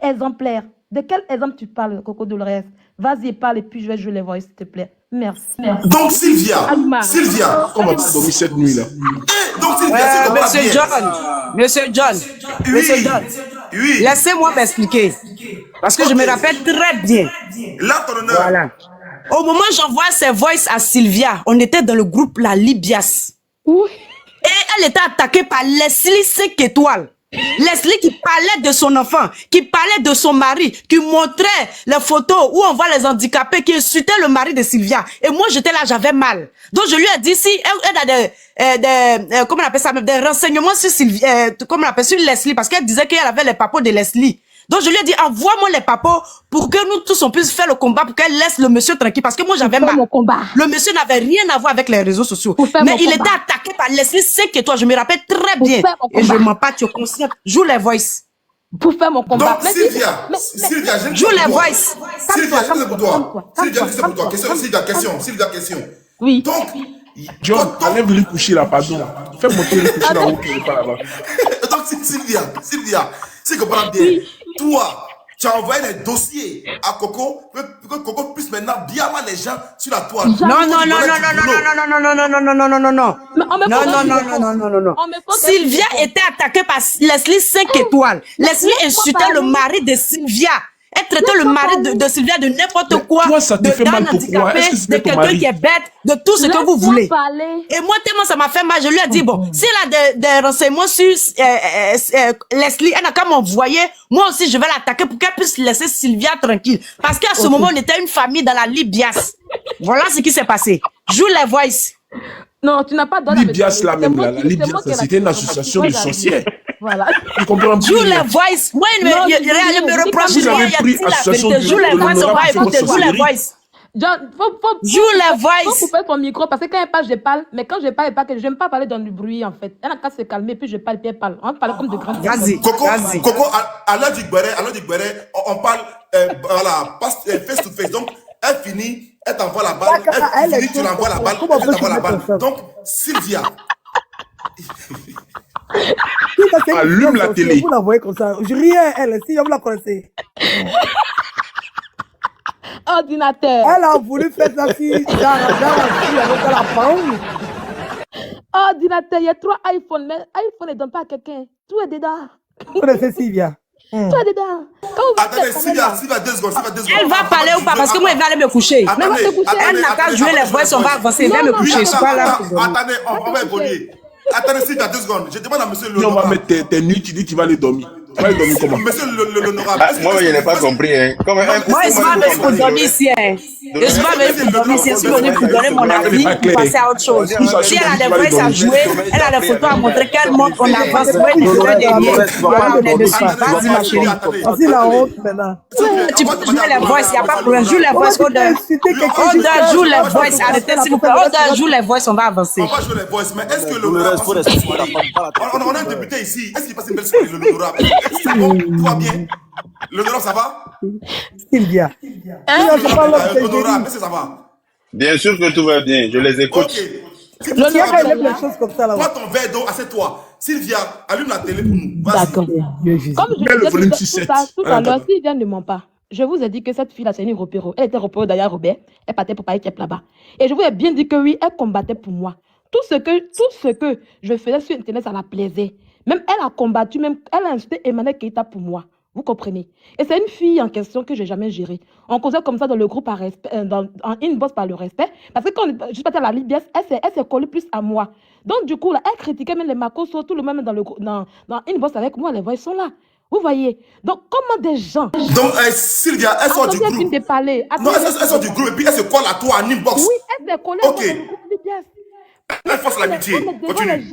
exemplaires. De quel exemple tu parles, Coco Dolores? Vas-y, parle et puis je vais jouer les voix, s'il te plaît. Merci. Donc, Sylvia, on va pas dormir cette nuit-là. Donc, Sylvia, Monsieur John, oui. Laissez-moi m'expliquer. Parce que je me rappelle très bien. Là, ton honneur. Voilà. Au moment où j'envoie ces voices à Sylvia, on était dans le groupe La Libias. Oui. Et elle était attaquée par Leslie 5 étoiles. Leslie qui parlait de son enfant, qui parlait de son mari, qui montrait les photos où on voit les handicapés, qui insultait le mari de Sylvia. Et moi, j'étais là, j'avais mal. Donc, je lui ai dit, si elle a comment on appelle ça, des renseignements sur Sylvia, comment on appelle, sur Leslie, parce qu'elle disait qu'elle avait les papos de Leslie. Donc, je lui ai dit, envoie-moi les papos pour que nous tous on puisse faire le combat, pour qu'elle laisse le monsieur tranquille, parce que moi, j'avais mal. Le monsieur n'avait rien à voir avec les réseaux sociaux. Mais il était attaqué par Leslie 5 étoiles, je me rappelle très bien. Et je m'en pas, tu es conscient. Joue les voices. Pour faire mon combat. Donc, Sylvia, joue les voices. Sylvia, c'est pour toi. Sylvia, question. Oui. Donc, John, enlève le coucher là, pardon. Fais monter le coucher là-haut, qui n'est pas là-bas. Donc, Sylvia, si tu comprends bien, toi, tu as envoyé les dossiers à Coco pour que Coco puisse maintenant bien avoir les gens sur la toile. Non. Sylvia était attaquée par Leslie 5 étoiles. Leslie insultait le mari de Sylvia. Elle traitait le mari de Sylvia de n'importe quoi. Toi, ça te fait mal pourquoi? Est-ce que c'est de quelqu'un qui est bête, de tout ce que vous voulez. Parler. Et moi, tellement ça m'a fait mal, je lui ai dit, bon, si elle a des renseignements sur Leslie, elle n'a qu'à m'envoyer. Moi aussi, je vais l'attaquer pour qu'elle puisse laisser Sylvia tranquille. Parce qu'à ce moment, on était une famille dans la Libias. Voilà ce qui s'est passé. Joue les voices. Non, tu n'as pas donné. Libias là même, la Libias, c'était une association de sorcières. Voilà. Tu comprends plus. Joue les voices. Moi, il me reproche rien. Il y a dit la vérité. Joue les voices, on va écouter. Joue les voices. John, joue la voix. Faut couper ton micro parce que quand elle parle, je parle. Mais quand je parle, je n'aime pas parler dans le bruit en fait. Elle n'a qu'à se calmer, puis je parle, puis elle parle. On parle comme de grandes personnes. Coco, à l'heure du Guéré, on parle voilà, face to face. Donc, elle finit, elle t'envoie la balle. Elle finit, tu l'envoies la balle, elle t'envoie la balle. Donc, Sylvia. Allume la télé. Vous la voyez comme ça. Je riais, elle, si vous la connaissez. Ordinateur. Elle a voulu faire ça si avec la pomme. Ordinateur, il y a 3 iPhones, mais iPhone ne donne pas à quelqu'un. Tout est dedans. Vous connaissez Sylvia? Tout est dedans. Attendez, Sylvia, 2 secondes. Elle va parler ou pas? Parce que moi, elle va aller me coucher. Elle n'a qu'à jouer les voix, on va avancer. Elle va me coucher. Je suis pas là. Attendez, on va évoluer. Attendez, Sylvia, 2 secondes. Je demande à monsieur le. On va mettre tes nuits, tu dis que tu vas aller dormir. Tu vas aller dormir comment? Monsieur l'honorable. Moi, je n'ai pas compris. Hein. Moi, je suis pas venu pour dormir ici. Je suis pas venu pour dormir ici. Je suis venu pour donner mon avis, pour passer à autre chose. Si elle a des voix à jouer, elle a des photos à montrer qu'elle montre, on avance. Oui, je vais derrière. Voilà, on est dessus. Vas-y, ma chérie. Vas-y, la honte maintenant. Tu peux jouer les voix, il n'y a pas de problème. Joue les voix, Oda, joue les voix. Arrêtez, s'il vous plaît. Oda, joue les voix, on va avancer. On va jouer les voix, mais est-ce que l'honorable. On a un député ici. Est-ce qu'il passe une belle soirée, l'honorable? C'est bon, tout va bien. L'honorable, ça va? Sylvia. L'honorable, est-ce que ça va? Bien sûr que tout va bien, je les écoute. Ok. L'honorable, il les choses comme ça là. Prends ton verre d'eau, assieds-toi. Sylvia, allume la télé pour nous. D'accord. Comme je disais tout à l'heure, Sylvia ne ment pas. Je vous ai dit que cette fille-là, c'est une repéro. Elle était repéro d'ailleurs, Robert. Elle partait pour Paris là-bas. Et je vous ai bien dit que oui, elle combattait pour moi. Tout ce que je faisais sur Internet, ça la plaisait. Même elle a combattu, même elle a insulté Emmanuel Keita pour moi. Vous comprenez? Et c'est une fille en question que je n'ai jamais gérée. On causait comme ça dans le groupe en inbox par le respect. Parce que quand on est juste à la Libias, elle s'est collée plus à moi. Donc du coup, là, elle critiquait même les Marcos, tout le même dans inbox avec moi. Les voix sont là. Vous voyez? Donc comment des gens... Donc Sylvia, elle sort du groupe. Non, elle sort du groupe et puis elle se colle à toi en inbox. Oui, elle s'est collée à moi dans le groupe Libias. Elle force l'amitié. Continue.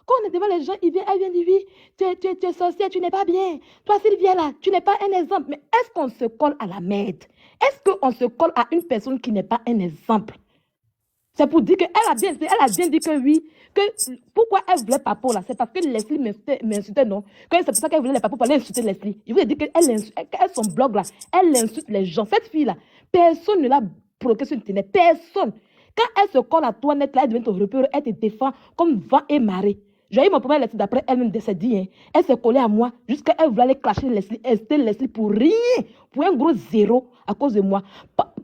Quand on est devant les gens, elle vient dire oui, tu es sorcière, tu n'es pas bien. Toi, Sylvia, là, tu n'es pas un exemple. Mais est-ce qu'on se colle à la merde? Est-ce qu'on se colle à une personne qui n'est pas un exemple? C'est pour dire qu'elle a bien dit que oui, que pourquoi elle voulait Papo là, c'est parce que Leslie m'insultait, non? Que c'est pour ça qu'elle voulait les Papo pour aller insulter Leslie. Il voulait dire qu'elle son blog là, elle insulte les gens. Cette fille là, personne ne l'a bloquée sur Internet, personne. Quand elle se colle à toi net là, elle devient ton repère, elle te défend comme vent et marée. J'ai eu mon premier Leslie d'après elle-même s'est dit, hein. Elle s'est collée à moi jusqu'à elle voulait aller clasher Leslie, insulter Leslie pour rien, pour un gros zéro à cause de moi.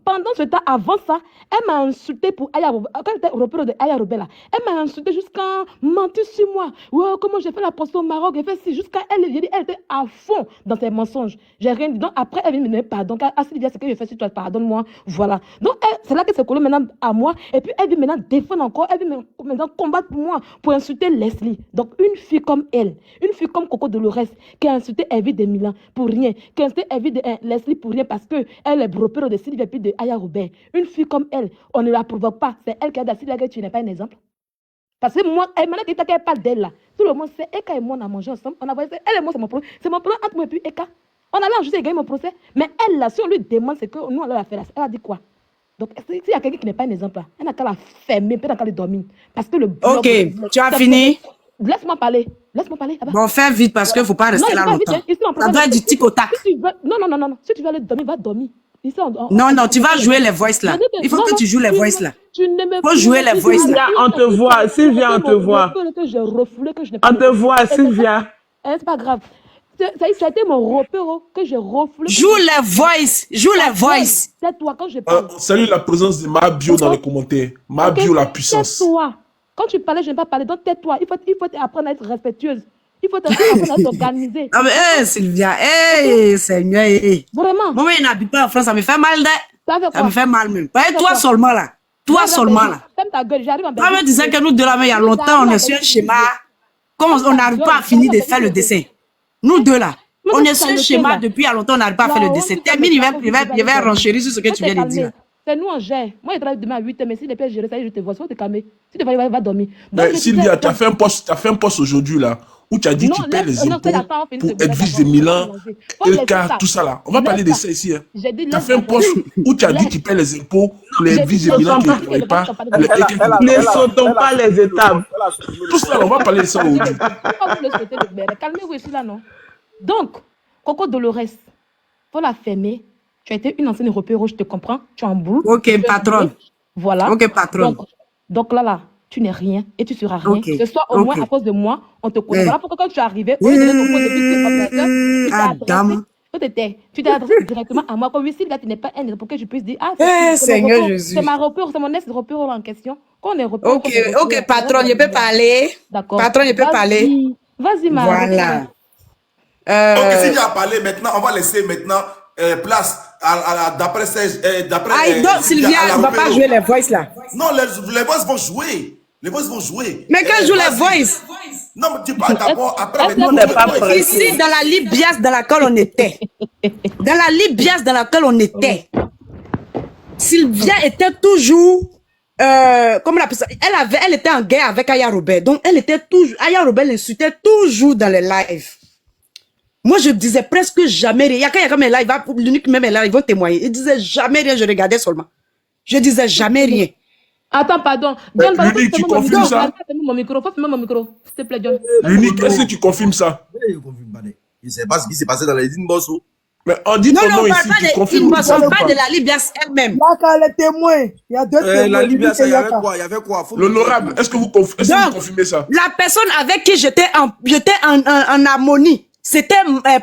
Pendant ce temps, avant ça, elle m'a insulté pour Aya Robert. Quand elle était repère de Aya Robert là, elle m'a insulté jusqu'à mentir sur moi. Ouais, comment j'ai fait la poste au Maroc, j'ai fait si, jusqu'à elle était à fond dans ses mensonges. J'ai rien dit. Donc après, elle vient me demander pardon. Quand Sylvia, c'est que j'ai fait sur toi, pardonne-moi. Voilà. Donc c'est là qu'elle s'est collée maintenant à moi. Et puis elle vient maintenant défendre encore. Elle vient maintenant combattre pour moi, pour insulter Leslie. Donc une fille comme elle, une fille comme Coco Dolores, qui a insulté Evie de Milan pour rien, qui a insulté Evie de Leslie pour rien parce qu'elle est repère de Sylvia et puis de Aya Robert. Une fille comme elle, on ne la provoque pas. C'est elle qui a dit que tu n'es pas un exemple. Parce que moi, elle m'a dit qu'elle parle d'elle là. Tout le monde sait, Eka et moi, on a mangé ensemble. On a voyé, elle et moi, c'est mon problème. C'est mon problème entre moi et puis Eka. On a là, je sais, gagné mon procès. Mais elle là, si on lui demande, c'est que nous, on l'a fait là. Elle a dit quoi? Donc, s'il y a quelqu'un qui n'est pas un exemple là, elle n'a qu'à la fermer, peut-être qu'à la dormir. Parce que le blog, Ok, tu as fini? Laisse-moi parler. Laisse-moi parler. Bon, fais vite parce qu'il ne faut pas rester là longtemps. Ça doit être du tic au tac. Non. Si tu veux aller dormir, va dormir. Ici, non, tu vas jouer les voices là. Il faut que tu joues les voices là. Il faut jouer les voices là. On te voit, Sylvia, on te voit. On te voit, Sylvia. C'est pas grave. Ça a été mon repère que j'ai refoulé. Joue les voices. C'est toi quand je parle. Salut la présence de ma bio dans les commentaires. Ma bio, la puissance. Tais-toi. Quand tu parlais, je n'ai pas parlé. Donc tais-toi. Il faut apprendre à être respectueuse. Il faut apprendre à être organisée. Ah mais Sylvia, Seigneur. Vraiment. Moi, je n'habite pas en France, ça me fait mal. Ça me fait mal même. Pas toi seulement là. Toi seulement là. Ferme ta gueule, j'arrive en Belgique. Toi me disais que nous deux là, mais il y a longtemps, on est sur un schéma. Comme on n'arrive pas à finir de faire le dessin. Nous deux là. On est sur un schéma depuis il y a longtemps, on n'arrive pas à faire le dessin. Termine, il va renchérir sur ce que tu viens de dire. C'est nous, on gère. Moi, je travaille demain à 8h, mais si les pièces gèrent, ça y est, je te vois. Si tu te calmes, si tu vas dormir. Mais Sylvia, tu as fait un post aujourd'hui là, où tu as dit que tu paies les impôts pour Edwige de Milan, Elka, tout ça là. On va parler de ça ici. Tu as fait un post où tu as dit que tu paies les impôts pour les Edwige de Milan qui ne payent pas. Ne sautons pas les étapes. Tout ça, on va parler de ça aujourd'hui. Calmez-vous ici là, non? Donc, Coco Dolores, faut la fermer. Tu as été une ancienne repère, je te comprends. Tu es en boule. Ok, patronne. Voilà. Ok, patronne. Donc là, tu n'es rien et tu seras rien. Ce soir, au moins, à cause de moi, on te connaît. Voilà pourquoi quand tu es arrivé, au lieu de tu t'es adressé directement à moi. Comme si là, tu n'es pas un, pour que je puisse dire, Seigneur Jésus. C'est ma repère, c'est mon ex-repère en question. Quand on est repère. Ok, patronne, je peux parler. D'accord. Patronne, je peux parler. Vas-y, ma. Voilà. Ok, si tu as parlé maintenant, on va laisser maintenant place d'après Sylvia, elle ne va pas jouer les voices là. Non, les voices vont jouer. Les voices vont jouer. Mais quand joue les voices? Non, mais tu parles d'abord, après ici, dans la libias dans laquelle on était. Dans la libias dans laquelle on était. Sylvia était toujours. Comme la personne, elle était en guerre avec Aya Robert. Donc, elle était toujours. Aya Robert l'insultait toujours dans les lives. Moi, je disais presque jamais rien. Il y a comme là, l'unique même là, ils vont témoigner. Il disait jamais rien, je regardais seulement. Je disais jamais rien. Attends, pardon. John, l'unique, tu confirmes ça? Mon micro, s'il te plaît, John. L'unique, est-ce que tu confirmes ça? Je confirme. Je ne sais pas ce qui s'est passé dans les Inbosso. Mais on dit ton nom ici, tu confirmes pas. On parle de la Libias elle-même. Yaka, les témoins. Il y a deux témoins. La Libias, il y avait quoi? Il y avait quoi? L'honorable, est-ce que vous confirmez ça? La personne avec qui j'étais en harmonie, c'était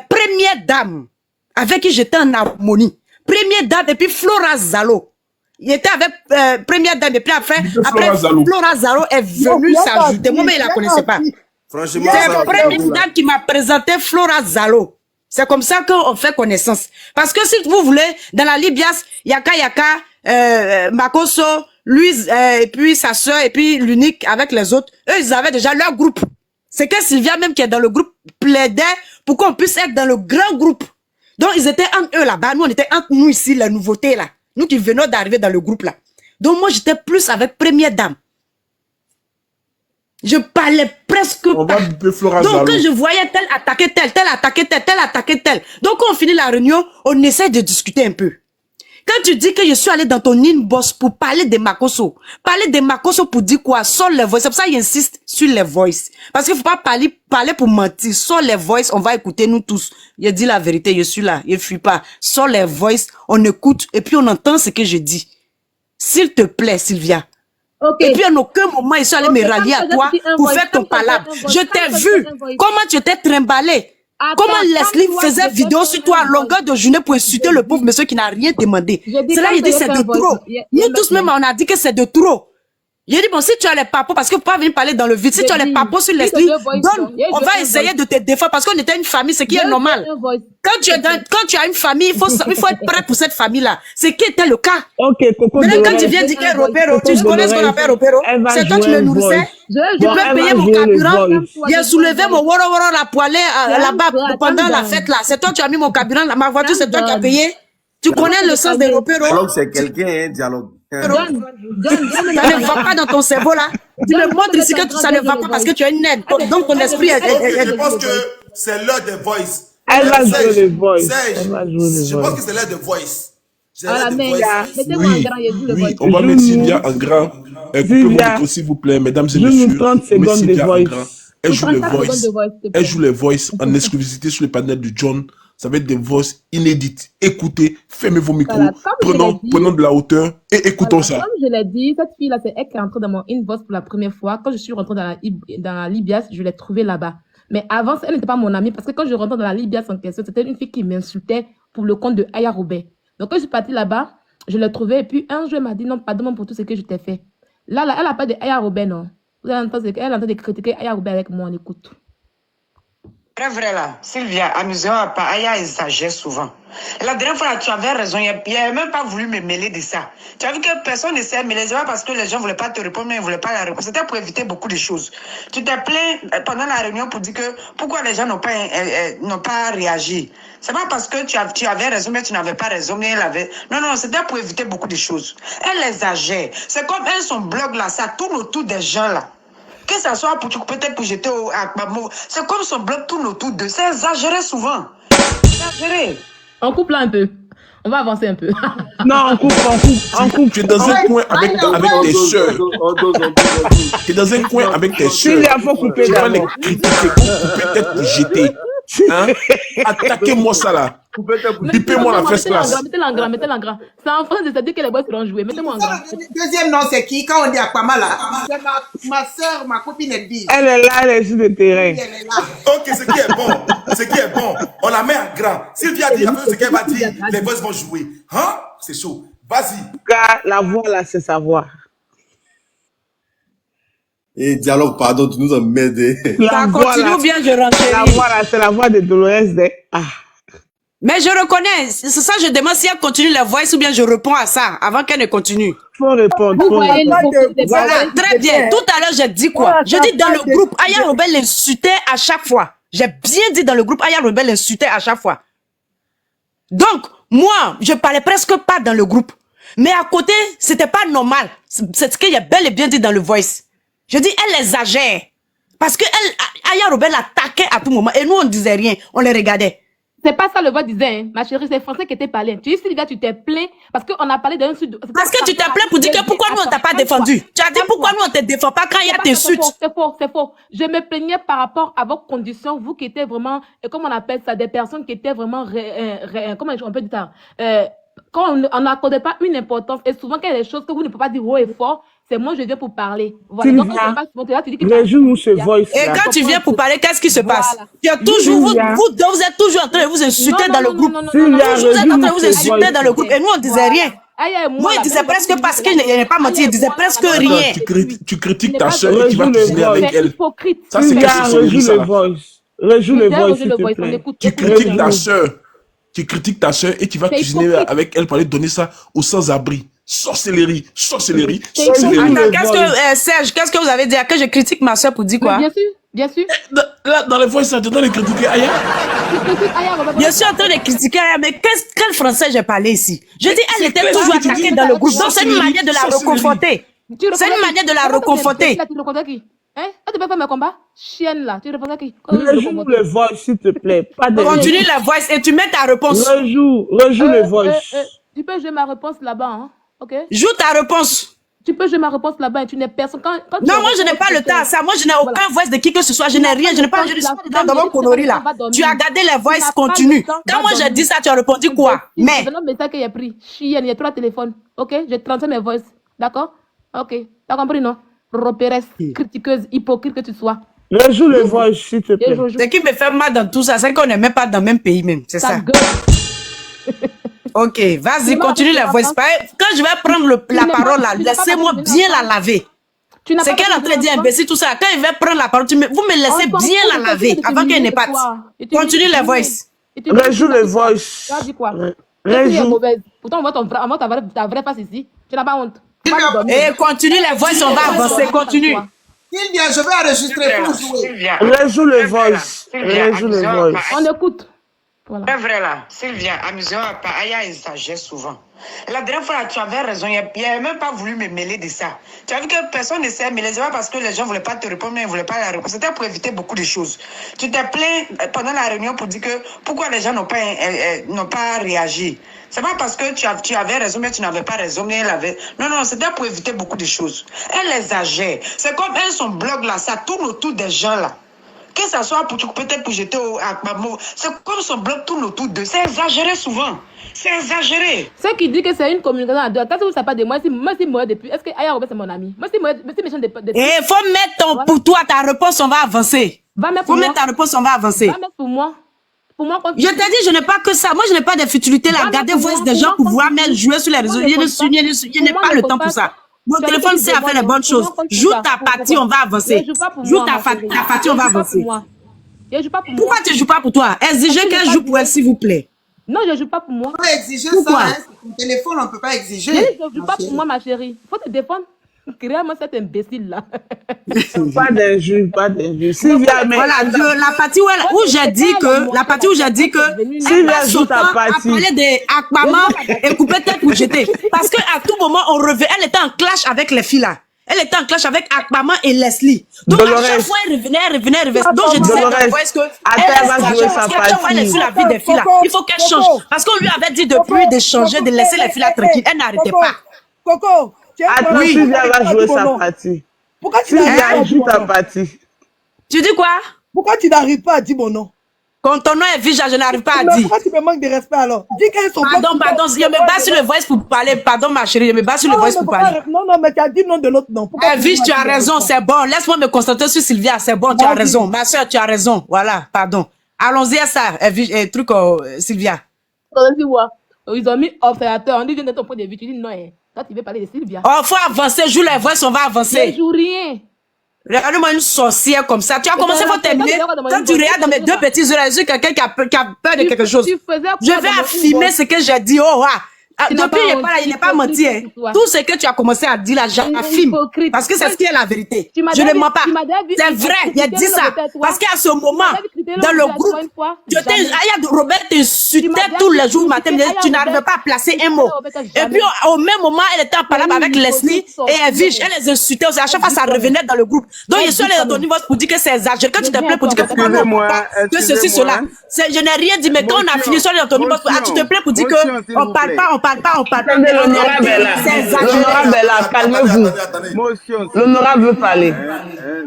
première dame avec qui j'étais en harmonie. Première dame et puis Flora Zalo. Il était avec première dame et puis après Flora Zalo est venue s'ajouter. Moi, mais il ne la connaissait pas. Franchement, c'est première dame qui m'a présenté Flora Zalo. C'est comme ça qu'on fait connaissance. Parce que si vous voulez, dans la Libias, Yaka, Makoso, Louise, et puis sa soeur, et puis l'unique avec les autres, eux, ils avaient déjà leur groupe. C'est que Sylvia même qui est dans le groupe plaidait pour qu'on puisse être dans le grand groupe. Donc, ils étaient entre eux là-bas. Nous, on était entre nous ici, la nouveauté là. Nous qui venons d'arriver dans le groupe là. Donc, moi, j'étais plus avec première dame. Je parlais presque On pas. va biper Flora Donc, Zalo. quand je voyais tel attaquer tel, tel attaquer tel, tel attaquer tel. Donc, quand on finit la réunion, on essaie de discuter un peu. Quand tu dis que je suis allé dans ton inbox pour parler des Makoso pour dire quoi? Sors les voices. C'est pour ça qu'il insiste sur les voices. Parce qu'il faut pas parler pour mentir. Sors les voices, on va écouter nous tous. Je dis la vérité, je suis là, je fuis pas. Sors les voices, on écoute et puis on entend ce que je dis. S'il te plaît, Sylvia. Et puis, en aucun moment, ils sont allés me rallier à toi pour faire ton palabre. Je t'ai vu comment tu étais trimballé. Comment Leslie faisait vidéo sur toi à longueur de journée pour insulter le pauvre monsieur qui n'a rien demandé. C'est là il dit c'est de trop. Nous tous même, on a dit que c'est de trop. J'ai dit, bon, si tu as les papos, parce que faut pas venir parler dans le vide, si tu as les papos sur Leslie, donne, on va essayer de te défendre parce qu'on était une famille, ce qui est normal. Quand tu as une famille, il faut être prêt pour cette famille-là. C'est qui était le cas. Maintenant, quand tu viens dire que Ropero, tu connais ce qu'on appelle Ropero, c'est toi qui me nourrissais. Je peux payer mon carburant. J'ai soulevé mon woro la poêlée là-bas pendant la fête là. C'est toi qui as mis mon carburant, ma voiture, c'est toi qui as payé. Tu connais le sens des Ropero. Dialogue, c'est quelqu'un, dialogue. Ça ne va pas dans ton cerveau là. Tu me montres ici que ça ne va pas parce que tu as une aide. Donc ton esprit est... Je pense que c'est l'heure des voice. Elle va jouer les voice. Je pense que c'est l'heure des voice. Oui, on va mettre Sylvia en grand. Coupez-moi s'il vous plaît, mesdames et messieurs. 30 secondes de voice. Elle joue les voice. Elle joue les voice en exclusivité sur le panel de John. Ça va être des voices inédites. Écoutez, fermez vos micros, prenons de la hauteur et écoutons ça. Comme je l'ai dit, cette fille-là, c'est elle qui est entrée dans mon inbox pour la première fois. Quand je suis rentrée dans la Libias, je l'ai trouvée là-bas. Mais avant, elle n'était pas mon amie parce que quand je rentrais dans la Libias en question, c'était une fille qui m'insultait pour le compte de Aya Robert. Donc quand je suis partie là-bas, je l'ai trouvée et puis un jour, elle m'a dit non, pardon pour tout ce que je t'ai fait. Là, elle n'a pas de Aya Robert, non. Vous allez entendre, elle est en train de critiquer Aya Robert avec moi, on écoute. Très vrai là, Sylvia, amusez-vous pas, Aya exagère souvent. La dernière fois, tu avais raison, il n'a même pas voulu me mêler de ça. Tu as vu que personne ne s'est mêlé, c'est pas parce que les gens ne voulaient pas te répondre, mais ils ne voulaient pas la répondre. C'était pour éviter beaucoup de choses. Tu t'es plaint pendant la réunion pour dire que pourquoi les gens n'ont pas réagi. C'est pas parce que tu avais raison, mais tu n'avais pas raison, mais elle avait... Non, c'était pour éviter beaucoup de choses. Elle exagère. C'est comme elle, son blog là, ça tourne autour des gens là. Que ça soit peut-être pour jeter au Akbamo. C'est comme son blog tourne autour de. C'est exagéré souvent. Exagéré. On coupe là un peu. On va avancer un peu. Non, on coupe. Tu es dans un coin avec tes soeurs. Tu es dans un coin avec tes soeurs. Il faut couper tu vas les critiquer, peut-être pour jeter. Hein? Attaquez-moi ça là. Bipez-moi la fesse classe. Mettez-la en gras. C'est en France de se dire que les boys seront joués. Mettez-moi en gras. Deuxième nom, c'est qui? Quand on dit Aquama là, c'est ma soeur, ma copine est dit. Elle est là, elle est sur le terrain. Ok, ce qui est bon, on la met en grand. Sylvia dit ce qu'elle va dire, les boys vont jouer. Hein? C'est chaud. Vas-y. La voix là, c'est sa voix. Et dialogue, pardon, tu nous as m'aider. Ça continue ou bien je rentre. La voix là, c'est la voix de Dolores. Mais je reconnais, c'est ça je demande si elle continue la voice ou bien je réponds à ça avant qu'elle ne continue. Faut répondre. Voilà, très bien. Tout à l'heure, j'ai dit quoi? Je dis dans le groupe, Aya Robert l'insultait à chaque fois. J'ai bien dit dans le groupe, Aya Robert l'insultait à chaque fois. Donc, moi, je parlais presque pas dans le groupe. Mais à côté, c'était pas normal. C'est ce qu'il y a bel et bien dit dans le voice. Je dis, elle exagère. Parce que Aya Robert l'attaquait à tout moment. Et nous, on disait rien. On les regardait. C'est pas ça le voix disait, hein. Ma chérie, c'est Français qui était parlé. Tu dis, Sylvia, tu t'es plaint parce qu'on a parlé d'un sud. Parce que tu t'es plaint pour dire que pourquoi nous on t'a pas défendu. Tu as dit pourquoi nous on te défend pas quand il y a tes suites. C'est faux. Je me plaignais par rapport à vos conditions, vous qui étiez vraiment, comment on appelle ça, des personnes qui étaient vraiment, comment on peut dire ça, quand on n'accordait pas une importance, et souvent quand il y a des choses que vous ne pouvez pas dire haut et fort, c'est moi je viens pour parler. Voilà. Donc, et quand tu viens pour parler, qu'est-ce qui se passe? Tu as toujours, vous êtes toujours en train de vous insulter dans le groupe. Vous êtes en train de vous insulter dans le groupe. Et nous, on disait rien. Moi, il disait presque parce qu'il n'est pas menti, il disait presque rien. Tu critiques ta soeur et tu vas cuisiner avec elle. Ça, c'est quelque chose. Rejoue le voice, s'il te plaît. Tu critiques ta soeur. Tu critiques ta soeur et tu vas cuisiner avec elle pour aller donner ça aux sans-abri. Sorcellerie. Qu'est-ce que, Serge, qu'est-ce que vous avez dit? Que je critique ma soeur pour dire quoi? Bien sûr. Là, dans les voix, ça te donne de critiquer Aya. Je suis en train de critiquer Aya, mais quel français j'ai parlé ici? Je dis, elle était toujours attaquée dans le groupe. Donc, c'est une manière de la reconforter. C'est une manière de la reconforter. Tu reconnais qui? Hein? Tu peux faire mes combats? Chienne là, tu reconnais qui? Rejoue le voice, s'il te plaît. Continue la voice et tu mets ta réponse. Rejoue le voice. Tu peux jouer ma réponse là-bas, hein? Ok? Joue ta réponse. Tu peux jouer ma réponse là-bas et tu n'es personne. Non, moi je n'ai pas le temps. Ça, moi je n'ai aucun voice de qui que ce soit. Je n'ai rien. Je n'ai pas. Je suis dans mon connerie là. Tu as gardé les voice continue. Quand moi j'ai dit ça, tu as répondu quoi? Mais. C'est un message que j'ai pris. Chienne, il y a 3 téléphones. Ok? J'ai transféré mes voices. D'accord? Ok. T'as compris, non? Repéresse, critiqueuse, hypocrite que tu sois. Rejoue le voice, s'il te plaît. Ce qui me fait mal dans tout ça, c'est qu'on n'est même pas dans le même pays même. C'est ça. Ok, vas-y, continue la voice. Quand je vais prendre la parole là, laissez-moi bien la laver. C'est qu'elle est en train de dire imbécile, tout ça. Quand il va prendre la parole, vous me laissez bien la laver avant qu'elle n'ait pas. Continue la voice. Rejoue le voice. Tu as dit quoi? Rejoue. Pourtant, on voit ta vraie face ici. Tu n'as pas honte. Et continue la voice, on va avancer. Continue. Sylvia, je vais enregistrer pour jouer. Rejoue le voice. Rejoue le voice. On écoute. Voilà. C'est vrai là, Sylvia, amusez-vous pas, Aya exagère souvent. La dernière fois, là, tu avais raison, il n'a même pas voulu me mêler de ça. Tu as vu que personne ne s'est mêlé, c'est pas parce que les gens ne voulaient pas te répondre, mais ils ne voulaient pas la répondre. C'était pour éviter beaucoup de choses. Tu t'es plaint pendant la réunion pour dire que pourquoi les gens n'ont pas réagi. C'est pas parce que tu avais raison, mais tu n'avais pas raison, mais elle avait... Non, c'était pour éviter beaucoup de choses. Elle exagère. C'est comme elle, son blog là, ça tourne autour des gens là. Que ça soit peut-être pour jeter au Akbamo, c'est comme son blog tourne autour d'eux. C'est exagéré souvent. C'est exagéré. Ce qui dit que c'est une communication à deux. Quand vous ne savez pas de moi, si moi depuis, est-ce que Aya Robert c'est mon ami? Moi, si méchant depuis. Il faut mettre pour toi ta réponse, on va avancer. Faut mettre ta réponse, on va avancer. Va mettre pour moi. Je t'ai dit, je n'ai pas que ça. Moi, je n'ai pas de futilités là. Regardez voice des gens pour pouvoir mettre jouer sur les réseaux. Je n'ai pas le temps pour ça. Mon téléphone sait à faire les bonnes choses. Joue ta partie, on va avancer. Joue ta partie, on va avancer. Pourquoi tu ne joues pas pour toi? Exigez qu'elle joue pour elle, s'il vous plaît. Non, je ne joue pas pour moi. On peut exiger ça, hein? Ton téléphone, on ne peut pas exiger. Je ne joue pas pour moi, ma chérie. Il faut te défendre. Crée-moi cet imbécile-là. Pas d'injure, pas d'injure. Sylvia, mais... Voilà, la partie où j'ai dit que Sylvia joue ta partie. Parler d'Akbama et couper tête pour jeter. Parce qu'à tout moment, elle était en clash avec les filles là. Elle était en clash avec Akbama et Leslie. Donc à chaque fois, elle revenait. Donc je disais que elle va jouer sa partie. Elle est sur la vie des filles là. Il faut qu'elle change. Parce qu'on lui avait dit depuis de changer, de laisser les filles là tranquilles. Elle n'arrêtait pas. Coco, attends, Sylvia va jouer sa partie. Pourquoi tu Sylvia joue ta partie. Tu dis quoi? Pourquoi tu n'arrives pas à dire mon nom? Quand ton nom est Vija, je n'arrive pas à dire. Pourquoi tu me manques de respect alors? Dis qu'elles sont Pardon, je me bats sur le voice pour parler. Pardon ma chérie, je me bats sur le voice pour parler. Non, mais tu as dit le nom de l'autre nom. Vige, tu as raison, c'est bon. Laisse-moi me concentrer sur Sylvia, c'est bon, tu as raison. Ma soeur, tu as raison. Voilà, pardon. Allons-y à ça, truc Sylvia. Ils ont mis observateur, on dit de ton point de vue, tu dis non. Quand tu veux parler de Sylvia. Oh, faut avancer, joue les voix, on va avancer. Je joue rien. Regarde-moi une sorcière comme ça. Tu as commencé, faut terminer. Quand tu regardes dans mes deux petits yeux, là, quelqu'un qui a peur de quelque chose. Je vais affirmer ce que j'ai dit. Oh, depuis, il n'est pas menti. Tout ce que tu as commencé à dire là, j'affirme. Parce que c'est ce qui est la vérité. Je ne mens pas. C'est vrai, il a dit ça. Parce qu'à ce moment, dans le groupe, Robert t'insultait tous les jours matin. Tu n'arrivais pas à placer un mot. Et puis, au même moment, elle était en parlant avec Leslie et Evige. Elle les insultait aussi. À chaque fois, ça revenait dans le groupe. Donc, je suis allée dans ton niveau pour dire que c'est exagéré. Quand tu te plais pour dire que ceci, cela. Je n'ai rien dit, mais quand on a fini, je suis allée dans ton niveau. Tu te plais pour dire qu'on ne parle pas, on parle pas. L'honorable est là, calmez-vous. L'honorable veut parler.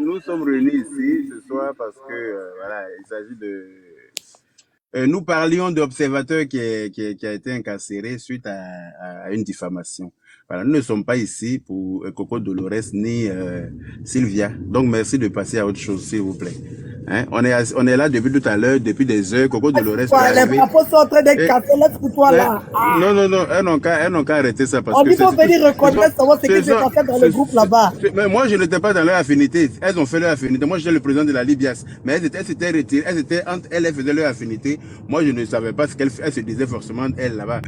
Nous sommes réunis ici ce soir parce que, voilà, il s'agit de... nous parlions d'observateur qui a été incarcéré suite à une diffamation. Voilà, nous ne sommes pas ici pour Coco Dolores ni Sylvia. Donc, merci de passer à autre chose, s'il vous plaît. Hein? On est là depuis tout à l'heure, depuis des heures. Coco Dolores est arrivé. Les propos sont en train d'être cassés, laisse-toi là. Non, elles n'ont qu'à arrêter ça parce que... Il faut venir reconnaître ce qui s'est passé dans le groupe là-bas. Mais moi, je n'étais pas dans leur affinité. Elles ont fait leur affinité. Moi, j'étais le président de la Libias. Mais elles s'étaient retirées. Elles étaient entre elles faisaient leur affinité. Moi, je ne savais pas ce qu'elles se disaient forcément, elles, là-bas.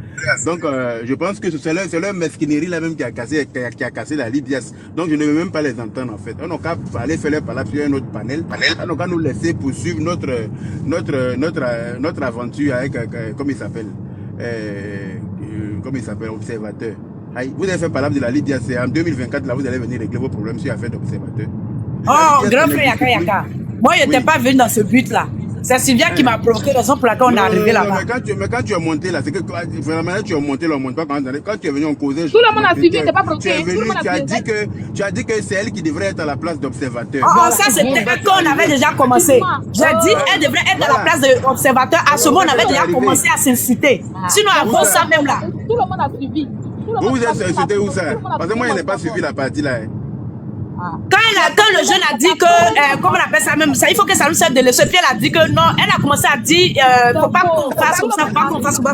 Donc, je pense que c'est leur mesquinerie là-même qui a cassé la Libias. Donc, je ne veux même pas les entendre, en fait. Elles n'ont qu'à aller faire leur palabre sur un autre panel. Elles n'ont qu'à nous laisser poursuivre notre aventure avec, comment il s'appelle, observateur. Vous avez fait parler de la Libye, c'est en 2024, là, vous allez venir régler vos problèmes sur l'affaire d'observateur. Oh, grand frère Yaka Yaka. Moi, je n'étais pas venu dans ce but-là. C'est Sylvia qui m'a provoqué, raison pour laquelle on est arrivé là-bas. Mais quand tu es monté là, c'est que vraiment tu es monté là, on monte pas quand tu es venu en causer. Tout le monde a suivi, t'es pas provoqué. Tu as dit que c'est elle qui devrait être à la place d'observateur. Oh, ça c'était quand on avait déjà commencé. J'ai dit qu'elle devrait être à la place d'observateur. À ce moment, on avait déjà commencé à s'inciter. Sinon, avant ça même là. Tout le monde a suivi. Vous êtes incité où ça? Parce que moi, je n'ai pas suivi la partie là. Quand le jeune a dit que, comment on appelle ça même, ça, il faut que ça nous serve de leçon. Puis elle a dit que non, elle a commencé à dire, faut pas qu'on fasse comme ça,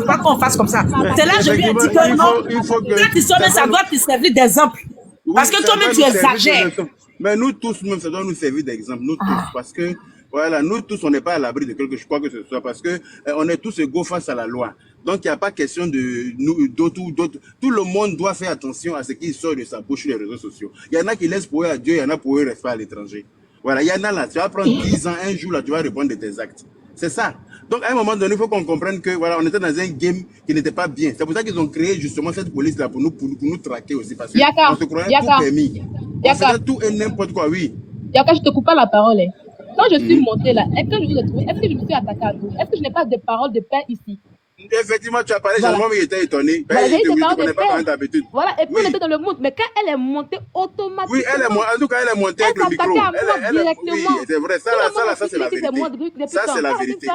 pas qu'on fasse comme ça. C'est là que je lui ai dit que non, quand tu sors, ça doit te servir d'exemple. Parce que toi-même, tu exagères. Mais nous tous, même, ça doit nous servir d'exemple. Nous tous, parce que, voilà, nous tous, on n'est pas à l'abri de quelque chose, quoi que ce soit, parce que on est tous égaux face à la loi. Donc, il n'y a pas question de nous, d'autres. Tout le monde doit faire attention à ce qui sort de sa bouche sur les réseaux sociaux. Il y en a qui laissent pour eux à Dieu, il y en a pour eux rester à l'étranger. Voilà, il y en a là, tu vas prendre 10 ans, un jour là, tu vas répondre de tes actes. C'est ça. Donc, à un moment donné, il faut qu'on comprenne que, voilà, on était dans un game qui n'était pas bien. C'est pour ça qu'ils ont créé justement cette police-là pour nous traquer aussi. Parce qu'on se croyait tout permis. On faisait tout et n'importe quoi, oui. Yaka, je te coupe pas la parole. Hein. Quand je suis montée là, est-ce que je vous ai trouvé, est-ce que je me suis attaquée à vous? Est-ce que je n'ai pas de paroles de paix ici? Effectivement, tu as parlé, voilà. Moi, il était étonné. Voilà, je ne connais pas d'habitude. Voilà, et puis on était dans le mood. Mais quand elle est montée automatiquement. Oui, en tout cas, elle est montée avec le micro. Directement. Oui, c'est vrai. Ça, c'est la vérité. Ça, c'est la vérité.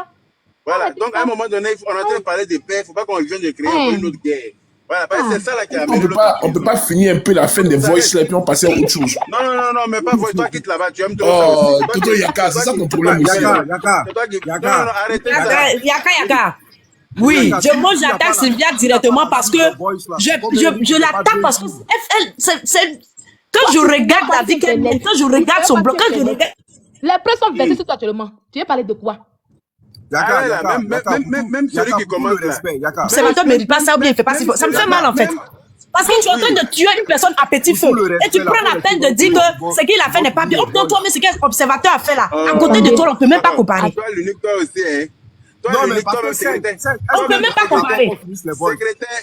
Voilà, donc à un moment donné, on est en train de parler de paix. Il ne faut pas qu'on vienne de créer une autre guerre. Voilà, c'est ça là qui a amené. On ne peut pas finir un peu la fin des voices là et puis on passer à autre chose. Non, mais pas voice. Toi, quitte là-bas. Tu aimes trop. Oh, Toto Yaka, c'est ça ton problème aussi. Yaka. Non, arrêtez ça. Yaka. Oui, moi j'attaque Sylvia directement parce que je l'attaque parce que quand je regarde la vie qu'elle met, quand je regarde son blog, quand je regarde. Les preuves sont versées sur toi actuellement. Tu veux parler de quoi? Même celui qui commence là. L'observateur ne mérite pas ça ou bien il fait pas si fort. Ça me fait mal en fait. Parce que tu es en train de tuer une personne à petit feu et tu prends la peine de dire que ce qu'il a fait n'est pas bien. Non, toi, mais ce que l'observateur a fait là, à côté de toi, on ne peut même pas comparer. Toi, l'unique, toi aussi, hein. On ne peut même pas comparer.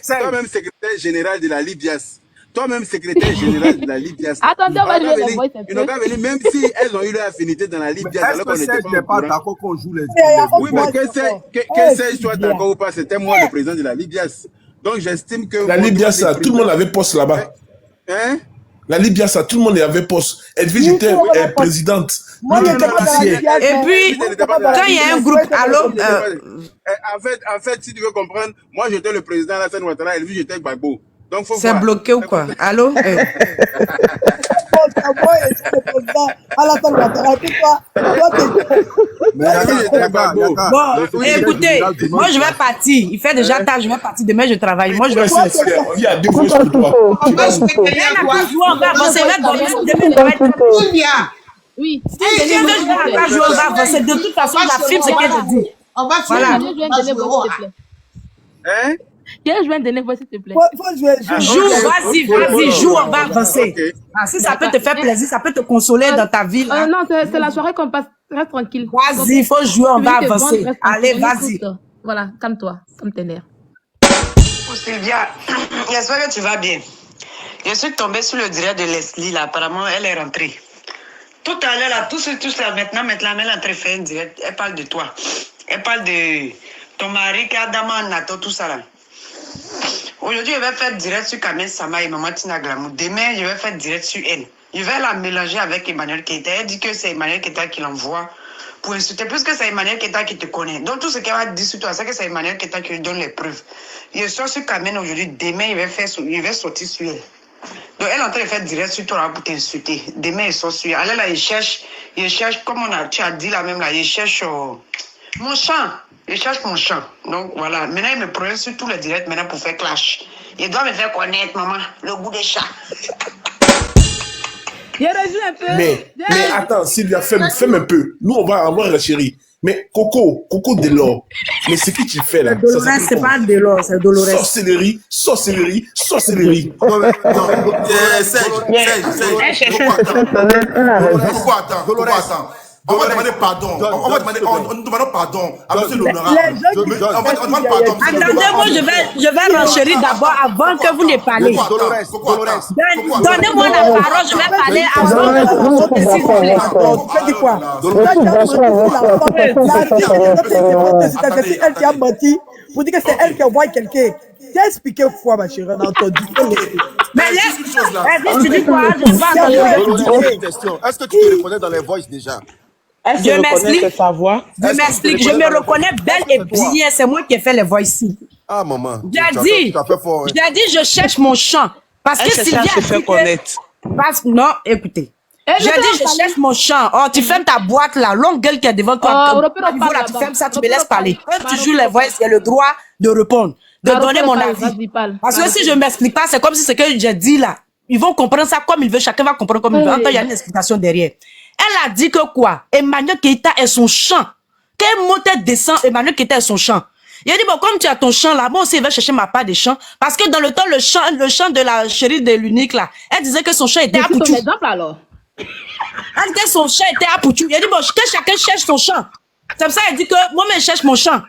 Toi-même secrétaire général de la Libias. Toi-même secrétaire général de la Libias. Attendez, on va dire les voix. Ils n'ont pas venu, même si elles ont eu leur affinité dans la Libias. Alors qu'on n'était pas d'accord qu'on joue les oui, mais que sais-je soit d'accord ou pas, c'était moi le président de la Libias. Donc j'estime que. La Libias, tout le monde avait poste là-bas. Hein? La Libye, ça, tout le monde avait poste. Edwige était présidente. Et puis, quand il y a un groupe, allô en fait, si tu veux comprendre, moi j'étais le président Alassane Ouattara, Edwige j'étais Gbagbo. Donc faut c'est bloqué ou quoi? Allô Bon, écoutez, moi je vais partir. Il fait déjà tard, je vais partir. Demain je travaille. Moi je vais sortir. Il y a deux fois pour toi. On va avancer. Oui. On va avancer. De toute façon, la film, c'est qu'elle te dit. On va faire. Hein? Quel joueur de neuf, s'il te plaît? Joue, vas-y, joue, on va avancer. Si ça peut te faire plaisir, ça peut te consoler dans ta vie. Non, c'est la soirée qu'on passe. Reste tranquille. Vas-y, il faut jouer, on va avancer. Allez, vas-y. Voilà, calme-toi, comme tes nerfs. Oh, Sylvia, j'espère que tu vas bien. Je suis tombée sur le direct de Leslie, là. Apparemment, elle est rentrée. Tout à l'heure, là, tous là, maintenant, elle est entrée faire un direct. Elle parle de toi. Elle parle de ton mari, Kadama, Nato, tout ça, là. Aujourd'hui, je vais faire direct sur Kamel Sama et Maman Tina Glamou. Demain, je vais faire direct sur elle. Je vais la mélanger avec Emmanuel Keita. Elle dit que c'est Emmanuel Keita qui l'envoie pour insulter, plus que c'est Emmanuel Keita qui te connaît. Donc, tout ce qu'elle va dire sur toi, c'est que c'est Emmanuel Keita qui lui donne les preuves. Je sors sur Kamel aujourd'hui. Demain, je vais sortir sur elle. Donc, elle est en train de faire direct sur toi pour t'insulter. Demain, elle sort sur elle. Allez là, il cherche, comme tu as dit là même, là, il cherche mon champ. Je cherche mon champ. Donc voilà. Maintenant, il me prend sur tous les directs maintenant pour faire clash. Il doit me faire connaître, maman, le goût des chats. Mais attends, Sylvia, ferme un peu. Nous, on va avoir chérie. Mais Coco Delors, mais ce que tu fais là, c'est pas Delors, c'est Dolores. Sorcellerie. Attends. On va demander pardon. On va demander, nous demandons pardon à monsieur l'honorable. On demande pardon. Attendez-moi, je vais renchérir d'abord avant que vous ne parlez. Donnez-moi la parole, je vais parler avant que s'il vous plaît. Tu dis quoi? Elle qui a menti pour dire que c'est elle qui envoie quelqu'un. Tu as expliqué quoi, ma chérie? On a entendu. Mais laisse, tu dis quoi? Est-ce que tu te reconnais dans les voices déjà? Je m'explique, je me reconnais bel et bien, c'est moi qui ai fait les voices. Ah, maman. J'ai dit, je cherche mon chant. Parce que Sylvia se fait connaître. Non, écoutez. J'ai dit, je cherche mon chant. Oh, tu fermes ta boîte là, longue gueule qui est devant toi. Tu fermes ça, tu me laisses parler. Quand tu joues les voix, il y a le droit de répondre, de donner mon avis. Parce que si je ne m'explique pas, c'est comme si ce que j'ai dit là, ils vont comprendre ça comme ils veulent, chacun va comprendre comme il veut. Attends, il y a une explication derrière. Elle a dit que quoi? Emmanuel Keita est son chant. Quel mot descend Emmanuel Keita est son chant? Il a dit, bon, comme tu as ton chant là, moi aussi, je vais chercher ma part des chants. Parce que dans le temps, le chant de la chérie de l'unique là, elle disait que son chant était à Poutou. exemple alors. Elle disait que son chant était à Poutou. Il a dit, bon, que chacun cherche son chant. C'est pour ça qu'elle dit que moi-même, je cherche mon chant.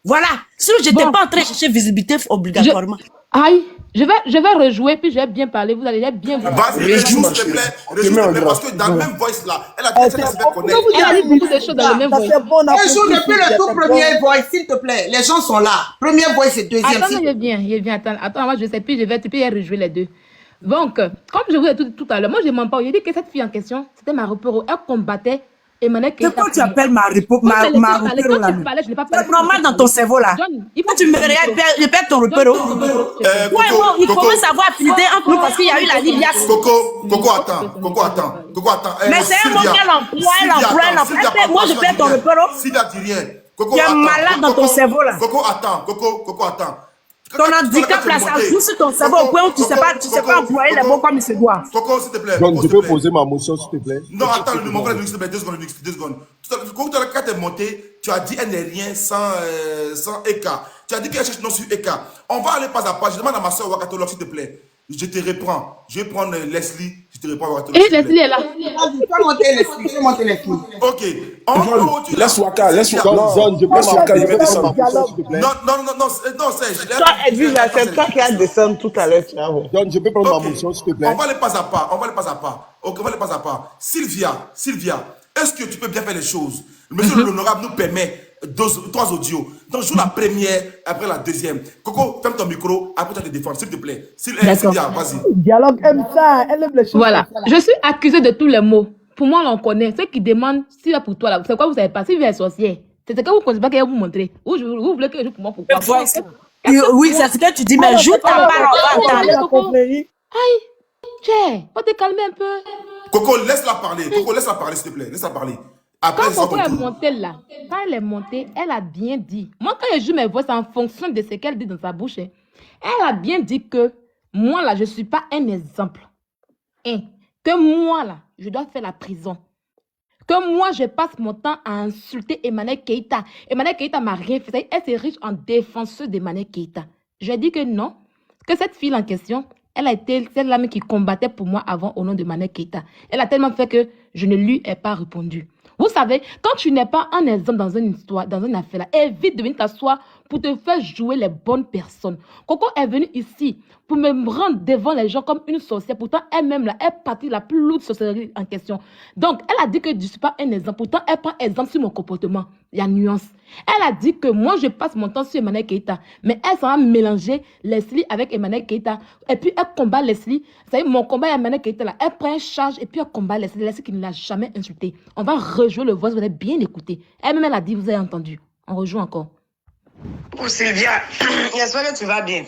Voilà. Sinon, je n'étais pas en train de chercher visibilité obligatoirement. Aïe, je vais rejouer, puis je vais bien parler. Vous allez bien vous Vas-y, rejoue, s'il te plaît. Parce que dans la même voice là, elle a dit qu'elle se fait connaître. Elle a dit beaucoup de choses dans le même voice. Rejoue depuis le tout premier voice, s'il te plaît. Les gens sont là. Première voice et deuxième. Attends, il vient. Attends, moi je sais, puis je vais rejouer les deux. Donc, comme je vous ai dit tout à l'heure, moi je ne mens pas. Il a dit que cette fille en question, c'était ma repère. Elle combattait Emmanuel Keita. Pourquoi tu appelles ma repère là? C'est normal dans ton cerveau là. Quand tu me regardes, je perds ton repère. Ouais, il commence à avoir affinité entre nous parce qu'il y a eu la Libya. Coco, attends. Mais c'est un mot qu'elle emploie. Moi, je perds ton repère. Sylvia dit rien. Tu es malade dans ton cerveau là. Coco, attends. Ton handicap là, ça joue sur ton cerveau au point où tu sais pas employer les mots comme il se doit. Coco, s'il te plaît. Donc, je peux poser ma motion, s'il te plaît? Non, attends, mon frère, s'il te plaît, 2 secondes. Quand tu es monté, tu as dit elle n'est rien sans Eka. Tu as dit qu'elle cherche non sur Eka. On va aller pas à pas. Je demande à ma soeur Wakatolo, s'il te plaît. Je te reprends. Je vais prendre Leslie. Je te reprends Wakatolo. Et Leslie est là. Fais monter Leslie. Ok. Laisse Waka, laisse Waka, il va descendre. Non, Serge. Toi, Edwige, c'est toi qui as descendu tout à l'heure. Donc, je peux prendre ma motion, s'il te plaît. On va aller pas à pas. Ok, on va aller pas à pas. Sylvia, est-ce que tu peux bien faire les choses? Monsieur l'honorable nous permet 3 audios. Donc, joue la première, après la deuxième. Coco, ferme ton micro, après tu vas te défendre, s'il te plaît. Sylvia, vas-y. Dialogue aime ça, elle aime les choses. Voilà, je suis accusée de tous les mots. Pour moi, on connaît. Ceux qui demandent si pour toi, là, c'est quoi, vous savez pas, si vous êtes sorcière. C'est ce que vous ne connaissez pas qu'elle va vous montrer. Ou vous voulez que je joue pour moi, pourquoi? Oui, c'est ce que tu dis, mais joue ta part. Aïe, tiens, faut te calmer un peu. Coco, laisse-la parler, s'il te plaît. Laisse-la parler. Après, quand Coco est montée là, quand elle est montée, elle a bien dit. Moi, quand je joue mes voix, c'est en fonction de ce qu'elle dit dans sa bouche. Elle a bien dit que moi, là, je ne suis pas un exemple. Que moi, là, je dois faire la prison. Que moi, je passe mon temps à insulter Emmanuel Keita. Emmanuel Keita m'a rien fait. Elle s'est riche en défenseuse d'Emmanuel Keita. Je dis que non. Que cette fille en question, elle a été celle-là qui combattait pour moi avant au nom de Emmanuel Keita. Elle a tellement fait que je ne lui ai pas répondu. Vous savez, quand tu n'es pas un exemple dans une histoire, dans une affaire, là, évite de venir t'asseoir pour te faire jouer les bonnes personnes. Coco est venue ici pour me rendre devant les gens comme une sorcière. Pourtant, elle-même, là, elle partit la plus lourde sorcellerie en question. Donc, elle a dit que je ne suis pas un exemple. Pourtant, elle prend exemple sur mon comportement. Il y a nuance. Elle a dit que moi, je passe mon temps sur Emmanuel Keita. Mais elle s'en a mélangé Leslie avec Emmanuel Keita. Et puis, elle combat Leslie. Vous savez, mon combat avec Emmanuel Keita, là, elle prend une charge et puis elle combat Leslie. Leslie qui ne l'a jamais insulté. On va rejouer le voice, vous allez bien écouter. Elle-même, elle a dit, vous avez entendu. On rejoue encore. Oh Sylvia, j'espère que tu vas bien.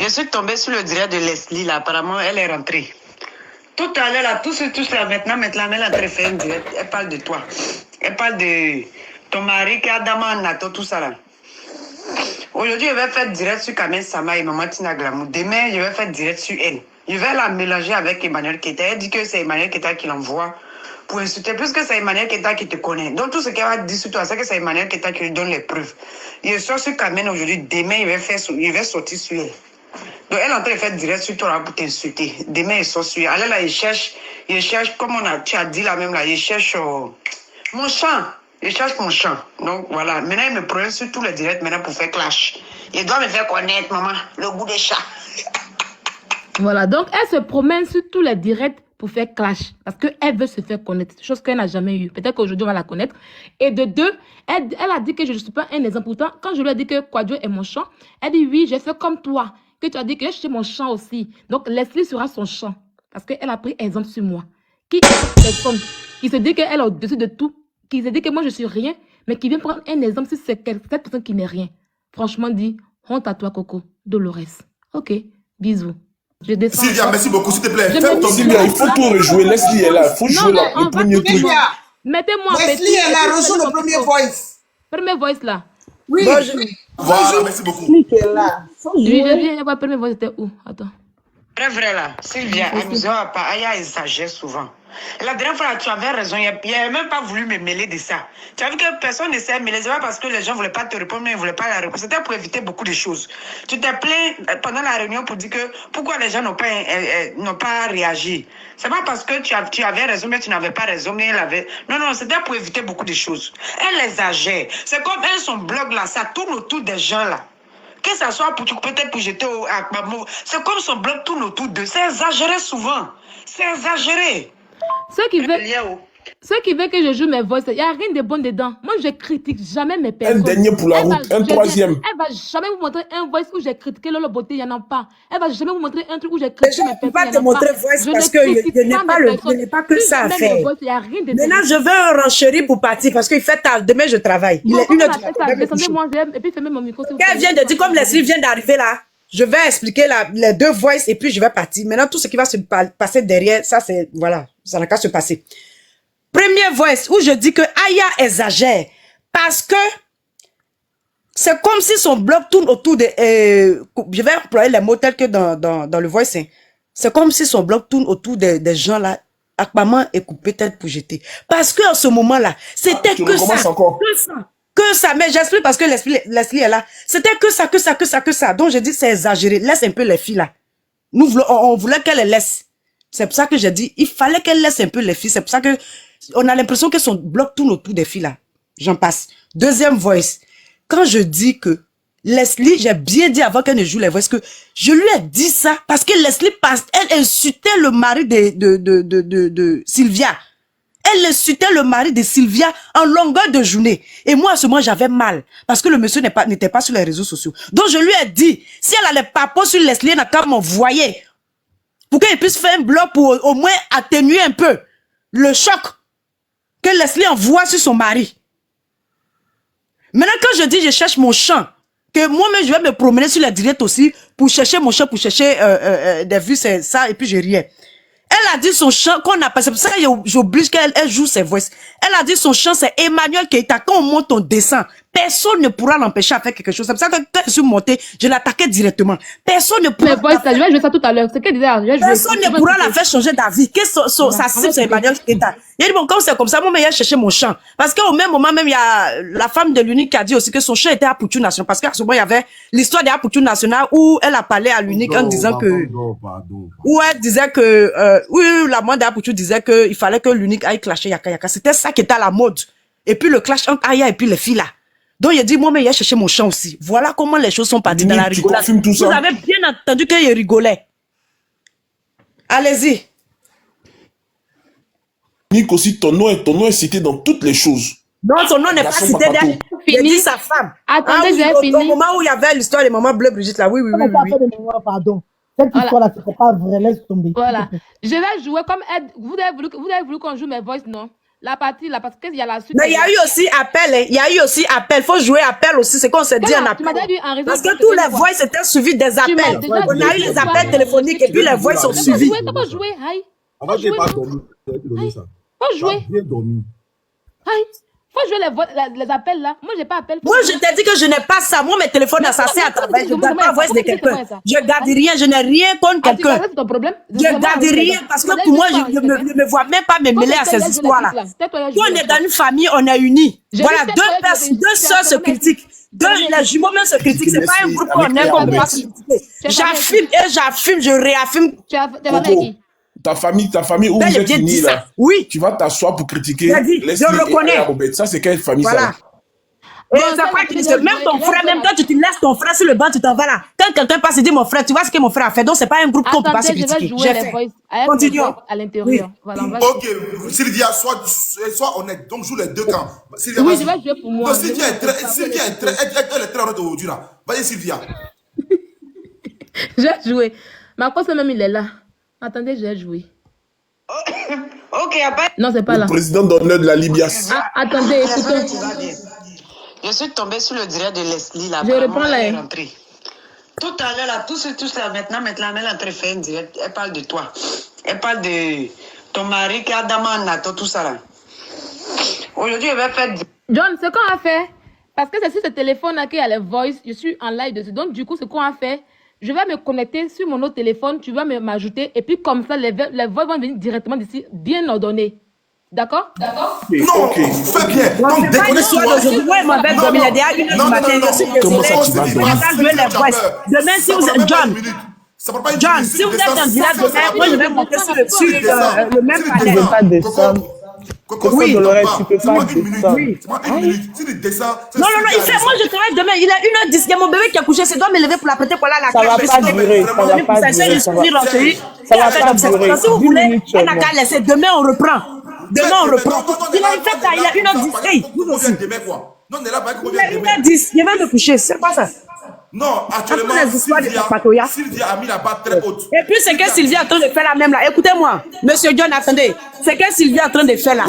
Je suis tombée sur le direct de Leslie, là. Apparemment, elle est rentrée. Tout à l'heure, là, tout là, maintenant, elle est en train de faire un direct. Elle parle de toi. Elle parle de ton mari qui a Dama Nato, tout ça, là. Aujourd'hui, je vais faire direct sur Kamel Sama et Maman Tina Glamour. Demain, je vais faire direct sur elle. Je vais la mélanger avec Emmanuel Keita. Elle dit que c'est Emmanuel Keita qui l'envoie pour insulter, plus que c'est Emmanuel Keita qui te connaît. Donc, tout ce qu'elle va dire sur toi, c'est que c'est Emmanuel Keita qui lui donne les preuves. Je sors sur Kamel aujourd'hui. Demain, je vais sortir sur elle. Donc, elle est en train de faire direct sur toi là, pour t'insulter. Demain, elle sort sur elle. Elle là, il cherche, comme tu as dit là même là, il cherche. Moi, Mon chant. Je cherche mon chant. Donc voilà. Maintenant, il me prend sur tous les directs maintenant pour faire clash. Il doit me faire connaître, maman, le goût des chats. Voilà, donc elle se promène sur tous les directs pour faire clash. Parce qu'elle veut se faire connaître. Chose qu'elle n'a jamais eue. Peut-être qu'aujourd'hui, on va la connaître. Et de deux, elle a dit que je ne suis pas un exemple. Pourtant, quand je lui ai dit que Quadio est mon chant, elle dit oui, j'ai fait comme toi. Que tu as dit que je suis mon chant aussi. Donc, Leslie sera son chant. Parce qu'elle a pris exemple sur moi. Qui est cette personne qui se dit qu'elle est au-dessus de tout, qui se dit que moi je suis rien, mais qui vient prendre un exemple sur cette personne qui n'est rien. Franchement dit, honte à toi Coco, Dolores. Ok, bisous. Je descends. Sylvia, merci beaucoup, s'il te plaît. Sylvia, il faut tout rejouer. Leslie est là, il faut jouer le premier truc. Mettez-moi en Leslie est là, rejoue le premier voice. Premier voice là. Oui. Voilà, merci beaucoup. Oui, je viens voir premier voice, c'était où? Attends. Vrai là, Sylvia, amusez-vous pas, Aya exagère souvent. La dernière fois, tu avais raison, il n'a même pas voulu me mêler de ça. Tu as vu que personne ne s'est mêlé, c'est pas parce que les gens ne voulaient pas te répondre, mais ils ne voulaient pas la répondre. C'était pour éviter beaucoup de choses. Tu t'es plaint pendant la réunion pour dire que pourquoi les gens n'ont pas réagi. C'est pas parce que tu avais raison, mais tu n'avais pas raison, mais elle avait... Non, c'était pour éviter beaucoup de choses. Elle exagère. C'est comme elle, son blog là, ça tourne autour des gens là. Que ça soit peut-être pour jeter au Akbamo, c'est comme son blog tourne autour d'eux. C'est exagéré souvent. C'est exagéré. Ce qui veut que je joue mes voix, il n'y a rien de bon dedans. Moi, je critique jamais mes personnes. Un dernier pour la route, un troisième. Elle va jamais vous montrer un voice où j'ai critiqué Lolo Beauté, il n'y en a pas. Elle va jamais vous montrer un truc où j'ai critiqué mes personnes. Je ne peux pas te montrer voice parce que je n'ai pas que ça à faire. Maintenant, je veux renchérir pour partir parce qu'il fait tard. Demain, je travaille. Il est 1h. Descendez-moi et puis fermez mon micro. Elle vient de dire, comme Leslie vient d'arriver là, je vais expliquer les deux voices et puis je vais partir. Maintenant, tout ce qui va se passer derrière, ça c'est, voilà, ça n'a qu'à se passer. Premier voice où je dis que Aya exagère parce que c'est comme si son blog tourne autour de... je vais employer les mots tels que dans le voice. C'est comme si son blog tourne autour des gens là. Akbamo est coupé tête pour jeter. Parce qu'en ce moment-là, c'était que ça. Mais j'explique parce que Leslie est là. C'était que ça. Donc je dis c'est exagéré. Laisse un peu les filles là. On voulait qu'elle les laisse. C'est pour ça que j'ai dit, il fallait qu'elle laisse un peu les filles. C'est pour ça que on a l'impression que son blog tourne autour des filles là. J'en passe. Deuxième voice. Quand je dis que Leslie, j'ai bien dit avant qu'elle ne joue les voices que je lui ai dit ça parce que Leslie elle insultait le mari de Sylvia. Elle insultait le mari de Sylvia en longueur de journée. Et moi, à ce moment, j'avais mal. Parce que le monsieur n'était pas sur les réseaux sociaux. Donc, je lui ai dit, si elle allait pas sur Leslie, elle n'a qu'à m'envoyer. Pour qu'elle puisse faire un blog pour au moins atténuer un peu le choc que Leslie envoie sur son mari. Maintenant, quand je dis je cherche mon champ, que moi-même, je vais me promener sur la directe aussi pour chercher mon champ, pour chercher des vues, c'est ça, et puis je riais. Elle a dit son chant qu'on a passé. C'est pour ça que j'oblige qu'elle joue ses voix. Elle a dit son chant, c'est Emmanuel Keita. Quand on monte, on descend. Personne ne pourra l'empêcher à faire quelque chose. C'est pour ça que quand je suis montée, je l'attaquais directement. Personne ne pourra. Je vais jouer ça tout à l'heure. Personne ne pourra la faire changer d'avis. Ça cible, c'est Emmanuel Keita. Il a dit, bon, comme c'est comme ça, moi, je vais chercher mon chant. Parce qu'au même moment, même, il y a la femme de l'Unique qui a dit aussi que son chant était à Poutou National. Parce qu'à ce moment, il y avait l'histoire de Poutou National où elle a parlé à l'Unique en disant que, où elle disait que, oui, la moindre d'Apoutou disait qu'il fallait que l'Unique aille clasher Yaka Yaka. C'était ça qui était à la mode. Et puis le clash entre Aya et puis les filles là. Donc il a dit, moi, mais il a cherché mon chant aussi. Voilà comment les choses sont parties dans la rigolade. Vous avez bien entendu qu'il rigolait. Allez-y. Nick aussi, ton nom est cité dans toutes les choses. Non, son nom n'est pas cité derrière. Il a dit sa femme. Attendez, j'ai fini. Au moment où il y avait l'histoire des mamans bleu Brigitte là, oui. Pardon. Cette histoire-là, c'est pas vrai, laisse tomber. Voilà. Je vais jouer comme elle. Vous avez voulu qu'on joue mes voix, non? La partie là, parce qu'il y a la suite. Mais il y a eu aussi appel, hein. Il y a eu aussi appel. Faut jouer appel aussi. C'est qu'on s'est dit en appel. Parce que tous les voix étaient suivis des appels. On a eu les appels téléphoniques et puis les voix sont suivis. Faut jouer, aïe. Avant, j'ai pas dormi. Faut jouer. Bien dormi. Aïe. Faut jouer les appels là. Moi, j'ai pas appel. Moi, je t'ai dit que je n'ai pas ça. Moi, mes téléphones assassins à travers. Je ne garde pas la voix de quelqu'un. Je garde rien. Je n'ai rien contre quelqu'un. C'est ton problème. Je garde rien parce que pour moi, je ne me vois même pas me mêler à ces histoires-là. On est dans une famille, on est unis. Voilà, deux sœurs se critiquent. Les jumeaux même se critiquent. C'est pas un groupe qu'on est qu'on peut pas se critiquer. J'affirme et j'affirme, je réaffirme. Tu as parlé avec qui? ta famille où vous êtes unis là, oui. Tu vas t'asseoir pour critiquer je reconnais. Ça, c'est quelle famille voilà. Ça? Même ton frère, même quand tu te laisses ton frère sur le banc, tu t'en vas là. Quand quelqu'un passe et dit mon frère, tu vois ce que mon frère a fait. Donc, c'est pas un groupe qu'on peut pas se critiquer. Continuons. Continuons. Voilà, ok, Sylvia, sois honnête. Donc, joue les deux camps. Sylvia, oui, je vais jouer pour moi. Non, Sylvia est très honnête aujourd'hui là. Vas-y, Sylvia. Je vais jouer. Ma cause même, il est là. Attendez, je vais jouer. Ok, après. Non, c'est pas là. Le président d'honneur de la Libias. Attendez, écoutez. Je suis tombée sur le direct de Leslie là. Je reprends là. Tout à l'heure là, tous là, maintenant, elle est en train de faire un direct. Elle parle de toi. Elle parle de ton mari qui a Daman Nato, tout ça là. Aujourd'hui, elle va faire. John, ce qu'on a fait, parce que c'est sur ce téléphone là qu'il y a les voice, je suis en live dessus. Donc, du coup, ce qu'on a fait, je vais me connecter sur mon autre téléphone, tu vas m'ajouter, et puis comme ça, les voix vont venir directement d'ici, bien ordonnées. D'accord? D'accord? Non, fais bien. Donc, déconnecte-toi. Moi, ma belle famille, il y a une heure du matin, je suis désolée. On va jouer les voix. Demain, si vous êtes John, si vous êtes en direct demain, moi, je vais monter sur le même panel. Tu ne peux pas descendre. Oui, tu peux pas descendre. Non, il fait, moi je travaille demain, il a 1h10, il y a mon bébé qui a couché, c'est doit me lever pour l'apprêter pour aller à la crèche. Ça va pas durer, ça va pas durer. Si vous voulez, elle n'a qu'à laisser, demain on reprend. Demain on reprend. Il a une fête là, il a 1h10. Vous aussi. Il a 1h10, il va me coucher, c'est pas ça. Non, actuellement, Sylvia a mis la barre très haute. Et puis, c'est que Sylvia est en train de faire la même là. Écoutez-moi, monsieur John, attendez. C'est que Sylvia est en train de faire là.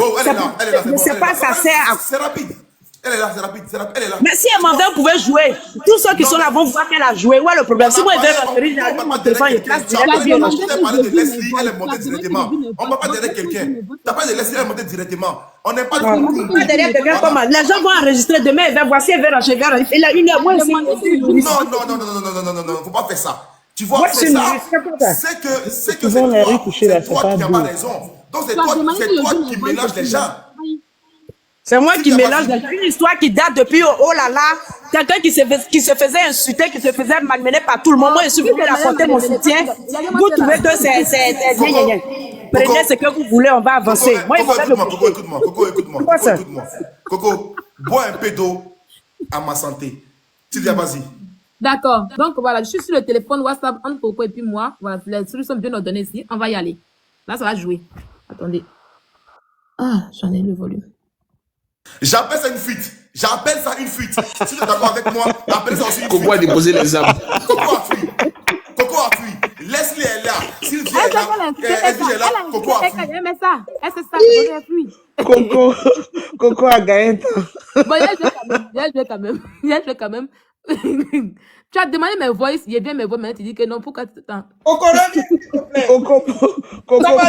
Je ne sais pas, ça sert à. C'est rapide. Elle est là, c'est rapide. Elle est là. Mais si elle m'en veut, vous pouvez jouer. Tous ceux qui sont là vont voir qu'elle a joué. Où est le problème? Si moi, je vais rentrer, j'ai mon téléphone, il place direct. Je t'ai parlé de Leslie, elle est montée directement. On ne va pas derrière quelqu'un. Tu n'as pas de Leslie, elle est montée directement. On n'est pas derrière quelqu'un comment? Les gens vont enregistrer demain, elle va voir si elle veut rentrer. Il a 1 heure. Non, il ne faut pas faire ça. Tu vois, c'est ça. C'est que c'est toi qui n'as pas raison. Donc, c'est toi qui mélanges les gens. C'est moi qui mélange une histoire qui date depuis oh là là. Quelqu'un qui se faisait insulter, qui se faisait malmener par tout le monde. Moi, il suffit de raconter mon soutien. Vous trouvez que c'est bien. Prenez ce que vous voulez, on va avancer. Coco, bois un peu d'eau à ma santé. Sylvia, vas-y. D'accord. Donc voilà, je suis sur le téléphone WhatsApp entre Coco et puis moi. Voilà, les solutions bien ordonnées ici. On va y aller. Là, ça va jouer. Attendez. Ah, j'en ai le volume. J'appelle ça une fuite. J'appelle ça une fuite. Si tu es d'accord avec moi, appelle ça aussi une fuite. Coco a déposé les armes. Coco a fui. Leslie est là. Sylvia est là. Coco a fui. Coco a gagné. Bon, il a joué quand même. Tu as demandé mes voices, il est bien mes voix, mais tu dis que non, pourquoi tu t'en... Coco, pourquoi...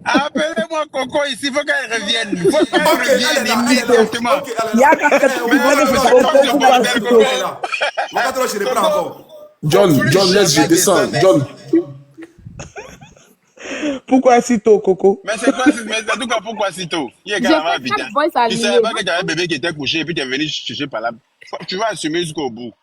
Appelez-moi Coco ici, il faut qu'elle revienne. Il faut qu'elle revienne immédiatement. John, laisse, je descends. John. Pourquoi si tôt, Coco? Mais c'est quoi, en tout cas, pourquoi si tôt? Il est carrément vite. Tu savais pas que tu avais un bébé qui était couché et puis tu es venu chercher par là. Tu vas assumer jusqu'au bout.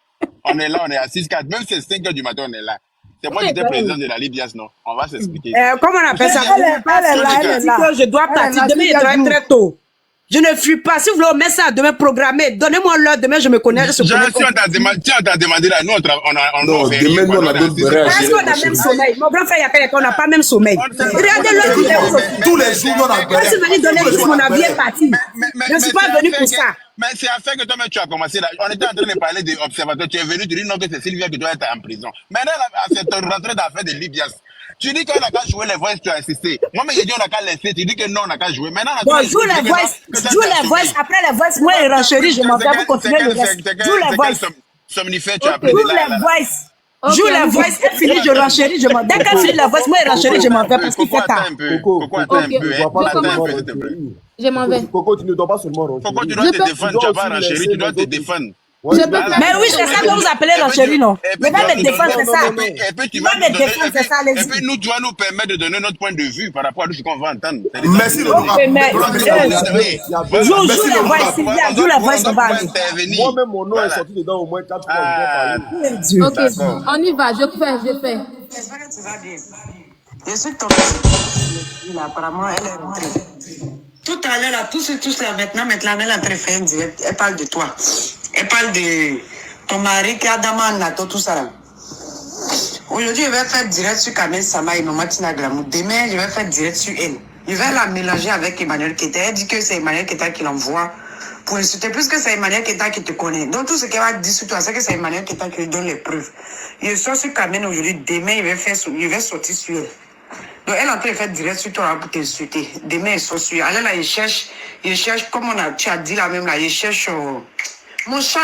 On est là, on est à 6-4. Même si c'est 5 h du matin, on est là. C'est moi qui étais président de la Libias, non? On va s'expliquer. Comment on appelle ça? Elle est là. Je dois partir. Demain, il travaille très tôt. Je ne fuis pas. Si vous voulez, on met ça demain programmé. Donnez-moi l'heure. Demain, je me connais. Si on t'a demandé là, nous, non, demain, nous, on a d'autres bérets. Est-ce qu'on a même sommeil? Mon grand frère, il y a quelqu'un, on n'a pas même sommeil. Regardez l'heure. Tous les jours, on a bérets. Je suis venu donner juste mon avis et parti. Je ne suis pas venu pour ça. Mais c'est à faire que toi-même, tu as commencé là. On était en train de parler des observateurs. Tu es venu, tu dis non, que c'est Sylvia qui doit être en prison. Maintenant, c'est rentrée d'affaires de Libias. Tu dis qu'on n'a qu'à jouer les voices, tu as insisté. Moi, mais j'ai dit on n'a qu'à laisser. Tu dis que non, on n'a qu'à jouer. Maintenant, bon, joue les voices. Après les voices, moi, les rancheries, je m'en vais pour continuer le reste. Joue les voices. Somnifère, tu as pris joue les voices. Joue les voices. Et fini, je renchéris, je m'en vais. Dès qu'elle finit la voice, moi, les rancheries, je m'en vais parce qu'il fait tard. Coco, attends un peu. Je m'en vais. Coco, tu ne dois pas seulement renchérir. Coco, tu dois te défendre. Tu n'as pas renchéri, tu dois te défendre. Mais oui, c'est ça que vous appelez l'enchérie, non? Mais va me défendre, c'est ça. Et puis tu vas me défendre, c'est ça, et puis nous, tu vas nous permettre de donner notre point de vue par rapport à ce qu'on va entendre. Merci, joue la voix, Sylvia, joue la voix, on va aller. Moi-même, mon nom est sorti dedans au moins 4 fois. Ok, on y va, je fais. Je suis tombée. Apparemment, elle est rentrée. Tout à l'heure, là, tous là, maintenant, elle est en train de faire un direct. Elle parle de toi. Elle parle de ton mari qui a demandé Nato, tout ça là. Aujourd'hui, je vais faire direct sur Kamel Sama et Maman Tina Glamour. Demain, je vais faire direct sur elle. Je vais la mélanger avec Emmanuel Keta. Elle dit que c'est Emmanuel Keta qui l'envoie pour insulter, plus que c'est Emmanuel Keta qui te connaît. Donc tout ce qu'elle va dire sur toi, c'est que c'est Emmanuel Keta qui lui donne les preuves. Je sors sur Kamel aujourd'hui. Demain, je vais sortir sur elle. Donc elle est en train de faire direct sur toi pour t'insulter. Demain, elle sort sur elle. Là, il cherche, comme tu as dit là même, là, il cherche mon champ.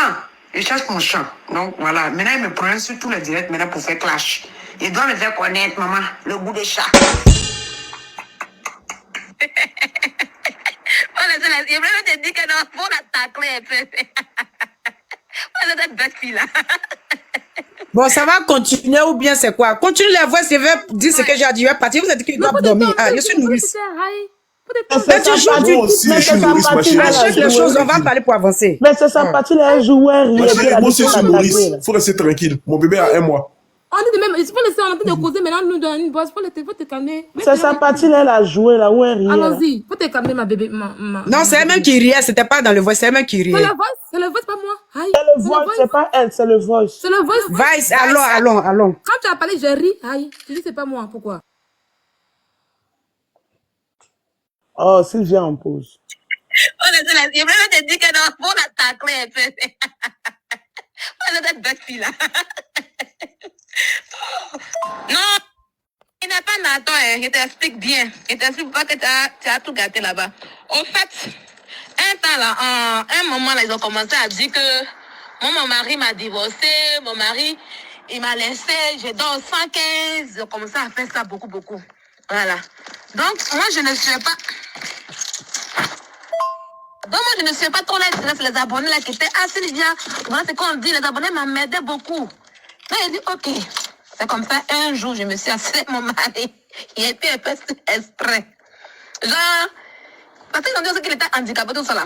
Je cherche mon champ. Donc voilà. Maintenant, il me prend sur tous les directs maintenant pour faire clash. Il doit me faire connaître, maman, le goût des chats. Je vais te dire que non, faut la tacler un peu. Cette bête fille là. Bon, ça va continuer ou bien c'est quoi? Continue la voix, je vais dire ce que j'ai dit. Je vais partir. Vous avez dit qu'il doit dormir. Ah, je suis nourrice. Mais tu achète les choses, on va parler pour avancer. Mais c'est sympathique, elle joue. Moi aussi, je suis nourrice. Il faut rester tranquille. Mon bébé a 1 mois. On dit de même, il faut laisser en train de causer maintenant, nous dans une boîte, il faut te calmer. C'est sympathique, elle a joué là, où elle rit. Allons-y, faut te calmer, ma bébé. Non, c'est elle-même qui riait, c'était pas dans le voice, c'est elle-même qui riait. C'est le voice, pas moi. C'est le voice, c'est pas elle, c'est le voice. C'est le voice. Voice, allons. Quand tu as parlé, j'ai ri. Aïe, tu dis c'est pas moi, pourquoi? Oh, Sylvia en pause. Je vais te dire que non, faut la tacler un peu. Cette bête fille là. Non, il n'est pas Nathan, je t'explique bien. Je t'explique pas que tu as tout gâté là-bas. Au fait, un temps là, un moment là, ils ont commencé à dire que mon mari m'a divorcé, mon mari, il m'a laissé, je dors 115. Ils ont commencé à faire ça beaucoup. Voilà. Donc, moi, je ne suis pas... trop les abonnés là qui étaient assis bien. Voilà ce qu'on dit, les abonnés m'aidaient beaucoup. Donc, j'ai dit, ok. C'est comme ça, un jour, je me suis assise avec mon mari. Il était un peu exprès. Genre, parce qu'ils ont dit aussi qu'il était handicapé, tout ça là.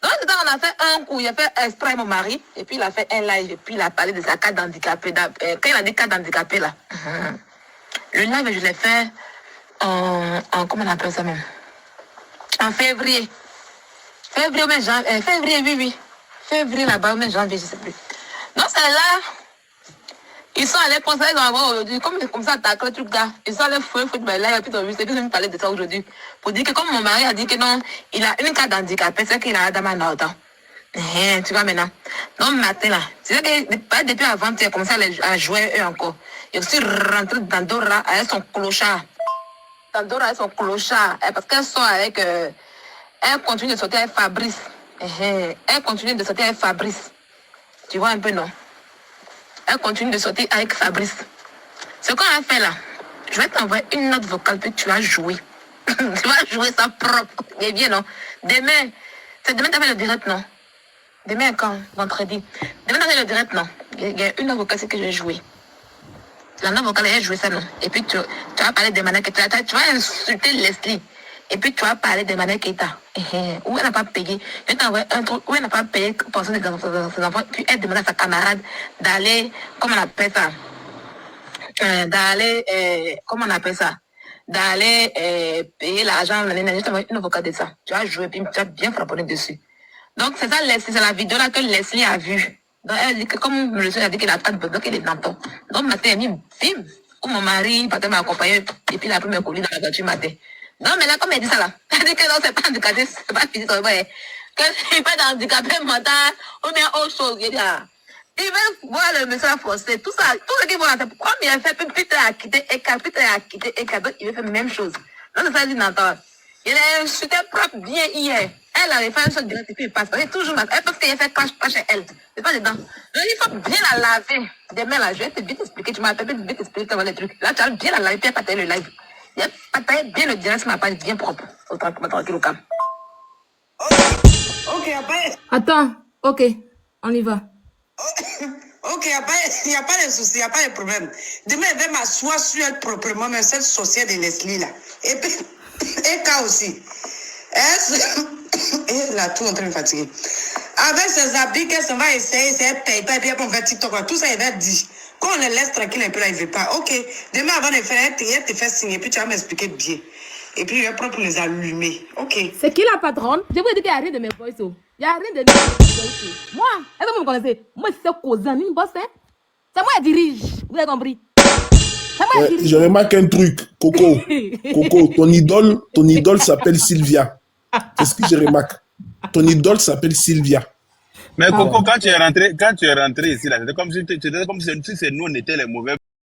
Donc, on a fait un coup, il a fait exprès avec mon mari, et puis il a fait un live, et puis il a parlé de sa carte d'handicapé. Quand il a dit carte d'handicapé là, le live, je l'ai fait comment on appelle ça même? En février. Février, mais janvier. Février, oui. Février là-bas, mais janvier, je ne sais plus. Donc, c'est là. Ils sont allés pour ça, ils ont envoyé aujourd'hui. Comme ça, t'as le truc là. Ils sont allés fouiller, là, et puis ils ont parlé de ça aujourd'hui. Pour dire que comme mon mari a dit que non, il a une carte d'handicapé, c'est qu'il a dans ma note. Tu vois maintenant. Donc, matin là, c'est que depuis avant, tu as commencé à jouer eux encore. Je suis rentrée dans Dora avec son clochard. Dans Dora avec son clochard. Parce qu'elle sort avec. Elle continue de sortir avec Fabrice. Elle continue de sortir avec Fabrice. Tu vois un peu, non? Elle continue de sortir avec Fabrice. Ce qu'on a fait là, je vais t'envoyer une note vocale que tu vas jouer. Tu vas jouer ça propre. Et bien, non? Demain, c'est demain, tu as le direct, non? Demain, quand? Vendredi. Demain, tu as le direct, non? Il y a une note vocale que je vais jouer. La note vocale, elle va jouer ça, non? Et puis, tu vas parler de manière que tu vas insulter Leslie. Et puis, tu vas parler de manière Keita. Où elle n'a pas payé. Je t'envoie un truc où elle n'a pas payé pour ses enfants. Puis, elle demande à sa camarade d'aller, comment on appelle ça? Comment on appelle ça? D'aller payer l'argent. Je t'envoie une avocat de ça. Tu vas jouer, puis tu vas bien frapper dessus. Donc, c'est ça, c'est la vidéo là que Leslie a vue. Donc, elle dit que comme le soeur a dit qu'elle a pas de bébé, qu'elle est Danton. Donc, matin, elle a mis bim, où mon mari, peut-être m'a accompagné, et puis il a pris mes colis dans la voiture matin. Non, mais là, comme elle dit ça là, elle dit que non, c'est pas handicapé, c'est pas physique, que c'est pas handicapé mental, ou bien autre chose. Il veut voir le monsieur forcé, tout ça, tout ce qu'il veut faire. Comme il a fait, Peter a quitté Eka, donc il veut faire la même chose. Donc, c'est ça, il dit Nanton. Il a insulté propre bien hier. Elle avait fait une chose directe et puis il passe. Elle est toujours mal. Elle pense qu'elle a fait crash chez elle. C'est pas dedans. Donc, il faut bien la laver. Demain, là, je vais te bien t'expliquer. Tu m'as bien t'expliquer comment les trucs. Là, tu vas bien la laver, puis elle partage le live. Il y a partagé bien le direct sur ma page, bien propre. Tranquille au calme. Ok, après. Attends, ok, on y va. Ok, il n'y a pas de souci, il n'y a pas de problème. Demain, elle va m'asseoir sur elle proprement, mais cette sorcière de Leslie là. Et puis, Eka aussi. Elle, là, tout en train de me fatiguer. Avec ses habits, qu'elle s'en va essayer, c'est paye, puis on va TikTok, tout ça, il va dire. Quand on le laisse tranquille un peu là, il ne veut pas. Ok, demain avant de faire, elle te fait signer, puis tu vas m'expliquer bien. Et puis, il va prendre pour les allumer. Ok. C'est qui la patronne? Je vous ai dit qu'il n'y a rien de mes voices. Il n'y a rien de mes voices. Moi, est-ce que vous me connaissez? Moi, c'est cousin, une bosse. C'est moi qui dirige. Vous avez compris? C'est moi qui dirige. Je remarque un truc, Coco. Coco, ton idole s'appelle Sylvia. C'est ce que je remarque. Ton idole s'appelle Sylvia. Mais Coco, quand tu es rentré ici, là, c'était comme si c'est nous, on était les mauvais.